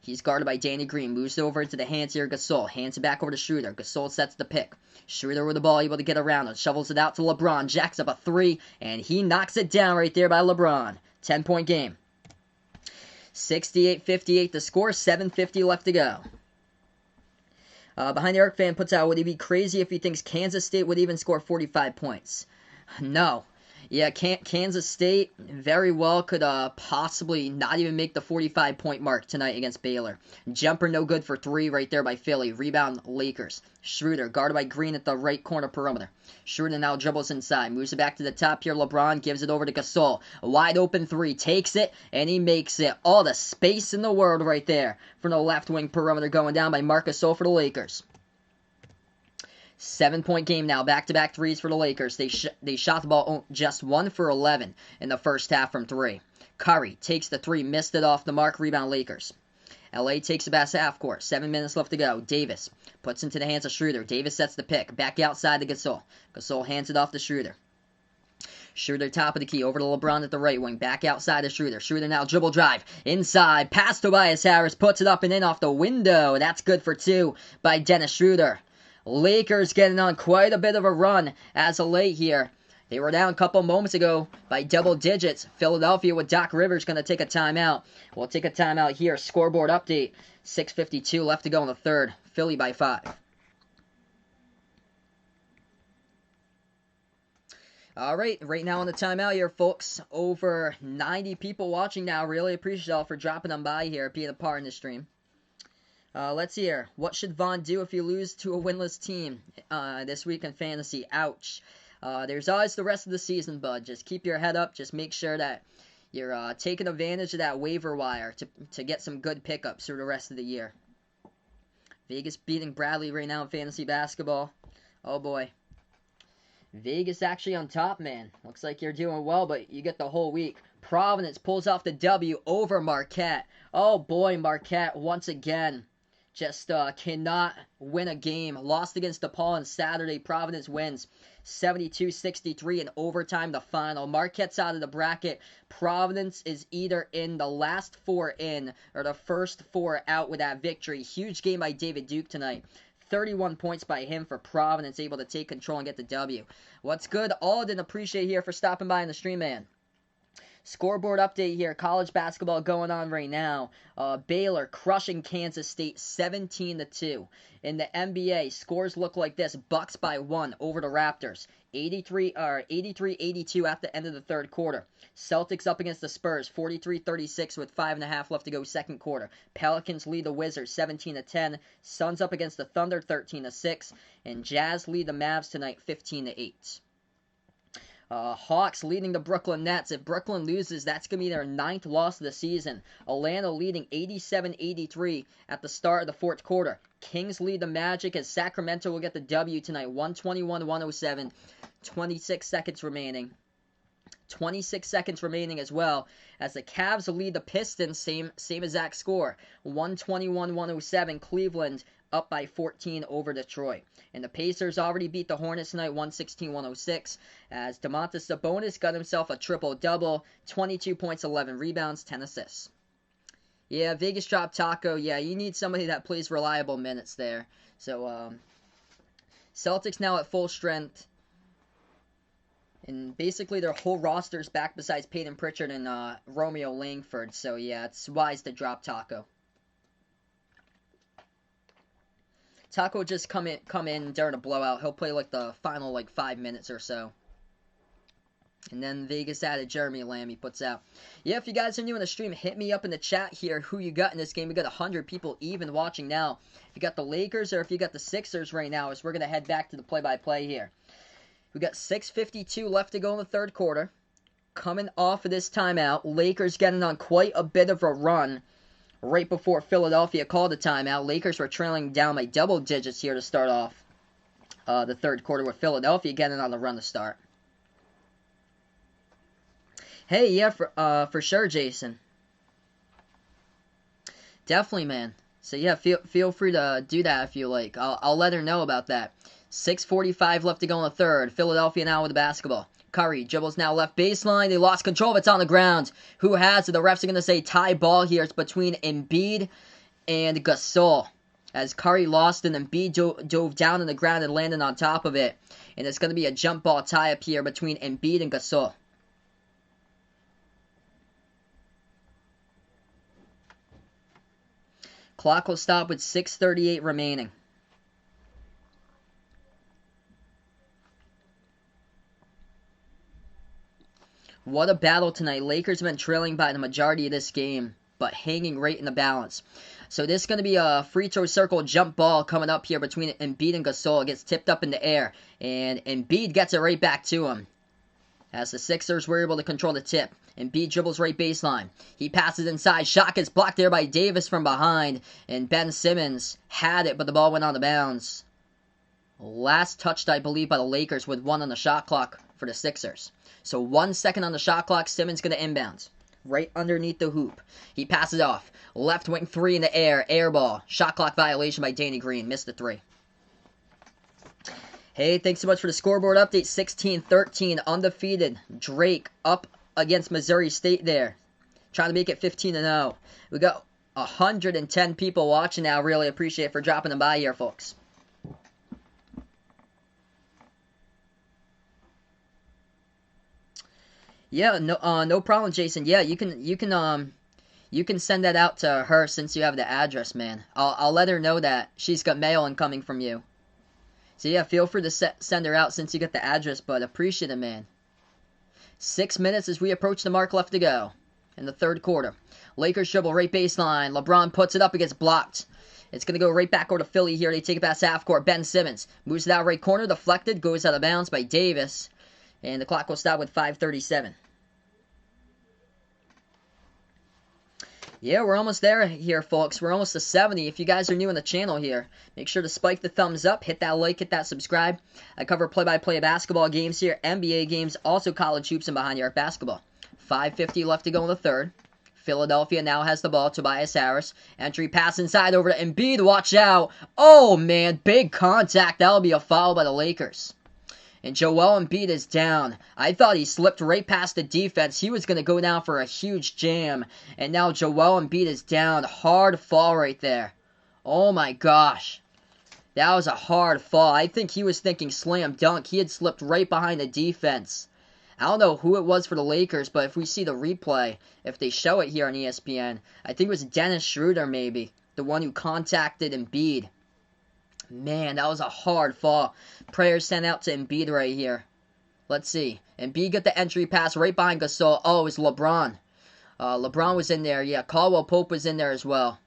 [SPEAKER 1] He's guarded by Danny Green. Moves it over into the hands here. Gasol. Hands it back over to Schroeder. Gasol sets the pick. Schroeder with the ball, able to get around it. Shovels it out to LeBron. Jacks up a 3, and he knocks it down right there by LeBron. 10-point game. 68-58 the score. 7:50 left to go. Behind the Arc fan puts out, would he be crazy if he thinks Kansas State would even score 45 points? No. Yeah, Kansas State very well could possibly not even make the 45-point mark tonight against Baylor. Jumper no good for 3 right there by Philly. Rebound Lakers. Schroeder guarded by Green at the right corner perimeter. Schroeder now dribbles inside. Moves it back to the top here. LeBron gives it over to Gasol. A wide open 3. Takes it, and he makes it. All the space in the world right there from the left wing perimeter going down by Marc Gasol for the Lakers. 7-point game now. Back-to-back threes for the Lakers. They shot the ball just 1 for 11 in the first half from 3. Curry takes the 3. Missed it off the mark. Rebound Lakers. LA takes the pass half court. 7 minutes left to go. Davis puts into the hands of Schroeder. Davis sets the pick. Back outside to Gasol. Gasol hands it off to Schroeder. Schroeder top of the key. Over to LeBron at the right wing. Back outside to Schroeder. Schroeder now dribble drive. Inside. Pass Tobias Harris. Puts it up and in off the window. That's good for 2 by Dennis Schroeder. Lakers getting on quite a bit of a run as of late here. They were down a couple moments ago by double digits. Philadelphia with Doc Rivers going to take a timeout. We'll take a timeout here. Scoreboard update. 6:52 left to go in the third. Philly by 5. All right now on the timeout here, folks. Over 90 people watching now. Really appreciate y'all for dropping on by here, being a part in the stream. Let's see here. What should Vaughn do if you lose to a winless team this week in fantasy? Ouch. There's always the rest of the season, bud. Just keep your head up. Just make sure that you're taking advantage of that waiver wire to get some good pickups through the rest of the year. Vegas beating Bradley right now in fantasy basketball. Oh, boy. Vegas actually on top, man. Looks like you're doing well, but you get the whole week. Providence pulls off the W over Marquette. Oh, boy, Marquette once again just cannot win a game. Lost against DePaul on Saturday. Providence wins 72-63 in overtime, the final. Marquette's out of the bracket. Providence is either in the last four in or the first four out with that victory. Huge game by David Duke tonight. 31 points by him for Providence, able to take control and get the W. What's good? Alden, appreciate here for stopping by in the stream, man. Scoreboard update here. College basketball going on right now. Baylor crushing Kansas State 17-2. In the NBA, scores look like this. Bucks by 1 over the Raptors. 83-82 at the end of the third quarter. Celtics up against the Spurs. 43-36 with 5.5 left to go second quarter. Pelicans lead the Wizards 17-10. Suns up against the Thunder 13-6. And Jazz lead the Mavs tonight 15-8. Hawks leading the Brooklyn Nets. If Brooklyn loses, that's going to be their 9th loss of the season. Atlanta leading 87-83 at the start of the fourth quarter. Kings lead the Magic as Sacramento will get the W tonight. 121-107. 26 seconds remaining. 26 seconds remaining as well as the Cavs lead the Pistons. Same exact score. 121-107. Cleveland up by 14 over Detroit. And the Pacers already beat the Hornets tonight 116-106 as Domantas Sabonis got himself a triple-double, 22 points, 11 rebounds, 10 assists. Yeah, Vegas dropped Taco. Yeah, you need somebody that plays reliable minutes there. So, Celtics now at full strength. And basically their whole roster's back besides Peyton Pritchard and Romeo Langford. So, yeah, it's wise to drop Taco. Taco just come in during a blowout. He'll play like the final 5 minutes or so. And then Vegas added Jeremy Lamb, he puts out. Yeah, if you guys are new in the stream, hit me up in the chat here who you got in this game. We got 100 people even watching now. If you got the Lakers or if you got the Sixers right now, as we're going to head back to the play-by-play here. We got 6:52 left to go in the third quarter. Coming off of this timeout, Lakers getting on quite a bit of a run. Right before Philadelphia called the timeout, Lakers were trailing down by double digits here to start off the third quarter with Philadelphia getting on the run to start. Hey, yeah, for sure, Jason. Definitely, man. So yeah, feel free to do that if you like. I'll let her know about that. 6:45 left to go in the third. Philadelphia now with the basketball. Curry dribbles now left baseline. They lost control of it. It's on the ground. Who has it? The refs are going to say tie ball here. It's between Embiid and Gasol. As Curry lost and Embiid dove down on the ground and landed on top of it. And it's going to be a jump ball tie up here between Embiid and Gasol. Clock will stop with 6:38 remaining. What a battle tonight. Lakers have been trailing by the majority of this game, but hanging right in the balance. So this is going to be a free throw circle jump ball coming up here between Embiid and Gasol. It gets tipped up in the air, and Embiid gets it right back to him. As the Sixers were able to control the tip. Embiid dribbles right baseline. He passes inside. Shot gets blocked there by Davis from behind, and Ben Simmons had it, but the ball went out of bounds. Last touched, I believe, by the Lakers with 1 on the shot clock for the Sixers. So 1 second on the shot clock. Simmons going to inbound. Right underneath the hoop. He passes off. Left wing 3 in the air. Air ball. Shot clock violation by Danny Green. Missed the 3. Hey, thanks so much for the scoreboard update. 16-13. Undefeated. Drake up against Missouri State there. Trying to make it 15-0. We got 110 people watching now. Really appreciate it for dropping them by here, folks. Yeah, no problem, Jason. Yeah, you can send that out to her since you have the address, man. I'll let her know that she's got mail incoming from you. So yeah, feel free to send her out since you got the address, but appreciate it, man. 6 minutes as we approach the mark left to go in the third quarter. Lakers dribble right baseline. LeBron puts it up. It gets blocked. It's going to go right back over to Philly here. They take it past half court. Ben Simmons moves it out right corner. Deflected. Goes out of bounds by Davis. And the clock will stop with 5:37. Yeah, we're almost there here, folks. We're almost to 70. If you guys are new on the channel here, make sure to spike the thumbs up, hit that like, hit that subscribe. I cover play-by-play basketball games here, NBA games, also college hoops and behind the arc basketball. 5:50 left to go in the third. Philadelphia now has the ball. Tobias Harris. Entry pass inside over to Embiid. Watch out. Oh, man. Big contact. That'll be a foul by the Lakers. And Joel Embiid is down. I thought he slipped right past the defense. He was going to go down for a huge jam. And now Joel Embiid is down. Hard fall right there. Oh my gosh. That was a hard fall. I think he was thinking slam dunk. He had slipped right behind the defense. I don't know who it was for the Lakers, but if we see the replay, if they show it here on ESPN, I think it was Dennis Schroeder maybe, the one who contacted Embiid. Man, that was a hard fall. Prayers sent out to Embiid right here. Let's see. Embiid got the entry pass right behind Gasol. Oh, it was LeBron. LeBron was in there. Yeah, Caldwell Pope was in there as well.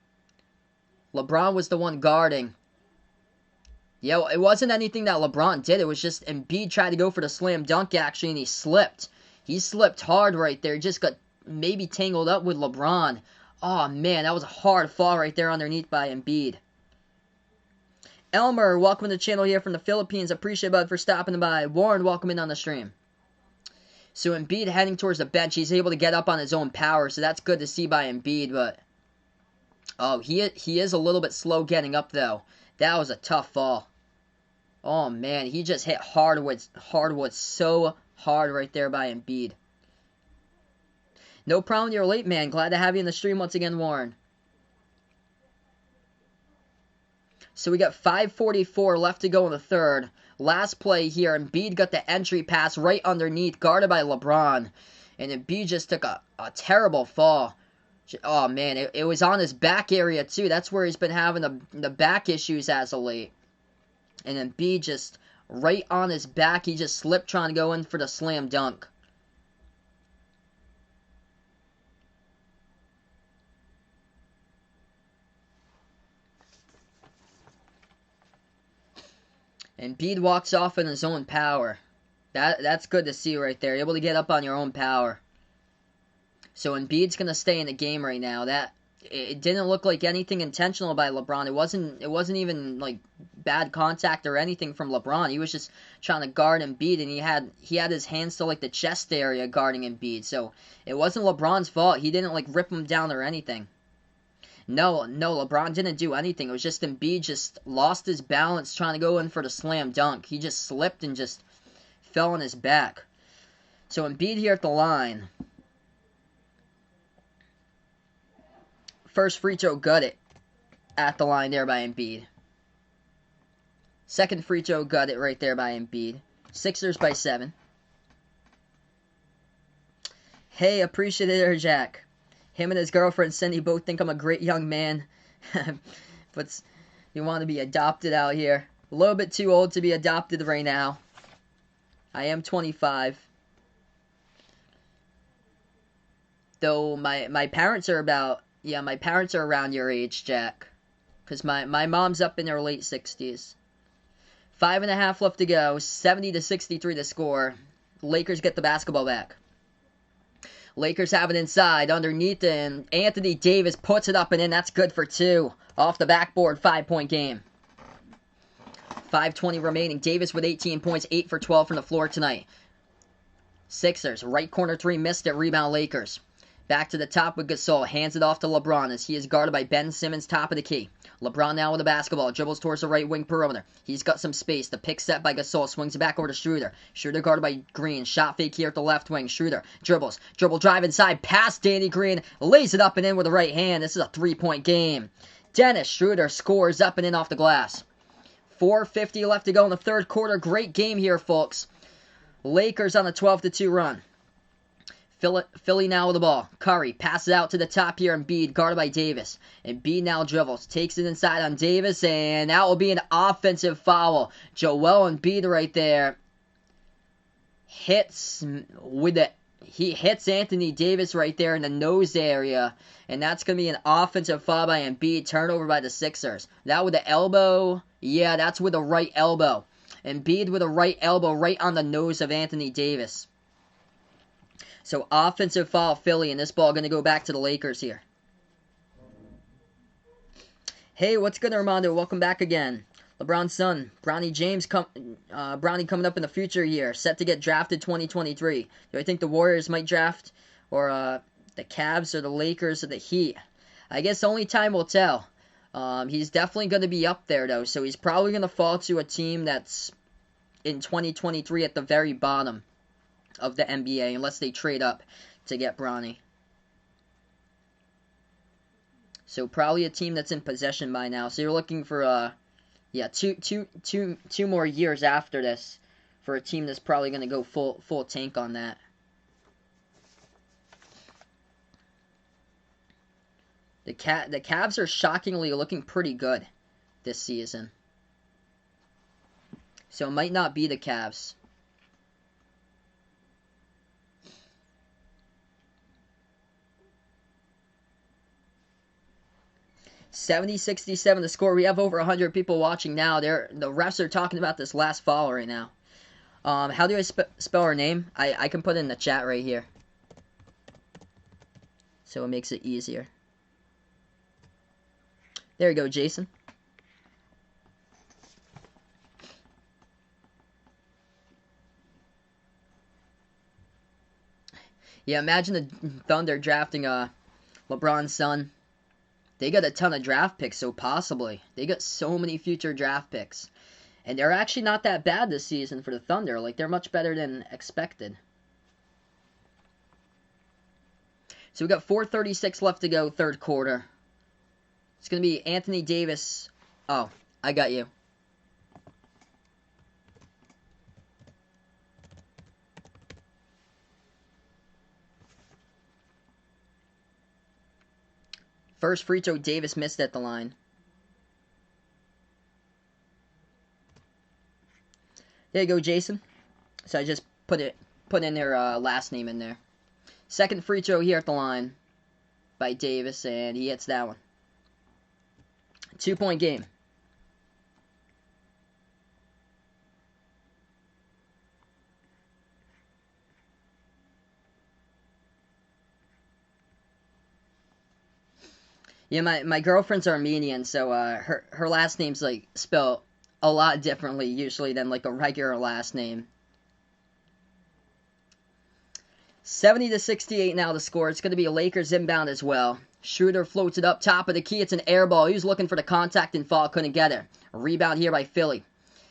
[SPEAKER 1] LeBron was the one guarding. Yeah, it wasn't anything that LeBron did. It was just Embiid tried to go for the slam dunk actually, and he slipped. He slipped hard right there. He just got maybe tangled up with LeBron. Oh, man, that was a hard fall right there underneath by Embiid. Elmer, welcome to the channel here from the Philippines. Appreciate it, bud, for stopping by. Warren, welcome in on the stream. So Embiid heading towards the bench. He's able to get up on his own power, so that's good to see by Embiid, but oh, he is a little bit slow getting up, though. That was a tough fall. Oh, man, he just hit hardwood so hard right there by Embiid. No problem, you're late, man. Glad to have you in the stream once again, Warren. So we got 5:44 left to go in the third. Last play here, Embiid got the entry pass right underneath, guarded by LeBron. And Embiid just took a terrible fall. Oh, man, it was on his back area, too. That's where he's been having the back issues as of late. And Embiid just right on his back, he just slipped trying to go in for the slam dunk. Embiid walks off in his own power. That's good to see right there. Able to get up on your own power. So Embiid's going to stay in the game right now. It didn't look like anything intentional by LeBron. It wasn't even like bad contact or anything from LeBron. He was just trying to guard Embiid, and he had his hands to like the chest area guarding Embiid. So it wasn't LeBron's fault. He didn't like rip him down or anything. No, LeBron didn't do anything. It was just Embiid just lost his balance trying to go in for the slam dunk. He just slipped and just fell on his back. So Embiid here at the line. First free throw gutted at the line there by Embiid. Second free throw gutted right there by Embiid. Sixers by 7. Hey, appreciate it, Jack. Him and his girlfriend Cindy both think I'm a great young man. But you want to be adopted out here. A little bit too old to be adopted right now. I am 25. Though my parents are about, yeah, my parents are around your age, Jack. Because my mom's up in her late 60s. 5.5 left to go. 70-63 to score. Lakers get the basketball back. Lakers have it inside, underneath, and Anthony Davis puts it up and in. That's good for 2. Off the backboard, 5-point game. 5:20 remaining. Davis with 18 points, 8 for 12 from the floor tonight. Sixers, right corner 3, missed it. Rebound Lakers. Back to the top with Gasol. Hands it off to LeBron as he is guarded by Ben Simmons, top of the key. LeBron now with the basketball. Dribbles towards the right wing perimeter. He's got some space. The pick set by Gasol. Swings it back over to Schroeder. Schroeder guarded by Green. Shot fake here at the left wing. Schroeder dribbles. Dribble drive inside. Past Danny Green. Lays it up and in with the right hand. This is a 3-point game. Dennis Schroeder scores up and in off the glass. 4:50 left to go in the third quarter. Great game here, folks. Lakers on a 12-2 run. Philly now with the ball. Curry passes out to the top here. Embiid guarded by Davis. Embiid now dribbles. Takes it inside on Davis. And that will be an offensive foul. Joel Embiid right there. Hits with the he hits Anthony Davis right there in the nose area, and that's going to be an offensive foul by Embiid, turnover by the Sixers. That with the elbow, yeah, that's with the right elbow. Embiid with a right elbow right on the nose of Anthony Davis. So offensive foul Philly, and this ball going to go back to the Lakers here. Hey, what's good, Armando? Welcome back again. LeBron's son, Bronny James, Bronny coming up in the future here, set to get drafted 2023. Do I think the Warriors might draft, or the Cavs, or the Lakers, or the Heat? I guess only time will tell. He's definitely going to be up there, though, so he's probably going to fall to a team that's in 2023 at the very bottom of the NBA, unless they trade up to get Bronny. So probably a team that's in possession by now. So you're looking for yeah, two more years after this for a team that's probably going to go full tank on that. The Cavs are shockingly looking pretty good this season. So it might not be the Cavs. $70-67 the score. We have over 100 people watching now. The refs are talking about this last foul right now. How do I spell her name? I can put it in the chat right here. So it makes it easier. There you go, Jason. Yeah, imagine the Thunder drafting LeBron's son. They got a ton of draft picks, so possibly. They got so many future draft picks. And they're actually not that bad this season for the Thunder. Like, they're much better than expected. So we got 4:36 left to go, third quarter. It's going to be Anthony Davis. Oh, I got you. First free throw, Davis missed at the line. There you go, Jason. So I just put in their last name in there. Second free throw here at the line by Davis, and he hits that one. 2-point game. Yeah, my girlfriend's Armenian, so her last name's like spelled a lot differently usually than like a regular last name. 70-68 now the score. It's going to be a Lakers inbound as well. Schroeder floats it up top of the key. It's an air ball. He was looking for the contact and fall. Couldn't get it. A rebound here by Philly.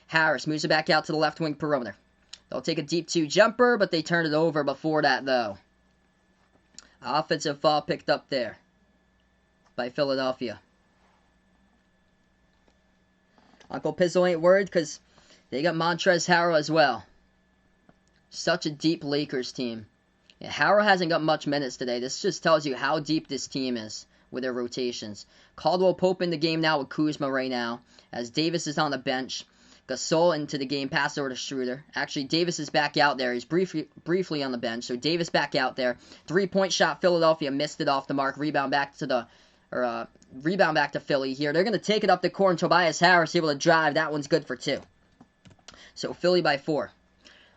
[SPEAKER 1] Harris moves it back out to the left wing perimeter. They'll take a deep 2 jumper, but they turn it over before that though. Offensive foul picked up there by Philadelphia. Uncle Pizzle ain't worried because they got Montrezl Harrell as well. Such a deep Lakers team. Yeah, Harrell hasn't got much minutes today. This just tells you how deep this team is with their rotations. Caldwell Pope in the game now with Kuzma right now, as Davis is on the bench. Gasol into the game, pass over to Schroeder. Actually, Davis is back out there. He's briefly on the bench, so Davis back out there. 3-point shot, Philadelphia missed it off the mark. Rebound back to Philly here. They're going to take it up the court, and Tobias Harris able to drive. That one's good for 2. So Philly by 4.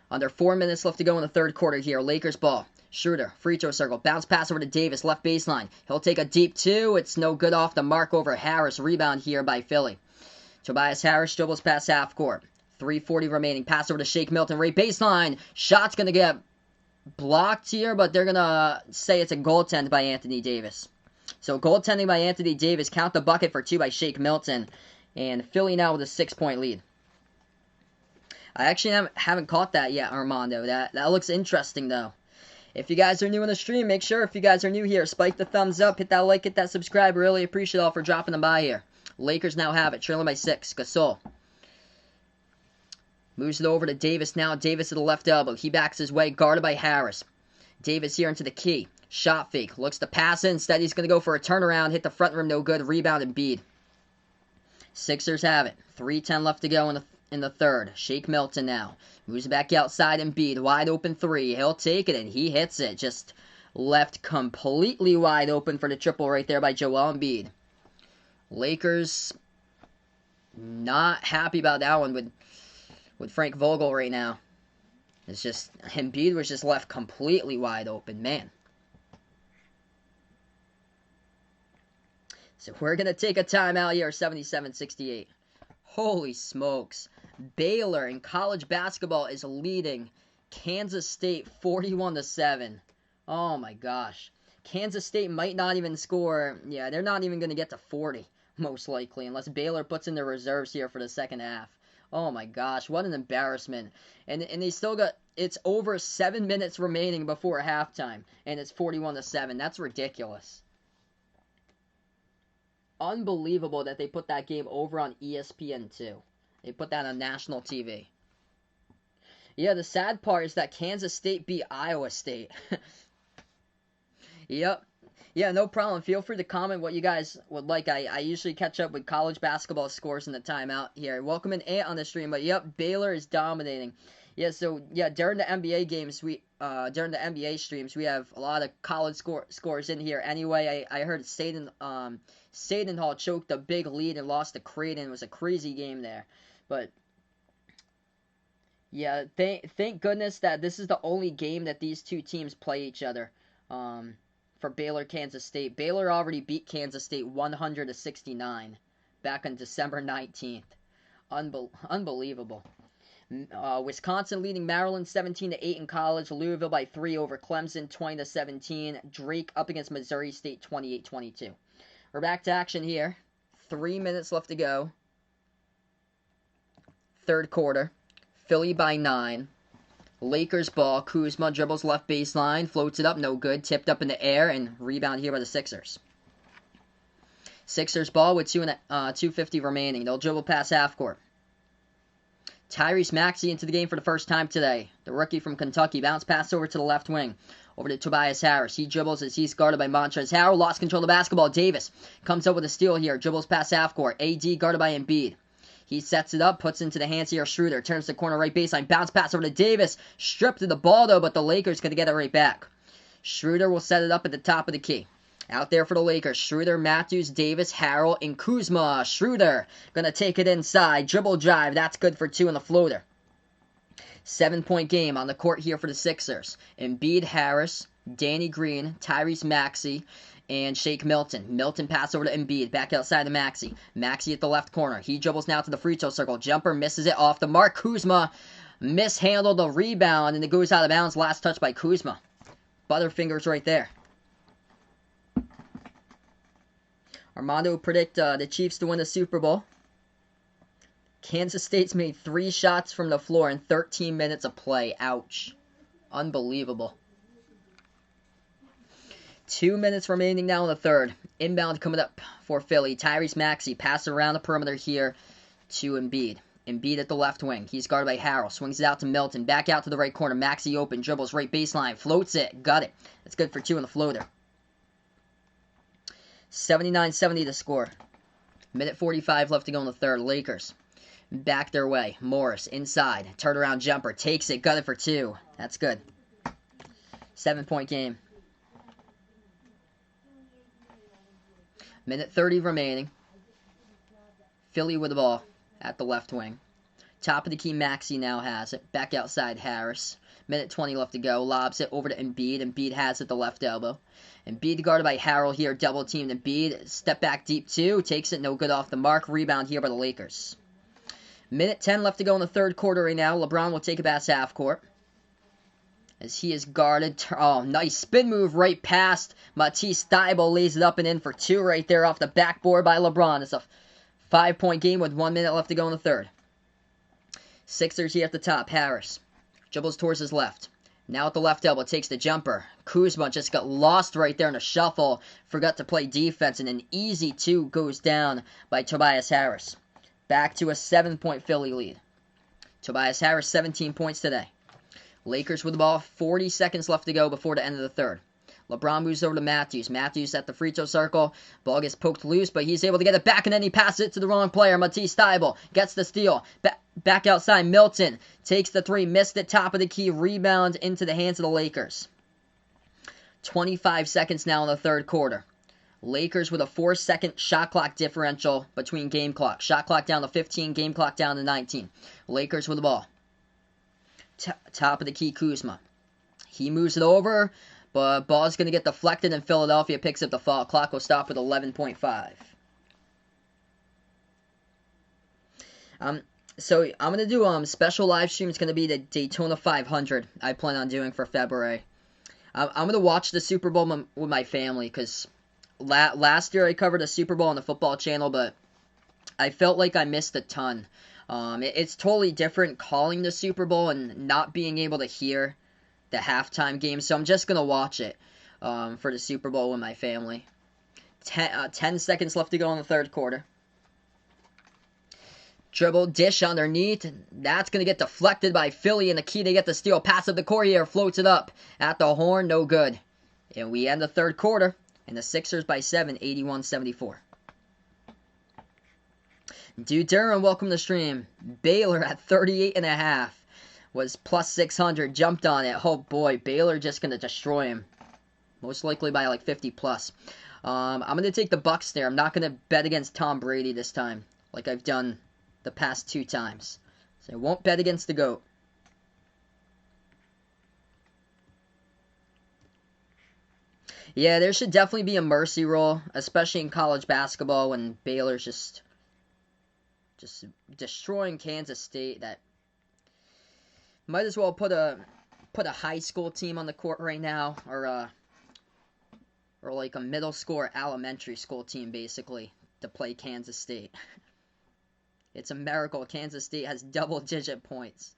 [SPEAKER 1] Under 4 minutes left to go in the third quarter here. Lakers ball. Schroeder, free throw circle. Bounce pass over to Davis, left baseline. He'll take a deep 2. It's no good off the mark over Harris. Rebound here by Philly. Tobias Harris dribbles past half court. 3:40 remaining. Pass over to Shake Milton. Right baseline. Shot's going to get blocked here, but they're going to say it's a goaltend by Anthony Davis. So goaltending by Anthony Davis. Count the bucket for 2 by Shake Milton. And Philly now with a 6-point lead. I actually haven't caught that yet, Armando. That looks interesting, though. If you guys are new in the stream, make sure if you guys are new here, spike the thumbs up, hit that like, hit that subscribe. Really appreciate all for dropping them by here. Lakers now have it, trailing by 6. Gasol moves it over to Davis now. Davis to the left elbow. He backs his way, guarded by Harris. Davis here into the key. Shot fake. Looks to pass in. Instead, he's going to go for a turnaround. Hit the front rim, no good. Rebound Embiid. Sixers have it. 3:10 left to go in the third. Shake Milton now. Moves back outside. Embiid, wide open three. He'll take it, and he hits it. Just left completely wide open for the triple right there by Joel Embiid. Lakers not happy about that one with Frank Vogel right now. It's just, Embiid was just left completely wide open, man. So we're going to take a timeout here, 77-68. Holy smokes. Baylor in college basketball is leading Kansas State 41-7. Oh my gosh. Kansas State might not even score. Yeah, they're not even going to get to 40, most likely, unless Baylor puts in their reserves here for the second half. Oh my gosh, what an embarrassment. And they still got, it's over 7 minutes remaining before halftime, and it's 41-7. That's ridiculous. Unbelievable that they put that game over on ESPN2. They put that on national TV. Yeah, the sad part is that Kansas State beat Iowa State. Yep. Yeah, no problem. Feel free to comment what you guys would like. I usually catch up with college basketball scores in the timeout here. Welcome in Ant on the stream, but yep, Baylor is dominating. Yeah, so yeah, during the NBA games, during the NBA streams, we have a lot of college scores in here. Anyway, I heard Seton Hall choked a big lead and lost to Creighton. It was a crazy game there, but yeah, thank goodness that this is the only game that these two teams play each other. For Baylor, Kansas State. Baylor already beat Kansas State 100-69 back on December 19th. Unbelievable. Wisconsin leading Maryland 17-8 in college. Louisville by 3 over Clemson 20-17. Drake up against Missouri State 28-22. We're back to action here. 3 minutes left to go. Third quarter. Philly by 9. Lakers ball. Kuzma dribbles left baseline, floats it up, no good. Tipped up in the air, and rebound here by the Sixers. Sixers ball with 2:50 remaining. They'll dribble past half court. Tyrese Maxey into the game for the first time today. The rookie from Kentucky. Bounce pass over to the left wing. Over to Tobias Harris. He dribbles as he's guarded by Montrezl Harrell. Lost control of the basketball. Davis comes up with a steal here. Dribbles past half court. AD guarded by Embiid. He sets it up, puts into the hands here of Schroeder. Turns the corner right baseline. Bounce pass over to Davis. Stripped of the ball, though, but the Lakers going to get it right back. Schroeder will set it up at the top of the key. Out there for the Lakers. Schroeder, Matthews, Davis, Harrell, and Kuzma. Schroeder going to take it inside. Dribble drive. That's good for 2 on the floater. 7-point game on the court here for the Sixers. Embiid, Harris, Danny Green, Tyrese Maxey, and Shake Milton. Milton pass over to Embiid. Back outside to Maxey. Maxey at the left corner. He dribbles now to the free throw circle. Jumper misses it off the mark. Kuzma mishandled the rebound, and it goes out of bounds. Last touch by Kuzma. Butterfingers right there. Armando predict the Chiefs to win the Super Bowl. Kansas State's made 3 shots from the floor in 13 minutes of play. Ouch. Unbelievable. 2 minutes remaining now in the third. Inbound coming up for Philly. Tyrese Maxey passes around the perimeter here to Embiid. Embiid at the left wing. He's guarded by Harrell. Swings it out to Milton. Back out to the right corner. Maxey open. Dribbles right baseline. Floats it. Got it. That's good for 2 on the floater. 79-70 to score. Minute 45 left to go in the third. Lakers back their way. Morris inside. Turnaround jumper. Takes it. Got it for 2. That's good. 7-point game. Minute 30 remaining. Philly with the ball at the left wing. Top of the key, Maxey now has it. Back outside, Harris. Minute 20 left to go. Lobs it over to Embiid. Embiid has it the left elbow. Embiid guarded by Harrell here. Double teamed Embiid. Step back deep 2. Takes it. No good off the mark. Rebound here by the Lakers. Minute 10 left to go in the third quarter right now. LeBron will take it past half court. As he is guarded. Oh, nice spin move right past Matisse Thybulle. Lays it up and in for 2 right there off the backboard by LeBron. It's a 5-point game with 1 minute left to go in the third. Sixers here at the top. Harris dribbles towards his left. Now at the left elbow. Takes the jumper. Kuzma just got lost right there in a shuffle. Forgot to play defense. And an easy 2 goes down by Tobias Harris. Back to a 7-point Philly lead. Tobias Harris, 17 points today. Lakers with the ball, 40 seconds left to go before the end of the third. LeBron moves over to Matthews. Matthews at the free throw circle. Ball gets poked loose, but he's able to get it back, and then he passes it to the wrong player. Matisse Thybulle gets the steal. back outside. Milton takes the three, missed it, top of the key, rebound into the hands of the Lakers. 25 seconds now in the third quarter. Lakers with a 4-second shot clock differential between game clock. Shot clock down to 15, game clock down to 19. Lakers with the ball. Top of the key, Kuzma. He moves it over, but ball's going to get deflected, and Philadelphia picks up the foul. Clock will stop with 11.5. So I'm going to do special live stream. It's going to be the Daytona 500 I plan on doing for February. I'm going to watch the Super Bowl with my family because last year I covered a Super Bowl on the Football Channel, but I felt like I missed a ton. It's totally different calling the Super Bowl and not being able to hear the halftime game, so I'm just going to watch it for the Super Bowl with my family. 10 seconds left to go in the third quarter. Dribble, dish underneath, and that's going to get deflected by Philly, and the key to get the steal. Pass up the court here, floats it up at the horn, no good. And we end the third quarter, and the Sixers by 7, 81-74. Dude Durham, welcome to the stream. Baylor at 38.5 was plus 600, jumped on it. Oh boy, Baylor just going to destroy him. Most likely by like 50 plus. I'm going to take the Bucks there. I'm not going to bet against Tom Brady this time, like I've done the past 2 times. So I won't bet against the GOAT. Yeah, there should definitely be a mercy rule, especially in college basketball when Baylor's just destroying Kansas State. That might as well put a high school team on the court right now, or like a middle school or elementary school team basically to play Kansas State. It's a miracle Kansas State has double-digit points.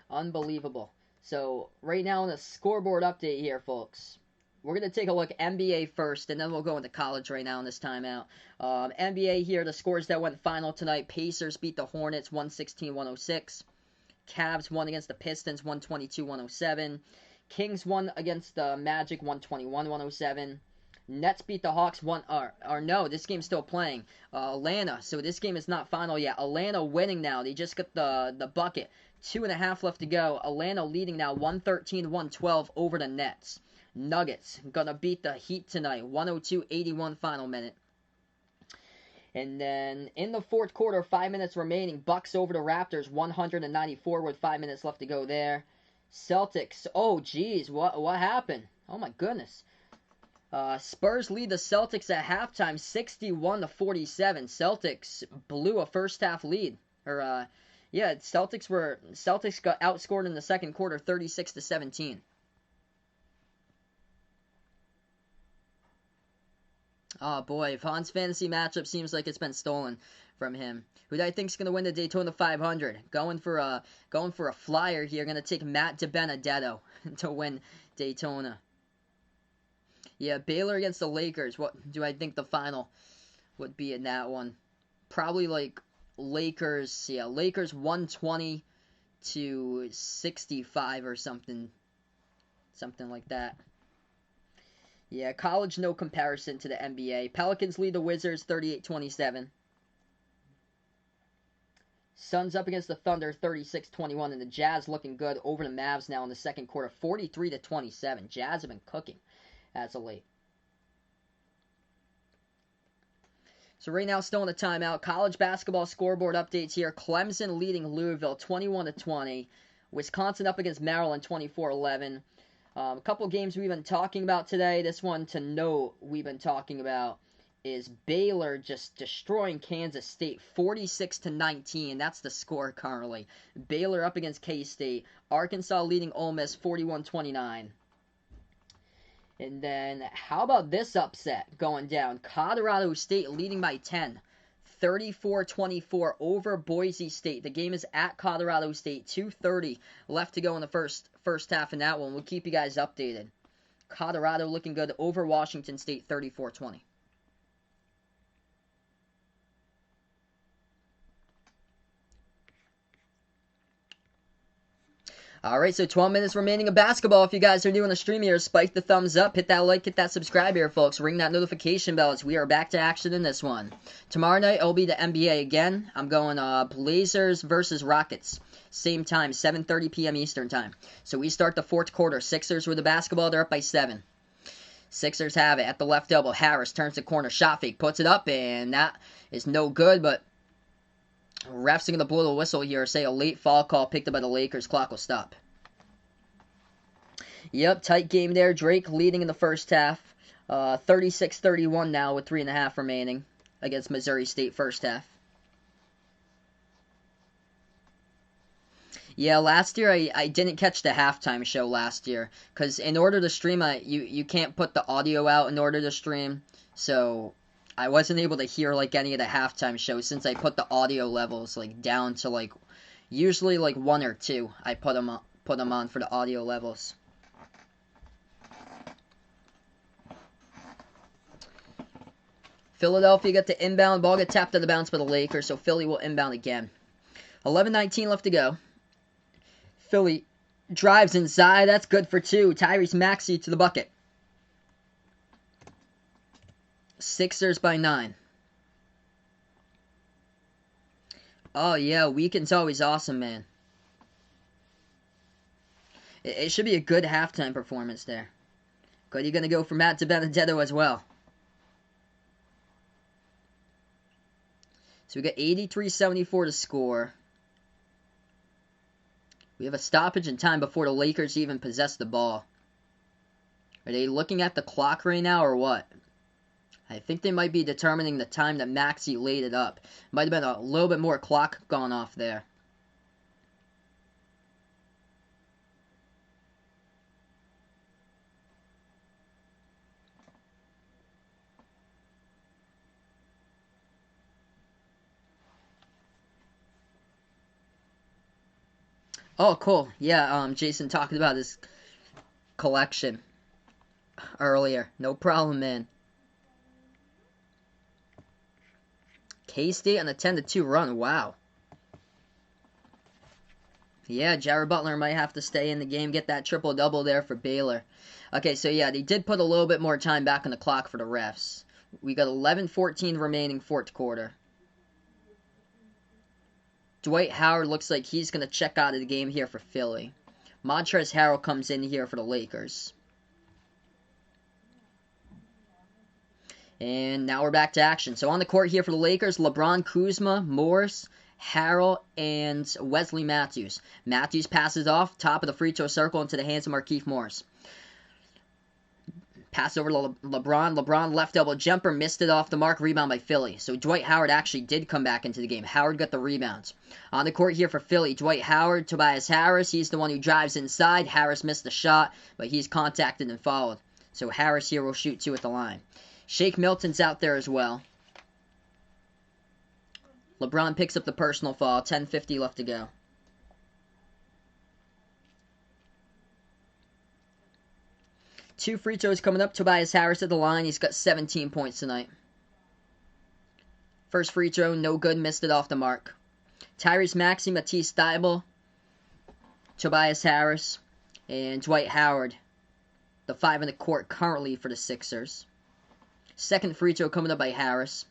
[SPEAKER 1] Unbelievable. So, right now in the scoreboard update here, folks, we're going to take a look at NBA first, and then we'll go into college right now in this timeout. NBA here, the scores that went final tonight. Pacers beat the Hornets 116-106. Cavs won against the Pistons 122-107. Kings won against the Magic 121-107. Nets beat the Hawks no, this game's still playing. Atlanta, so this game is not final yet. Atlanta winning now. They just got the bucket. 2.5 left to go. Atlanta leading now 113-112 over the Nets. Nuggets gonna beat the Heat tonight. 102-81 final minute. And then in the fourth quarter, 5 minutes remaining. Bucks over the Raptors 194 with 5 minutes left to go there. Celtics. Oh geez, what happened? Oh my goodness. Spurs lead the Celtics at halftime, 61-47. Celtics blew a first half lead. Celtics got outscored in the second quarter, 36-17. Oh boy, Vaughn's fantasy matchup seems like it's been stolen from him. Who do I think's gonna win the Daytona 500? Going for a flyer here. Gonna take Matt DiBenedetto to win Daytona. Yeah, Baylor against the Lakers. What do I think the final would be in that one? Probably like Lakers. Yeah, Lakers 120-65 or something like that. Yeah, college no comparison to the NBA. Pelicans lead the Wizards 38-27. Suns up against the Thunder 36-21, and the Jazz looking good over the Mavs now in the second quarter 43-27. Jazz have been cooking as of late. So right now, still in the timeout. College basketball scoreboard updates here. Clemson leading Louisville 21-20. Wisconsin up against Maryland 24-11. A couple games we've been talking about today. This one to note we've been talking about is Baylor just destroying Kansas State 46-19. That's the score currently. Baylor up against K-State. Arkansas leading Ole Miss 41-29. And then, how about this upset going down? Colorado State leading by 10. 34-24 over Boise State. The game is at Colorado State. 2:30 left to go in the first half in that one. We'll keep you guys updated. Colorado looking good over Washington State 34-20. Alright, so 12 minutes remaining of basketball. If you guys are new on the stream here, spike the thumbs up, hit that like, hit that subscribe here, folks. Ring that notification bell as we are back to action in this one. Tomorrow night, it'll be the NBA again. I'm going Blazers versus Rockets. Same time, 7:30 p.m. Eastern time. So we start the fourth quarter. Sixers with the basketball. They're up by 7. Sixers have it at the left elbow. Harris turns the corner. Shot fake. Puts it up, and that is no good, but refs are going to blow the whistle here. Say a late foul call picked up by the Lakers. Clock will stop. Yep, tight game there. Drake leading in the first half. 36-31 now with 3.5 remaining against Missouri State first half. Yeah, last year I didn't catch the halftime show last year. Because in order to stream, you can't put the audio out in order to stream. So I wasn't able to hear like any of the halftime shows since I put the audio levels like down to like usually like 1 or 2. I put them on for the audio levels. Philadelphia got the inbound. Ball get tapped out of bounds by the Lakers, so Philly will inbound again. 11:19 left to go. Philly drives inside. That's good for 2. Tyrese Maxey to the bucket. Sixers by 9. Oh, yeah. Weekend's always awesome, man. It should be a good halftime performance there. Good, you're going to go for Matt DiBenedetto as well. So we got 83-74 to score. We have a stoppage in time before the Lakers even possess the ball. Are they looking at the clock right now or what? I think they might be determining the time that Maxey laid it up. Might have been a little bit more clock gone off there. Oh, cool. Yeah, Jason talked about his collection earlier. No problem, man. K-State on a 10-2 run. Wow. Yeah, Jared Butler might have to stay in the game, get that triple-double there for Baylor. Okay, so yeah, they did put a little bit more time back on the clock for the refs. We got 11:14 remaining fourth quarter. Dwight Howard looks like he's going to check out of the game here for Philly. Montrezl Harrell comes in here for the Lakers. And now we're back to action. So on the court here for the Lakers, LeBron, Kuzma, Morris, Harrell, and Wesley Matthews. Matthews passes off, top of the free throw circle into the hands of Markieff Morris. Pass over to LeBron. LeBron left elbow jumper, missed it off the mark, rebound by Philly. So Dwight Howard actually did come back into the game. Howard got the rebounds. On the court here for Philly, Dwight Howard, Tobias Harris. He's the one who drives inside. Harris missed the shot, but he's contacted and fouled. So Harris here will shoot 2 at the line. Shake Milton's out there as well. LeBron picks up the personal foul. 10:50 left to go. Two free throws coming up. Tobias Harris at the line. He's got 17 points tonight. First free throw, no good. Missed it off the mark. Tyrese Maxey, Matisse Thybulle, Tobias Harris, and Dwight Howard. The 5 in the court currently for the Sixers. Second free throw coming up by Harris.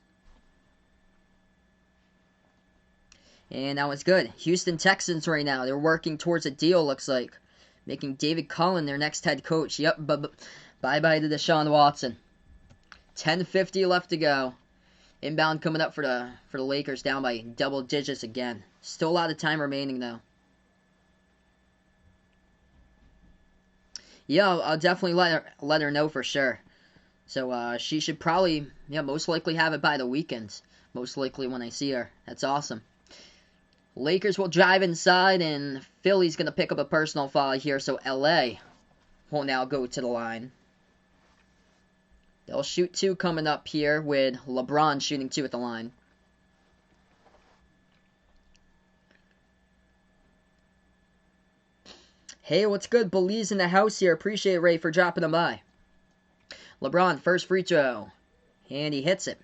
[SPEAKER 1] And that was good. Houston Texans right now. They're working towards a deal, looks like. Making David Cullen their next head coach. Yep, bye-bye to Deshaun Watson. 10:50 left to go. Inbound coming up for the Lakers, down by double digits again. Still a lot of time remaining, though. Yeah, I'll definitely let her know for sure. So she should probably, most likely have it by the weekend. Most likely when I see her. That's awesome. Lakers will drive inside, and Philly's going to pick up a personal foul here, so LA will now go to the line. They'll shoot 2 coming up here, with LeBron shooting 2 at the line. Hey, what's good? Belize in the house here. Appreciate it, Ray, for dropping them by. LeBron, first free throw, and he hits it.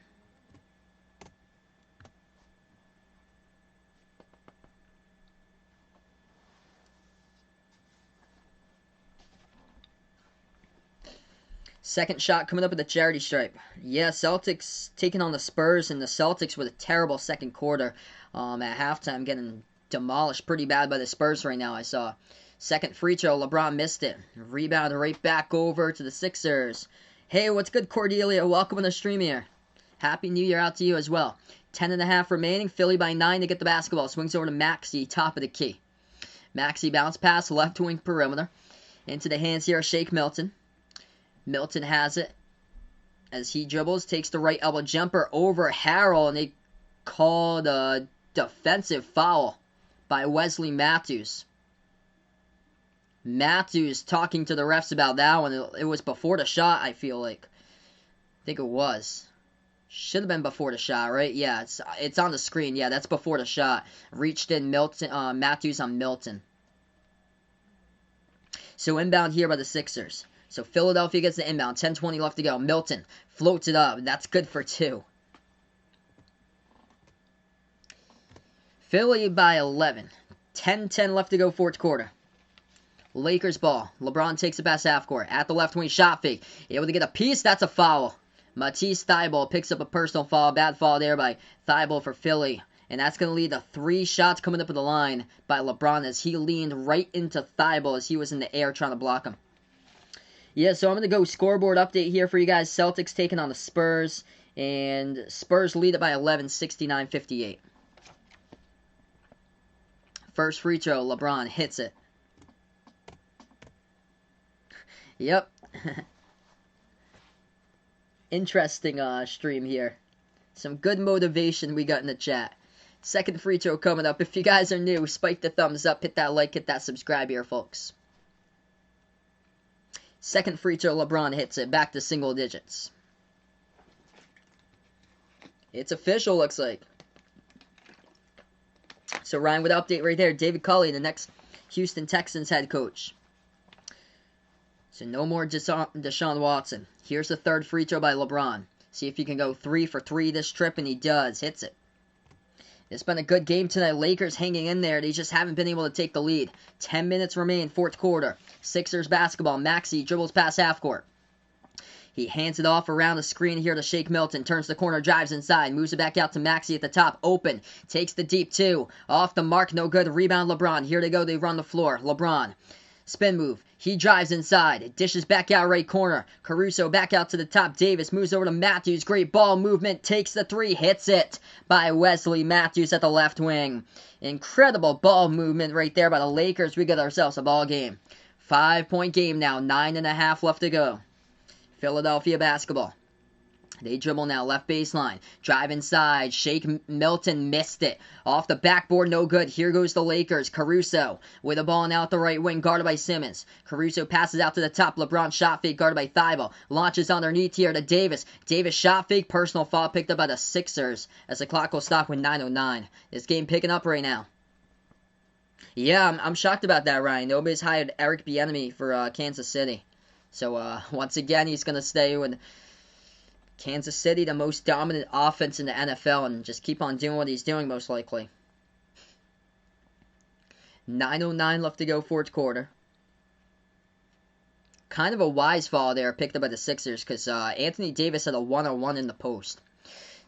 [SPEAKER 1] Second shot coming up with a charity stripe. Yeah, Celtics taking on the Spurs, and the Celtics with a terrible second quarter at halftime, getting demolished pretty bad by the Spurs right now, I saw. Second free throw, LeBron missed it. Rebound right back over to the Sixers. Hey, what's good, Cordelia? Welcome to the stream here. Happy New Year out to you as well. 10.5 remaining. Philly by 9 to get the basketball. Swings over to Maxey, top of the key. Maxey bounce pass, left wing perimeter. Into the hands here of Shake Milton. Milton has it as he dribbles, takes the right elbow jumper over Harrell, and they called a defensive foul by Wesley Matthews. Matthews talking to the refs about that one. It was before the shot, I feel like. I think it was. Should have been before the shot, right? Yeah, it's on the screen. Yeah, that's before the shot. Reached in Milton, Matthews on Milton. So inbound here by the Sixers. So Philadelphia gets the inbound. 10:20 left to go. Milton floats it up. That's good for 2. Philly by 11. 10:10 left to go, fourth quarter. Lakers ball. LeBron takes it past half court. At the left wing, shot fake. Able to get a piece. That's a foul. Matisse Thybulle picks up a personal foul. Bad foul there by Thybulle for Philly. And that's going to lead to 3 shots coming up at the line by LeBron as he leaned right into Thybulle as he was in the air trying to block him. Yeah, so I'm going to go scoreboard update here for you guys. Celtics taking on the Spurs. And Spurs lead it by 11, 69-58. First free throw, LeBron hits it. Yep. Interesting stream here. Some good motivation we got in the chat. Second free throw coming up. If you guys are new, spike the thumbs up, hit that like, hit that subscribe here, folks. Second free throw, LeBron hits it. Back to single digits. It's official, looks like. So Ryan with update right there. David Culley, the next Houston Texans head coach. So no more Deshaun Watson. Here's the third free throw by LeBron. See if he can go 3 for 3 this trip, and he does. Hits it. It's been a good game tonight. Lakers hanging in there. They just haven't been able to take the lead. 10 minutes remain, fourth quarter. Sixers basketball. Maxey dribbles past half court. He hands it off around the screen here to Shake Milton. Turns the corner, drives inside. Moves it back out to Maxey at the top. Open. Takes the deep 2. Off the mark, no good. Rebound LeBron. Here they go. They run the floor. LeBron. Spin move. He drives inside. Dishes back out right corner. Caruso back out to the top. Davis moves over to Matthews. Great ball movement. Takes the 3. Hits it by Wesley Matthews at the left wing. Incredible ball movement right there by the Lakers. We got ourselves a ball game. 5-point game now. 9.5 left to go. Philadelphia basketball. They dribble now, left baseline. Drive inside. Shake Milton missed it. Off the backboard, no good. Here goes the Lakers. Caruso with the ball now at the right wing, guarded by Simmons. Caruso passes out to the top. LeBron shot fake, guarded by Thybulle. Launches underneath here to Davis. Davis shot fake, personal foul picked up by the Sixers as the clock will stop with 9:09. This game picking up right now. Yeah, I'm shocked about that, Ryan. Nobody's hired Eric Bieniemy for Kansas City. So once again, he's going to stay with Kansas City, the most dominant offense in the NFL, and just keep on doing what he's doing, most likely. 9:09 left to go, fourth quarter. Kind of a wise foul there, picked up by the Sixers, because Anthony Davis had a 1-on-1 in the post.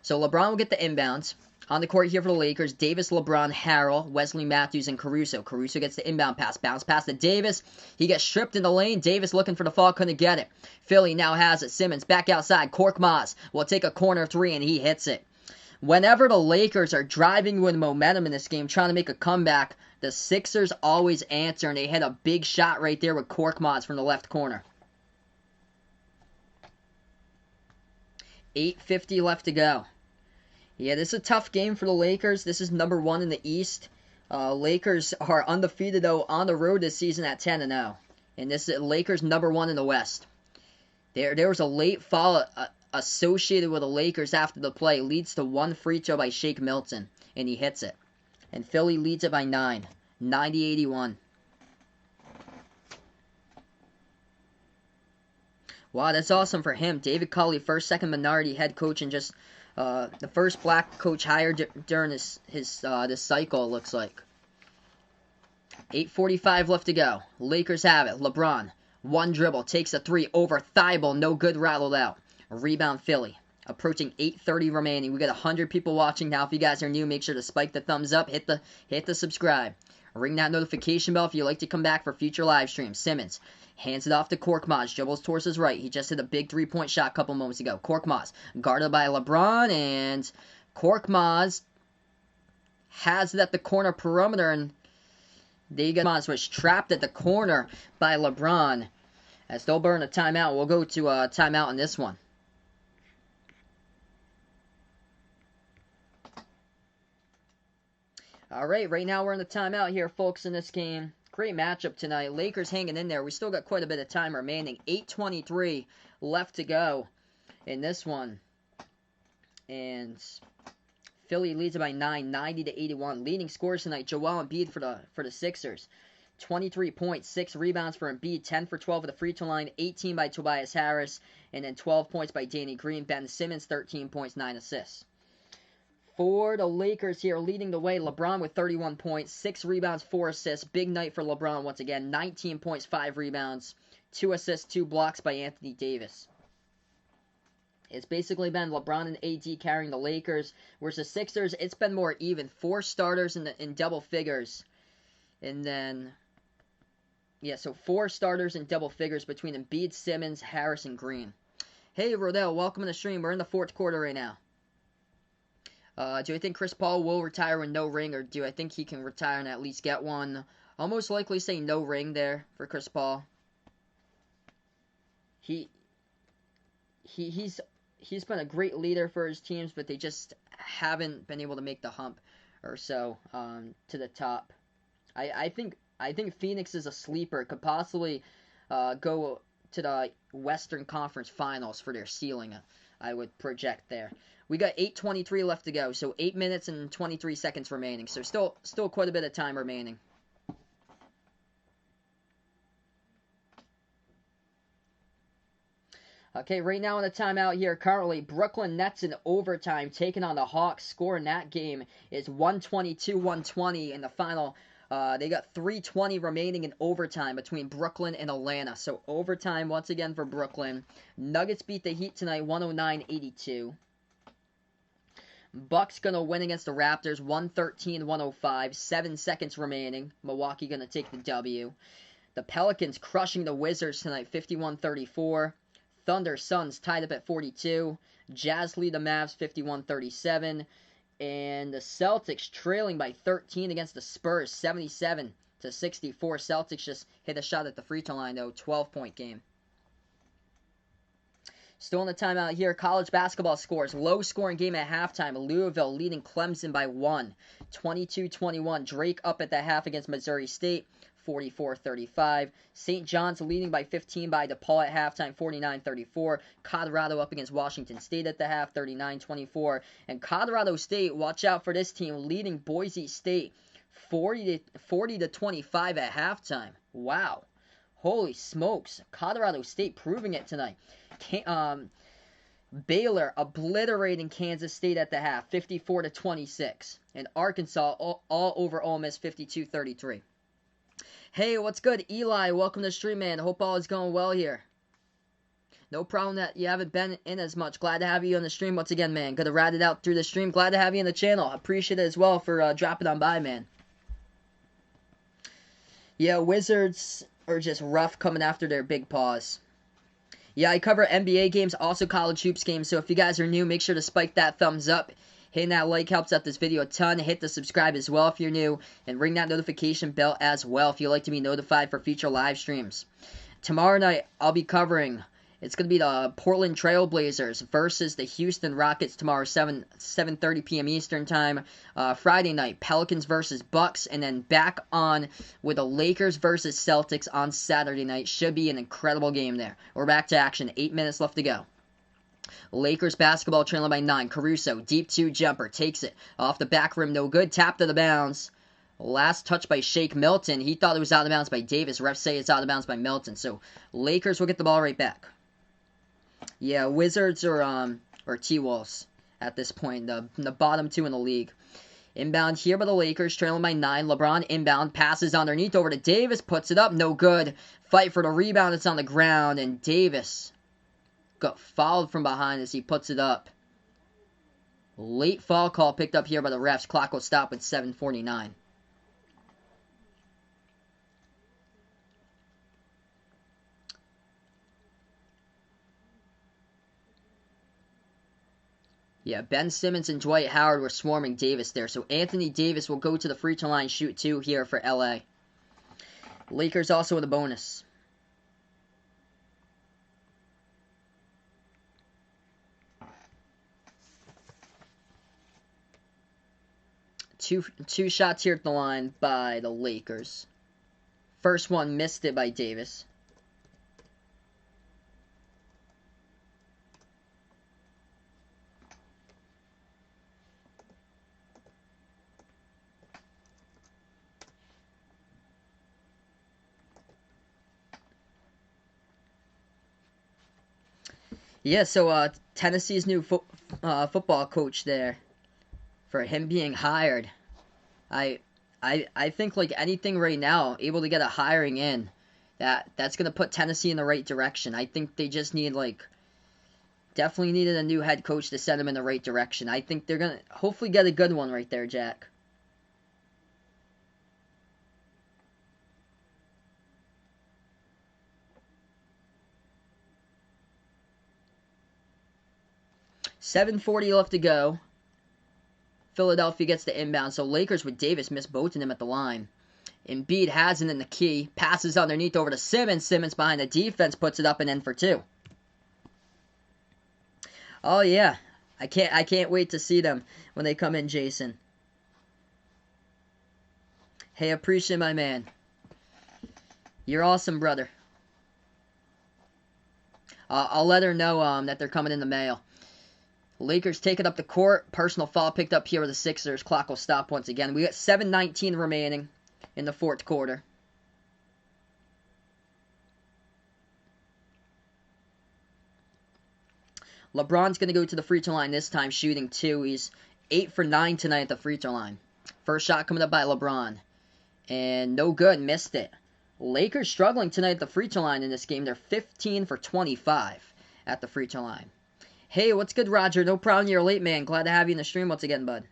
[SPEAKER 1] So LeBron will get the inbounds. On the court here for the Lakers, Davis, LeBron, Harrell, Wesley Matthews, and Caruso. Caruso gets the inbound pass. Bounce pass to Davis. He gets stripped in the lane. Davis looking for the fall, couldn't get it. Philly now has it. Simmons back outside. Korkmaz will take a corner 3, and he hits it. Whenever the Lakers are driving with momentum in this game, trying to make a comeback, the Sixers always answer, and they hit a big shot right there with Korkmaz from the left corner. 8:50 left to go. Yeah, this is a tough game for the Lakers. This is number 1 in the East. Lakers are undefeated, though, on the road this season at 10-0. And this is Lakers number 1 in the West. There was a late foul associated with the Lakers after the play. Leads to 1 free throw by Shake Milton, and he hits it. And Philly leads it by 9, 90-81. Wow, that's awesome for him. David Culley, first, second minority head coach, and just the first black coach hired during this cycle, it looks like. 8:45 left to go. Lakers have it. LeBron One dribble, takes a three over Thibault, no good, rattled out. Rebound Philly. Approaching 8:30 remaining. We got 100 people watching now. If you guys are new, make sure to spike the thumbs up, hit the subscribe. Ring that notification bell if you'd like to come back for future live streams. Simmons hands it off to Korkmaz, dribbles towards his right. He just hit a big three-point shot a couple moments ago. Korkmaz guarded by LeBron, and Korkmaz has it at the corner perimeter, and there you go. Korkmaz was trapped at the corner by LeBron. As they'll burn a timeout. We'll go to a timeout on this one. Alright, right now we're in the timeout here, folks, in this game. Great matchup tonight. Lakers hanging in there. We still got quite a bit of time remaining. 8:23 left to go in this one. And Philly leads it by 9, 90-81. Leading scorers tonight, Joel Embiid for the Sixers. 23 points, 6 rebounds for Embiid, 10 for 12 at the free throw line, 18 by Tobias Harris, and then 12 points by Danny Green. Ben Simmons, 13 points, 9 assists. For the Lakers here, leading the way, LeBron with 31 points, 6 rebounds, 4 assists. Big night for LeBron once again, 19 points, 5 rebounds, 2 assists, 2 blocks by Anthony Davis. It's basically been LeBron and AD carrying the Lakers, whereas the Sixers, it's been more even. 4 starters in double figures. And then, yeah, so 4 starters in double figures between Embiid, Simmons, Harris, and Green. Hey, Rodell, welcome to the stream. We're in the 4th quarter right now. Do I think Chris Paul will retire with no ring, or do I think he can retire and at least get one? I'll most likely say no ring there for Chris Paul. He's been a great leader for his teams, but they just haven't been able to make the hump or so to the top. I think Phoenix is a sleeper. Could possibly go to the Western Conference Finals for their ceiling. I would project there. We got 8:23 left to go, so 8 minutes and 23 seconds remaining. So still quite a bit of time remaining. Okay, right now in the timeout here, currently Brooklyn Nets in overtime taking on the Hawks. Score in that game is 122-120 in the final. They got 3:20 remaining in overtime between Brooklyn and Atlanta. So overtime once again for Brooklyn. Nuggets beat the Heat tonight 109-82. Bucks gonna win against the Raptors 113-105. 7 seconds remaining. Milwaukee gonna take the W. The Pelicans crushing the Wizards tonight 51-34. Thunder Suns tied up at 42. Jazz lead the Mavs 51-37. And the Celtics trailing by 13 against the Spurs 77-64. Celtics just hit a shot at the free throw line though. 12-point game. Still in the timeout here. College basketball scores. Low scoring game at halftime. Louisville leading Clemson by 1. 22-21. Drake up at the half against Missouri State. 44-35. St. John's leading by 15 by DePaul at halftime, 49-34. Colorado up against Washington State at the half, 39-24. And Colorado State, watch out for this team, leading Boise State 40-25 at halftime. Wow. Holy smokes. Colorado State proving it tonight. Baylor obliterating Kansas State at the half, 54-26. And Arkansas all over Ole Miss, 52-33. Hey, what's good, Eli? Welcome to the stream, man. Hope all is going well here. No problem that you haven't been in as much. Glad to have you on the stream once again, man. Gonna ride it out through the stream. Glad to have you on the channel. Appreciate it as well for dropping on by, man. Yeah, Wizards are just rough coming after their big paws. Yeah, I cover NBA games, also college hoops games. So if you guys are new, make sure to spike that thumbs up. Hitting that like helps out this video a ton. Hit the subscribe as well if you're new. And ring that notification bell as well if you'd like to be notified for future live streams. Tomorrow night, I'll be covering, it's going to be the Portland Trail Blazers versus the Houston Rockets tomorrow, 7:30 p.m. Eastern Time. Friday night, Pelicans versus Bucks. And then back on with the Lakers versus Celtics on Saturday night. Should be an incredible game there. We're back to action. 8 minutes left to go. Lakers basketball trailing by 9. Caruso, deep 2 jumper, takes it off the back rim, no good. Tap to the bounds. Last touch by Shake Milton. He thought it was out of bounds by Davis. Refs say it's out of bounds by Milton. So Lakers will get the ball right back. Yeah, Wizards or T-Wolves at this point, the bottom 2 in the league. Inbound here by the Lakers, trailing by 9. LeBron inbound, passes underneath over to Davis, puts it up, no good. Fight for the rebound, it's on the ground, and Davis got fouled from behind as he puts it up. Late foul call picked up here by the refs. Clock will stop with 7:49. Yeah, Ben Simmons and Dwight Howard were swarming Davis there. So Anthony Davis will go to the free throw line, shoot 2 here for LA. Lakers also with a bonus. Two shots here at the line by the Lakers. First one missed it by Davis. Yeah, so Tennessee's new football coach there, for him being hired, I think like anything right now, able to get a hiring in, that's gonna put Tennessee in the right direction. I think they just need definitely needed a new head coach to send them in the right direction. I think they're gonna hopefully get a good one right there, Jack. $7:40 left to go. Philadelphia gets the inbound, so Lakers with Davis miss both of them at the line. Embiid has it in the key, passes underneath over to Simmons. Simmons behind the defense puts it up and in for 2. Oh yeah, I can't wait to see them when they come in, Jason. Hey, appreciate my man. You're awesome, brother. I'll let her know that they're coming in the mail. Lakers take it up the court. Personal foul picked up here with the Sixers. Clock will stop once again. We got 7:19 remaining in the fourth quarter. LeBron's going to go to the free throw line this time, shooting 2. He's 8 for 9 tonight at the free throw line. First shot coming up by LeBron. And no good. Missed it. Lakers struggling tonight at the free throw line in this game. They're 15 for 25 at the free throw line. Hey, what's good, Roger? No problem, you're late, man. Glad to have you in the stream once again, bud.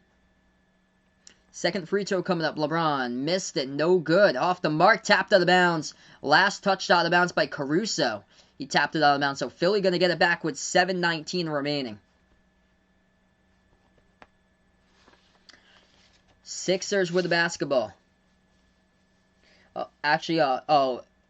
[SPEAKER 1] Second free throw coming up. LeBron missed it. No good. Off the mark. Tapped out of bounds. Last touched out of bounds by Caruso. He tapped it out of bounds. So Philly going to get it back with 7:19 remaining. Sixers with the basketball.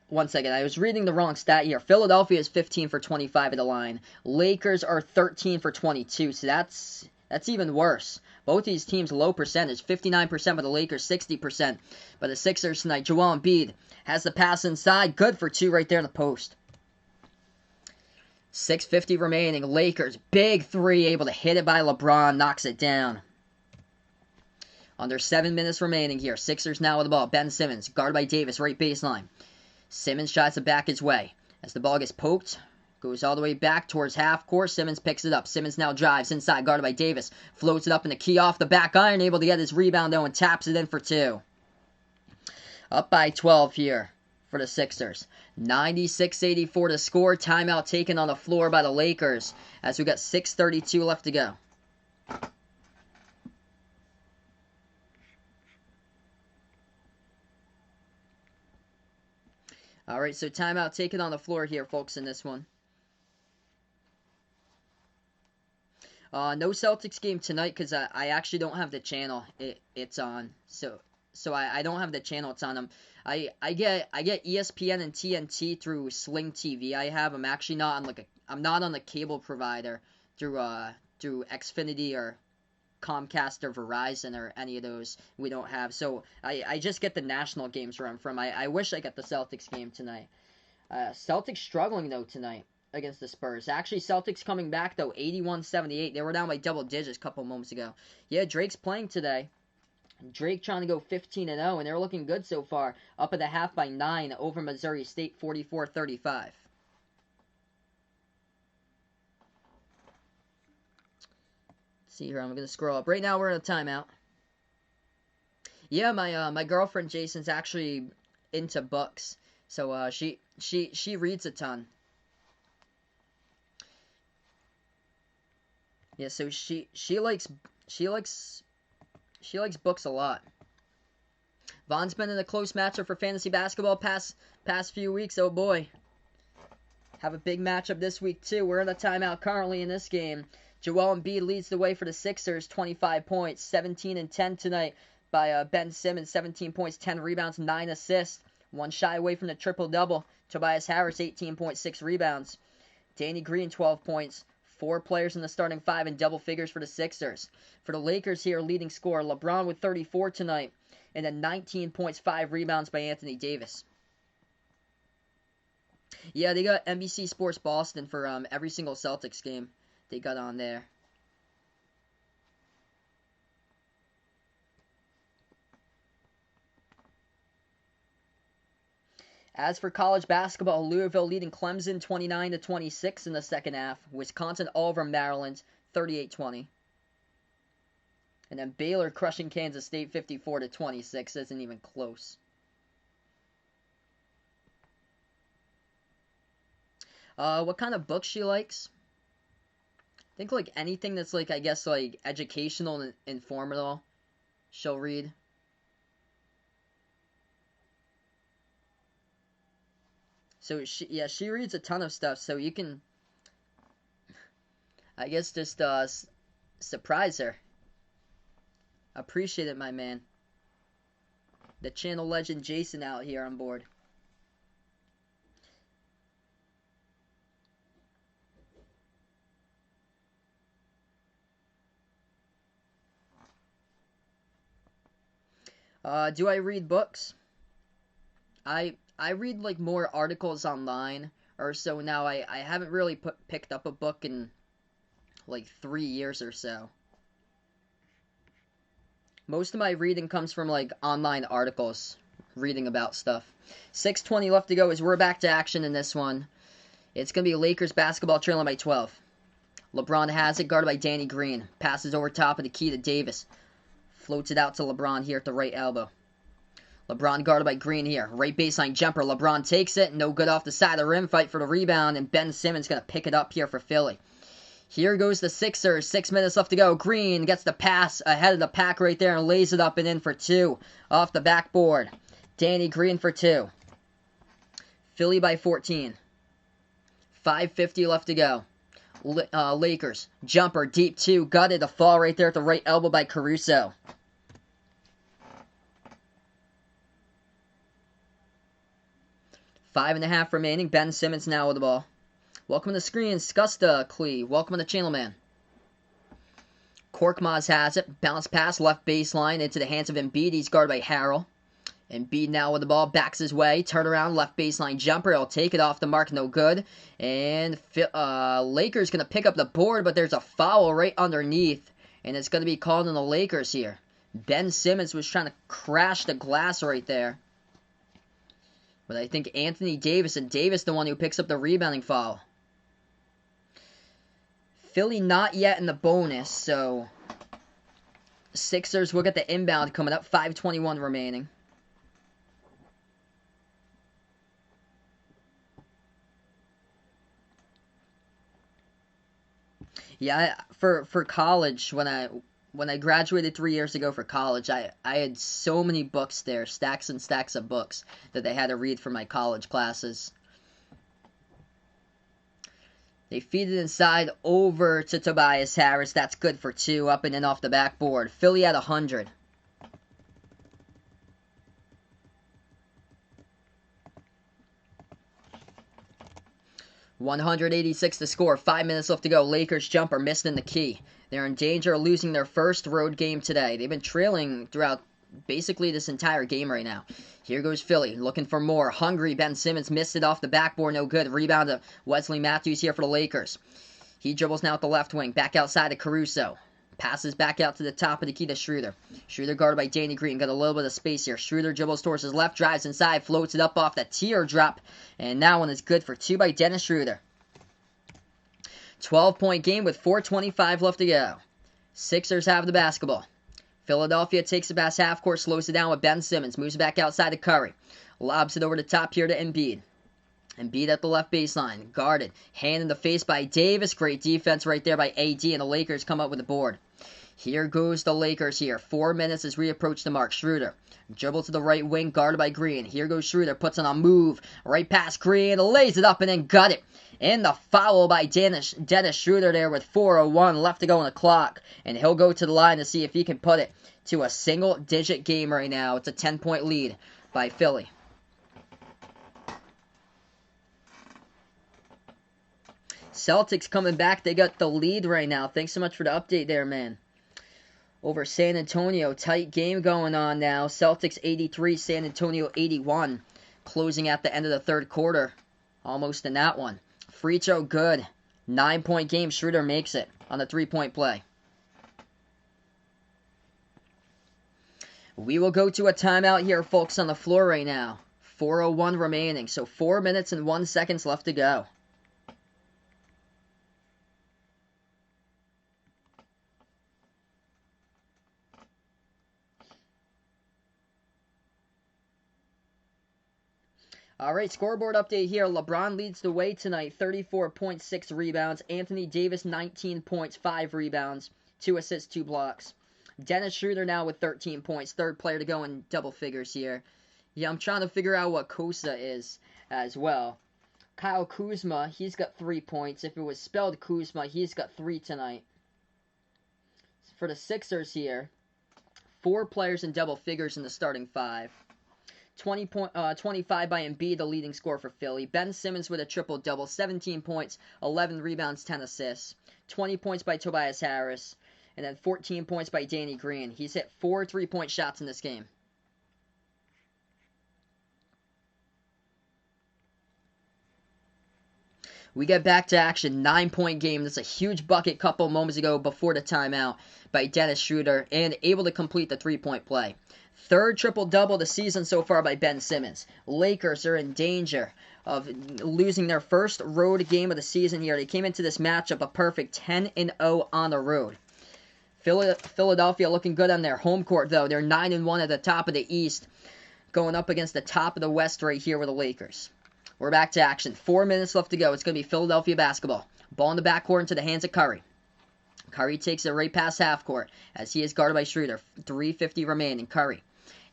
[SPEAKER 1] One second. I was reading the wrong stat here. Philadelphia is 15 for 25 at the line. Lakers are 13 for 22. So that's even worse. Both these teams low percentage. 59% by the Lakers, 60% by the Sixers tonight. Joel Embiid has the pass inside. Good for 2 right there in the post. 6:50 remaining. Lakers, big 3, able to hit it by LeBron. Knocks it down. Under 7 minutes remaining here. Sixers now with the ball. Ben Simmons, guarded by Davis, right baseline. Simmons tries to back his way. As the ball gets poked, goes all the way back towards half court. Simmons picks it up. Simmons now drives inside, guarded by Davis. Floats it up in the key off the back iron. Able to get his rebound, though, and taps it in for 2. Up by 12 here for the Sixers. 96-84 to score. Timeout taken on the floor by the Lakers as we got 6:32 left to go. All right, so timeout taken on the floor here, folks, in this one. No Celtics game tonight because I actually don't have the channel it's on. So I don't have the channel it's on. I get ESPN and TNT through Sling TV. I'm actually not on I'm not on the cable provider through Xfinity or Comcast or Verizon or any of those. We don't have. So I just get the national games where I'm from. I wish I got the Celtics game tonight. Celtics struggling though tonight against the Spurs. Actually, Celtics coming back though, 81-78. They were down by double digits a couple moments ago. Yeah, Drake's playing today. Drake trying to go 15-0, and they're looking good so far. Up at the half by 9 over Missouri State, 44-35. Let's see here, I'm going to scroll up. Right now we're in a timeout. Yeah, my girlfriend Jason's actually into books, so she reads a ton. Yeah, so she likes she likes books a lot. Vaughn's been in a close matchup for fantasy basketball past few weeks. Oh boy. Have a big matchup this week too. We're in a timeout currently in this game. Joel Embiid leads the way for the Sixers, 25 points, 17 and 10 tonight by Ben Simmons, 17 points, 10 rebounds, 9 assists. One shy away from the triple-double. Tobias Harris, 18.6 rebounds. Danny Green, 12 points. 4 players in the starting 5 in double figures for the Sixers. For the Lakers here, leading scorer LeBron with 34 tonight. And then 19 points, 5 rebounds by Anthony Davis. Yeah, they got NBC Sports Boston for every single Celtics game they got on there. As for college basketball, Louisville leading Clemson 29-26 in the second half. Wisconsin over Maryland 38-20. And then Baylor crushing Kansas State 54-26. Isn't even close. What kind of books she likes? I think like anything that's like, I guess, like educational and informative she'll read. So she reads a ton of stuff, so you can, I guess, just surprise her. Appreciate it, my man. The channel legend Jason out here on board. Do I read books? I read like more articles online or so now. I haven't really picked up a book in like 3 years or so. Most of my reading comes from like online articles, reading about stuff. 6:20 left to go as we're back to action in this one. It's going to be Lakers basketball trailing by 12. LeBron has it, guarded by Danny Green. Passes over top of the key to Davis. Floats it out to LeBron here at the right elbow. LeBron guarded by Green here. Right baseline jumper. LeBron takes it. No good off the side of the rim. Fight for the rebound. And Ben Simmons going to pick it up here for Philly. Here goes the Sixers. 6 minutes left to go. Green gets the pass ahead of the pack right there and lays it up and in for 2. Off the backboard. Danny Green for 2. Philly by 14. 5:50 left to go. Lakers. Jumper. Deep 2. Gutted. A fall right there at the right elbow by Caruso. Five and a half remaining. Ben Simmons now with the ball. Welcome to the screen, Scusta Clee. Welcome to the channel, man. Korkmaz has it. Bounce pass, left baseline into the hands of Embiid. He's guarded by Harrell. Embiid now with the ball, backs his way. Turn around, left baseline jumper. He'll take it off the mark, no good. And Lakers going to pick up the board, but there's a foul right underneath. And it's going to be called on the Lakers here. Ben Simmons was trying to crash the glass right there. But I think Anthony Davis, and Davis the one who picks up the rebounding foul. Philly not yet in the bonus, so Sixers will get the inbound coming up. 5:21 remaining. Yeah, for college, when I graduated 3 years ago for college, I had so many books there, stacks and stacks of books that they had to read for my college classes. They feed it inside over to Tobias Harris. That's good for 2, up and in off the backboard. Philly at 100. $186 to score. 5 minutes left to go. Lakers jumper missed in the key. They're in danger of losing their first road game today. They've been trailing throughout basically this entire game right now. Here goes Philly, looking for more. Hungry, Ben Simmons missed it off the backboard, no good. Rebound to Wesley Matthews here for the Lakers. He dribbles now at the left wing, back outside to Caruso. Passes back out to the top of the key to Schroeder. Schroeder guarded by Danny Green, got a little bit of space here. Schroeder dribbles towards his left, drives inside, floats it up off the teardrop. And that one is good for 2 by Dennis Schroeder. 12-point game with 4:25 left to go. Sixers have the basketball. Philadelphia takes the pass half court, slows it down with Ben Simmons, moves back outside to Curry, lobs it over the top here to Embiid. Embiid at the left baseline, guarded, hand in the face by Davis. Great defense right there by AD, and the Lakers come up with the board. Here goes the Lakers here. 4 minutes as we approach the mark. Schroeder, dribble to the right wing, guarded by Green. Here goes Schroeder, puts on a move, right past Green, lays it up and then got it. And the foul by Dennis Schroeder there with 4:01 left to go on the clock. And he'll go to the line to see if he can put it to a single-digit game right now. It's a 10-point lead by Philly. Celtics coming back. They got the lead right now. Thanks so much for the update there, man. Over San Antonio. Tight game going on now. Celtics 83, San Antonio 81. Closing at the end of the third quarter. Almost in that one. Free throw good. 9-point game. Schroeder makes it on the 3-point play. We will go to a timeout here, folks, on the floor right now. 4:01 remaining. So 4 minutes and 1 second left to go. Alright, scoreboard update here. LeBron leads the way tonight, 34.6 rebounds. Anthony Davis, 19 points, 5 rebounds, 2 assists, 2 blocks. Dennis Schroeder now with 13 points, third player to go in double figures here. Yeah, I'm trying to figure out what Kosa is as well. Kyle Kuzma, he's got 3 points. If it was spelled Kuzma, he's got 3 tonight. For the Sixers here, 4 players in double figures in the starting 5. 25 by Embiid, the leading scorer for Philly. Ben Simmons with a triple-double, 17 points, 11 rebounds, 10 assists. 20 points by Tobias Harris, and then 14 points by Danny Green. He's hit 4 3-point shots in this game. We get back to action, 9-point game. That's a huge bucket couple moments ago before the timeout by Dennis Schroeder, and able to complete the 3-point play. Third triple-double the season so far by Ben Simmons. Lakers are in danger of losing their first road game of the season here. They came into this matchup a perfect 10-0 on the road. Philadelphia looking good on their home court, though. They're 9-1 at the top of the East, going up against the top of the West right here with the Lakers. We're back to action. 4 minutes left to go. It's going to be Philadelphia basketball. Ball in the backcourt into the hands of Curry. Curry takes it right past half court as he is guarded by Schroeder. 3:50 remaining. Curry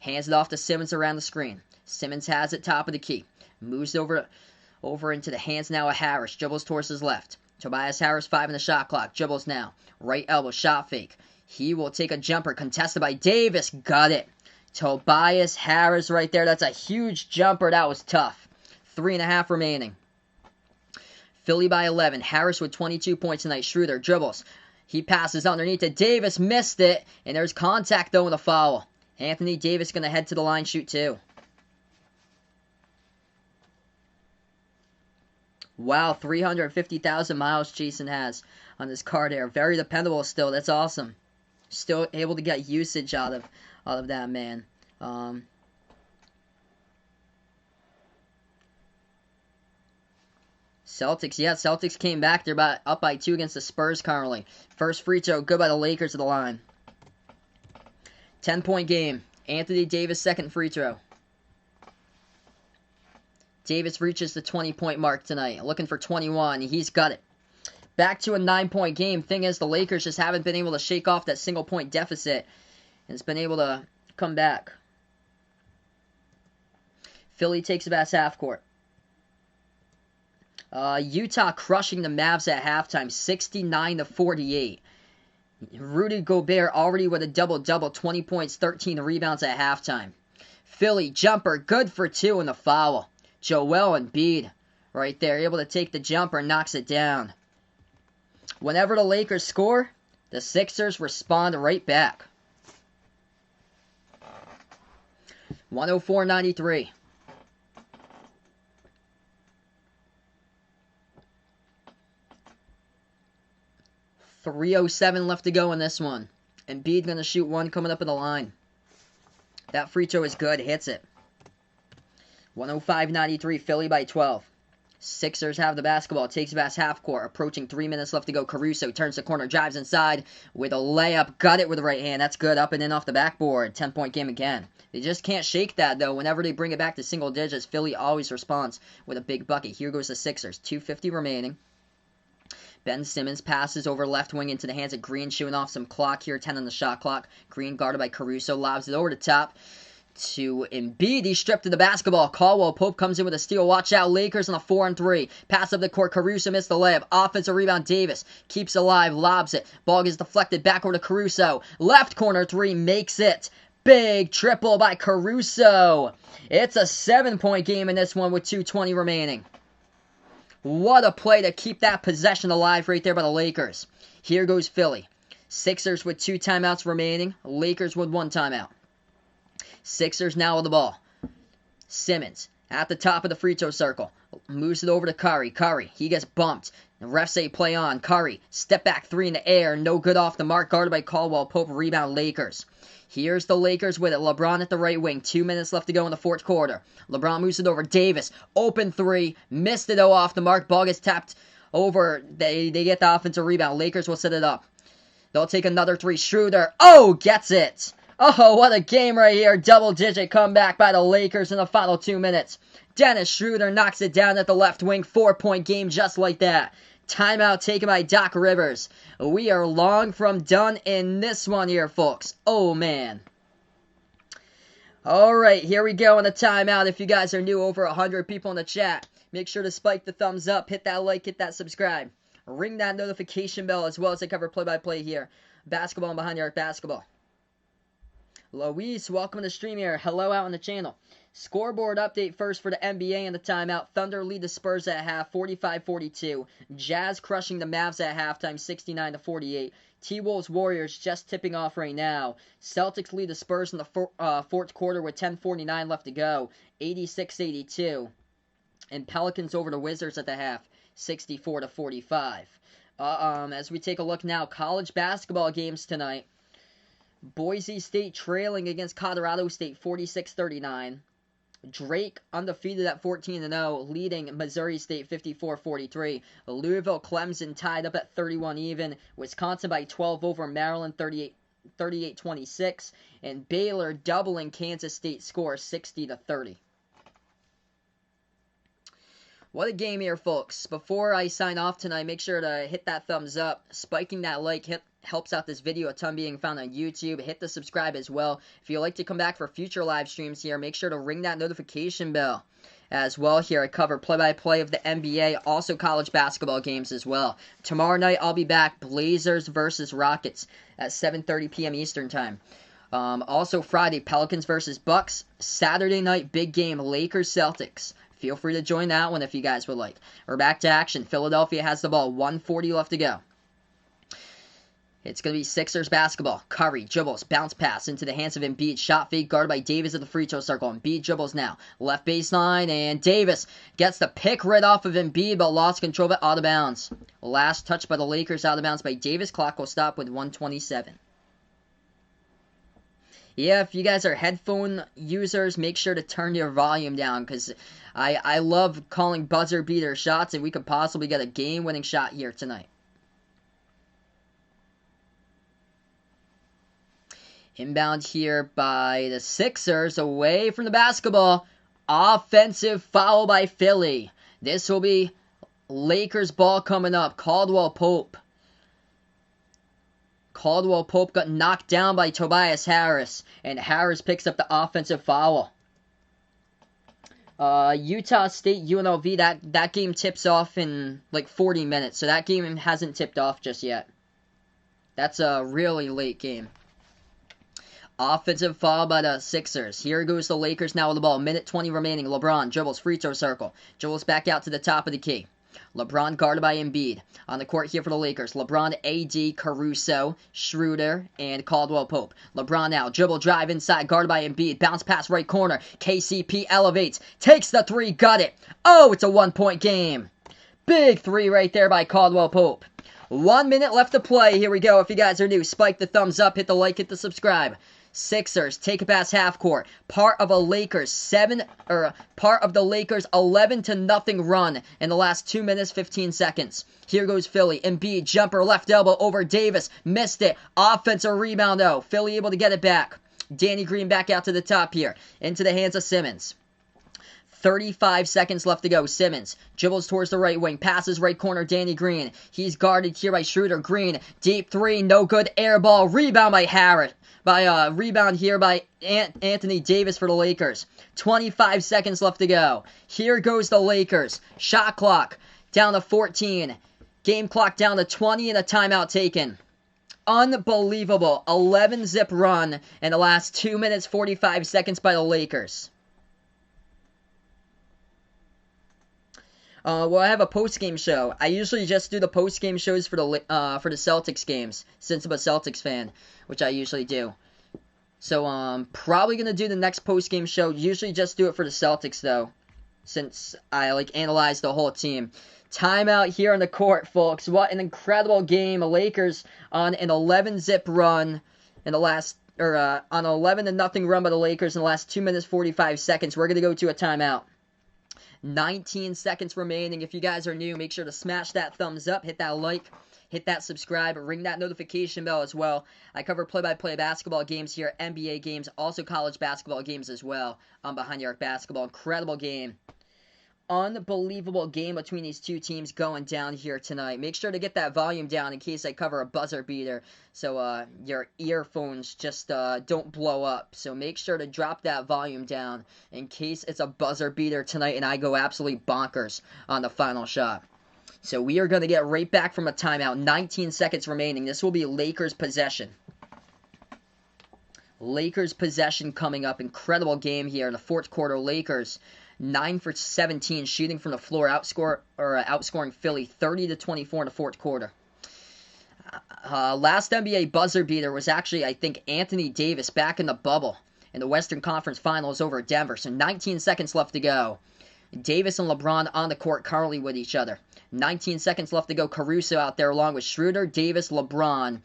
[SPEAKER 1] hands it off to Simmons around the screen. Simmons has it top of the key. Moves over into the hands now of Harris. Dribbles towards his left. Tobias Harris, 5 in the shot clock. Dribbles now. Right elbow, shot fake. He will take a jumper. Contested by Davis. Got it. Tobias Harris right there. That's a huge jumper. That was tough. 3.5 remaining. Philly by 11. Harris with 22 points tonight. Schroeder dribbles. He passes underneath to Davis. Missed it. And there's contact though with a foul. Anthony Davis going to head to the line, shoot 2. Wow, 350,000 miles Jason has on his car there. Very dependable still. That's awesome. Still able to get usage out of that man. Celtics, yeah, Celtics came back. They're up by 2 against the Spurs currently. First free throw, good by the Lakers at the line. 10-point game. Anthony Davis, second free throw. Davis reaches the 20-point mark tonight. Looking for 21. He's got it. Back to a 9-point game. Thing is, the Lakers just haven't been able to shake off that single-point deficit. And it's been able to come back. Philly takes it past half court. Utah crushing the Mavs at halftime, 69-48. Rudy Gobert already with a double-double, 20 points, 13 rebounds at halftime. Philly jumper, good for 2 in the foul. Joel Embiid right there, able to take the jumper, knocks it down. Whenever the Lakers score, the Sixers respond right back. 104-93. 3:07 left to go in this one. Embiid going to shoot 1 coming up in the line. That free throw is good. Hits it. 105-93. Philly by 12. Sixers have the basketball. Takes it past half court. Approaching 3 minutes left to go. Caruso turns the corner. Drives inside with a layup. Got it with the right hand. That's good. Up and in off the backboard. 10-point game again. They just can't shake that, though. Whenever they bring it back to single digits, Philly always responds with a big bucket. Here goes the Sixers. 2:50 remaining. Ben Simmons passes over left wing into the hands of Green, shooting off some clock here. 10 on the shot clock. Green guarded by Caruso. Lobs it over the top to Embiid. He's stripped of the basketball. Caldwell Pope comes in with a steal. Watch out, Lakers on a 4-on-3. Pass up the court. Caruso missed the layup. Offensive rebound. Davis keeps alive. Lobs it. Ball gets deflected back over to Caruso. Left corner 3. Makes it. Big triple by Caruso. It's a 7-point game in this one with 2:20 remaining. What a play to keep that possession alive right there by the Lakers. Here goes Philly. Sixers with 2 timeouts remaining. Lakers with 1 timeout. Sixers now with the ball. Simmons at the top of the free throw circle. Moves it over to Curry. Curry, he gets bumped. The refs say play on. Curry, step back 3 in the air. No good off the mark. Guarded by Caldwell Pope. Rebound Lakers. Here's the Lakers with it. LeBron at the right wing. 2 minutes left to go in the fourth quarter. LeBron moves it over. Davis. Open 3. Missed it though off the mark. Ball gets tapped over. They get the offensive rebound. Lakers will set it up. They'll take another 3. Schroeder. Oh, gets it. Oh, what a game right here. Double-digit comeback by the Lakers in the final 2 minutes. Dennis Schroeder knocks it down at the left wing. 4-point game just like that. Timeout taken by Doc Rivers. We are long from done in this one here, folks. Oh, man. Alright, here we go on the timeout. If you guys are new, over 100 people in the chat. Make sure to spike the thumbs up, hit that like, hit that subscribe. Ring that notification bell as well as I cover play-by-play here. Basketball and Behind the Arc Basketball. Luis, welcome to the stream here. Hello out on the channel. Scoreboard update first for the NBA and the timeout. Thunder lead the Spurs at half, 45-42. Jazz crushing the Mavs at halftime, 69-48. T-Wolves Warriors just tipping off right now. Celtics lead the Spurs in the fourth quarter with 10:49 left to go, 86-82. And Pelicans over the Wizards at the half, 64-45. As we take a look now, college basketball games tonight. Boise State trailing against Colorado State, 46-39. Drake undefeated at 14-0, leading Missouri State 54-43. Louisville Clemson tied up at 31 even. Wisconsin by 12 over Maryland 38-26. And Baylor doubling Kansas State score 60-30. What a game here, folks. Before I sign off tonight, make sure to hit that thumbs up. Spiking that like helps out this video a ton being found on YouTube. Hit the subscribe as well. If you'd like to come back for future live streams here, make sure to ring that notification bell as well. Here I cover play-by-play of the NBA, also college basketball games as well. Tomorrow night I'll be back, Blazers versus Rockets at 7:30 p.m. Eastern Time. Also Friday, Pelicans versus Bucks. Saturday night, big game, Lakers Celtics. Feel free to join that one if you guys would like. We're back to action. Philadelphia has the ball. 1:40 left to go. It's going to be Sixers basketball. Curry dribbles, bounce pass into the hands of Embiid. Shot fake guarded by Davis at the free throw circle. Embiid dribbles now. Left baseline, and Davis gets the pick right off of Embiid, but lost control of it out of bounds. Last touch by the Lakers out of bounds by Davis. Clock will stop with 1:27. Yeah, if you guys are headphone users, make sure to turn your volume down, because I love calling buzzer beater shots, and we could possibly get a game-winning shot here tonight. Inbound here by the Sixers, away from the basketball. Offensive foul by Philly. This will be Lakers ball coming up. Caldwell Pope. Caldwell Pope got knocked down by Tobias Harris, and Harris picks up the offensive foul. Utah State UNLV, that game tips off in like 40 minutes, so that game hasn't tipped off just yet. That's a really late game. Offensive foul by the Sixers. Here goes the Lakers now with the ball. Minute 20 remaining. LeBron dribbles, free throw circle. Dribbles back out to the top of the key. LeBron guarded by Embiid. On the court here for the Lakers. LeBron, AD, Caruso, Schroeder, and Caldwell Pope. LeBron now. Dribble drive inside. Guarded by Embiid. Bounce pass right corner. KCP elevates. Takes the three. Got it. Oh, it's a 1-point game. Big three right there by Caldwell Pope. 1 minute left to play. Here we go. If you guys are new, spike the thumbs up. Hit the like. Hit the subscribe. Sixers take it past half court. Part of the Lakers 11-0 run in the last 2 minutes 15 seconds. Here goes Philly. Embiid jumper left elbow over Davis. Missed it. Offensive rebound though. Philly able to get it back. Danny Green back out to the top here. Into the hands of Simmons. 35 seconds left to go. Simmons dribbles towards the right wing. Passes right corner. Danny Green. He's guarded here by Schroeder. Green. Deep three. No good. Air ball. Rebound by Harris. Rebound here by Anthony Davis for the Lakers. 25 seconds left to go. Here goes the Lakers. Shot clock down to 14. Game clock down to 20 and a timeout taken. Unbelievable. 11-zip run in the last 2 minutes 45 seconds by the Lakers. Well, I have a post-game show. I usually just do the post-game shows for the Celtics games, since I'm a Celtics fan, which I usually do. So, probably gonna do the next post-game show. Usually just do it for the Celtics, though, since I, analyze the whole team. Timeout here on the court, folks. What an incredible game. The Lakers on an 11-zip run in the last, on an 11-0 run by the Lakers in the last 2 minutes 45 seconds. We're gonna go to a timeout. 19 seconds remaining. If you guys are new, make sure to smash that thumbs up, hit that like, hit that subscribe, ring that notification bell as well. I cover play-by-play basketball games here, NBA games, also college basketball games as well on Behind the Arc Basketball. Incredible game. Unbelievable game between these two teams going down here tonight. Make sure to get that volume down in case I cover a buzzer beater, so your earphones just don't blow up. So make sure to drop that volume down in case it's a buzzer beater tonight and I go absolutely bonkers on the final shot. So we are going to get right back from a timeout. 19 seconds remaining. This will be Lakers possession. Lakers possession coming up. Incredible game here in the fourth quarter. Lakers 9 for 17 shooting from the floor, outscoring Philly 30-24 in the fourth quarter. Last NBA buzzer beater was actually, I think, Anthony Davis back in the bubble in the Western Conference Finals over Denver. So 19 seconds left to go. Davis and LeBron on the court currently with each other. 19 seconds left to go. Caruso out there along with Schroeder, Davis, LeBron,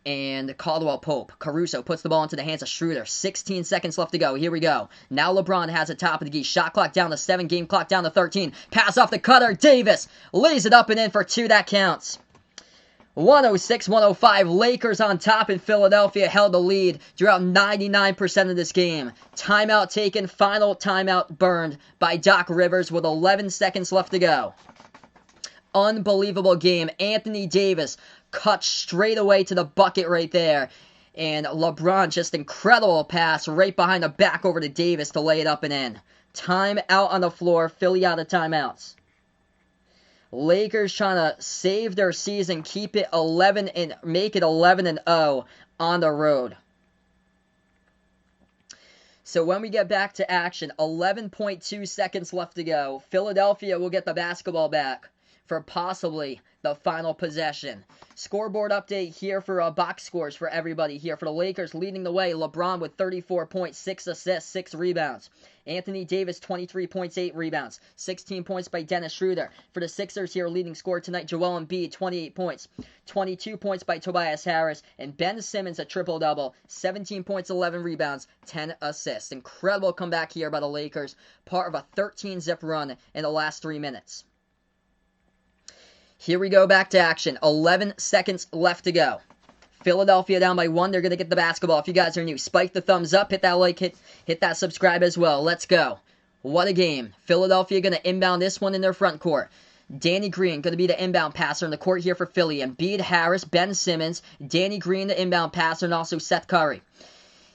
[SPEAKER 1] and Caldwell Pope. Caruso puts the ball into the hands of Schroeder. 16 seconds left to go. Here we go. Now LeBron has it top of the key. Shot clock down to 7. Game clock down to 13. Pass off the cutter. Davis lays it up and in for 2. That counts. 106-105. Lakers on top in Philadelphia held the lead throughout 99% of this game. Timeout taken. Final timeout burned by Doc Rivers with 11 seconds left to go. Unbelievable game. Anthony Davis cut straight away to the bucket right there. And LeBron, just incredible pass right behind the back over to Davis to lay it up and in. Time out on the floor. Philly out of timeouts. Lakers trying to save their season, keep it 11 and make it 11-0 on the road. So when we get back to action, 11.2 seconds left to go. Philadelphia will get the basketball back for possibly the final possession. Scoreboard update here for box scores for everybody here. For the Lakers, leading the way, LeBron with 34 points, 6 assists, 6 rebounds. Anthony Davis, 23 points, 8 rebounds. 16 points by Dennis Schroeder. For the Sixers here, leading scorer tonight, Joel Embiid, 28 points. 22 points by Tobias Harris. And Ben Simmons, a triple-double. 17 points, 11 rebounds, 10 assists. Incredible comeback here by the Lakers. Part of a 13-zip run in the last 3 minutes. Here we go back to action. 11 seconds left to go. Philadelphia down by 1. They're going to get the basketball. If you guys are new, spike the thumbs up. Hit that like, hit that subscribe as well. Let's go. What a game. Philadelphia going to inbound this one in their front court. Danny Green going to be the inbound passer in the court here for Philly. Embiid, Harris, Ben Simmons, Danny Green the inbound passer, and also Seth Curry.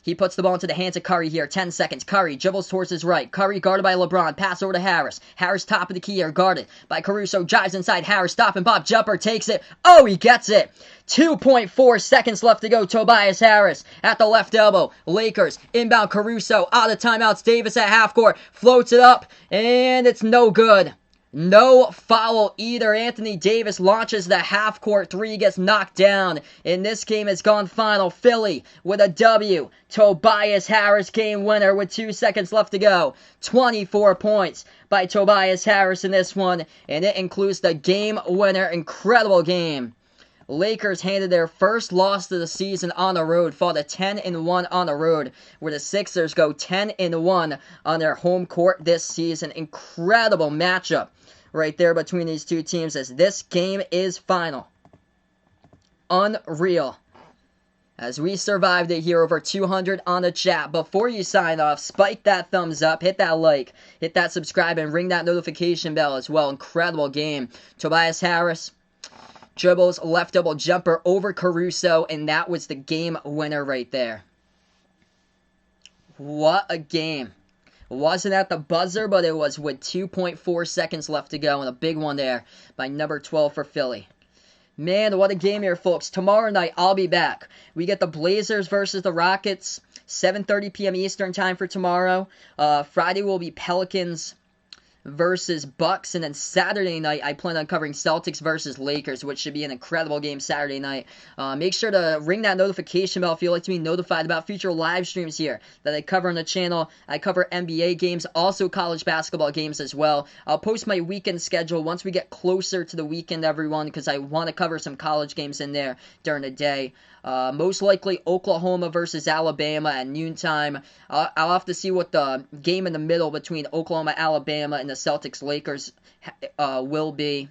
[SPEAKER 1] He puts the ball into the hands of Curry here. 10 seconds. Curry dribbles towards his right. Curry guarded by LeBron. Pass over to Harris. Harris top of the key here. Guarded by Caruso. Drives inside. Harris stop and pop. Jumper takes it. Oh, he gets it. 2.4 seconds left to go. Tobias Harris at the left elbow. Lakers inbound Caruso. Out of timeouts. Davis at half court. Floats it up. And it's no good. No foul either. Anthony Davis launches the half-court 3, gets knocked down. And this game has gone final. Philly with a W. Tobias Harris game winner with 2 seconds left to go. 24 points by Tobias Harris in this one. And it includes the game winner. Incredible game. Lakers handed their first loss of the season on the road, fought a 10-1 on the road, where the Sixers go 10-1 on their home court this season. Incredible matchup right there between these two teams, as this game is final. Unreal. As we survived it here, over 200 on the chat. Before you sign off, spike that thumbs up, hit that like, hit that subscribe, and ring that notification bell as well. Incredible game. Tobias Harris dribbles left double jumper over Caruso, and that was the game winner right there. What a game. It wasn't at the buzzer, but it was with 2.4 seconds left to go, and a big one there by number 12 for Philly. Man, what a game here, folks. Tomorrow night, I'll be back. We get the Blazers versus the Rockets, 7:30 p.m. Eastern time for tomorrow. Friday will be Pelicans versus Bucks, and then Saturday night I plan on covering Celtics versus Lakers, which should be an incredible game Saturday night. Make sure to ring that notification bell if you'd like to be notified about future live streams here that I cover on the channel. I cover NBA games, also college basketball games as well. I'll post my weekend schedule once we get closer to the weekend, everyone, because I want to cover some college games in there during the day. Most likely Oklahoma versus Alabama at noontime. I'll have to see what the game in the middle between Oklahoma, Alabama, and the Celtics Lakers will be.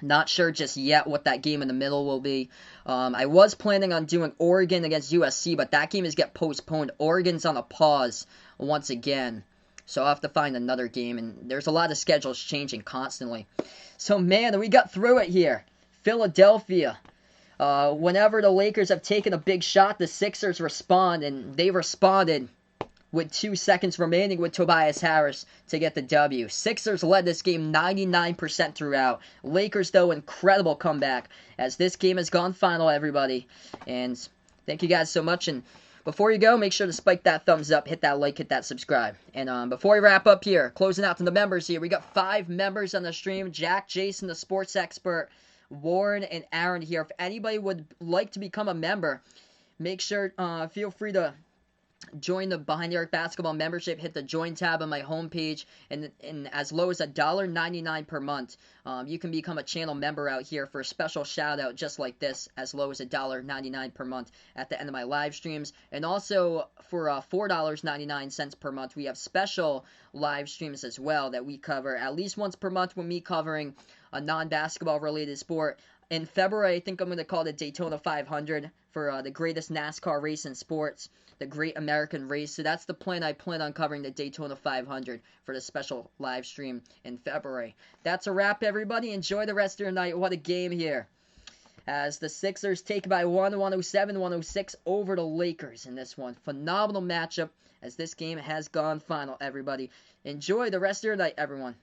[SPEAKER 1] Not sure just yet what that game in the middle will be. I was planning on doing Oregon against USC, but that game is get postponed. Oregon's on a pause once again. So I'll have to find another game, and there's a lot of schedules changing constantly. So, man, we got through it here. Philadelphia. Whenever the Lakers have taken a big shot, the Sixers respond, and they responded with 2 seconds remaining with Tobias Harris to get the W. Sixers led this game 99% throughout. Lakers, though, incredible comeback, as this game has gone final, everybody. And thank you guys so much, and before you go, make sure to spike that thumbs up, hit that like, hit that subscribe. And before we wrap up here, closing out to the members here, we got 5 members on the stream. Jack, Jason, the sports expert, Warren, and Aaron here. If anybody would like to become a member, make sure, feel free to join the Behind the Arc Basketball membership. Hit the join tab on my homepage, and as low as $1.99 per month, you can become a channel member out here for a special shout out just like this, as low as $1.99 per month at the end of my live streams. And also for $4.99 per month, we have special live streams as well that we cover at least once per month when me covering a non-basketball related sport. In February, I think I'm going to call it Daytona 500 for the greatest NASCAR race in sports, the Great American Race. So that's the plan. I plan on covering the Daytona 500 for the special live stream in February. That's a wrap, everybody. Enjoy the rest of your night. What a game here, as the Sixers take by 107-106 over the Lakers in this one. Phenomenal matchup, as this game has gone final, everybody. Enjoy the rest of your night, everyone.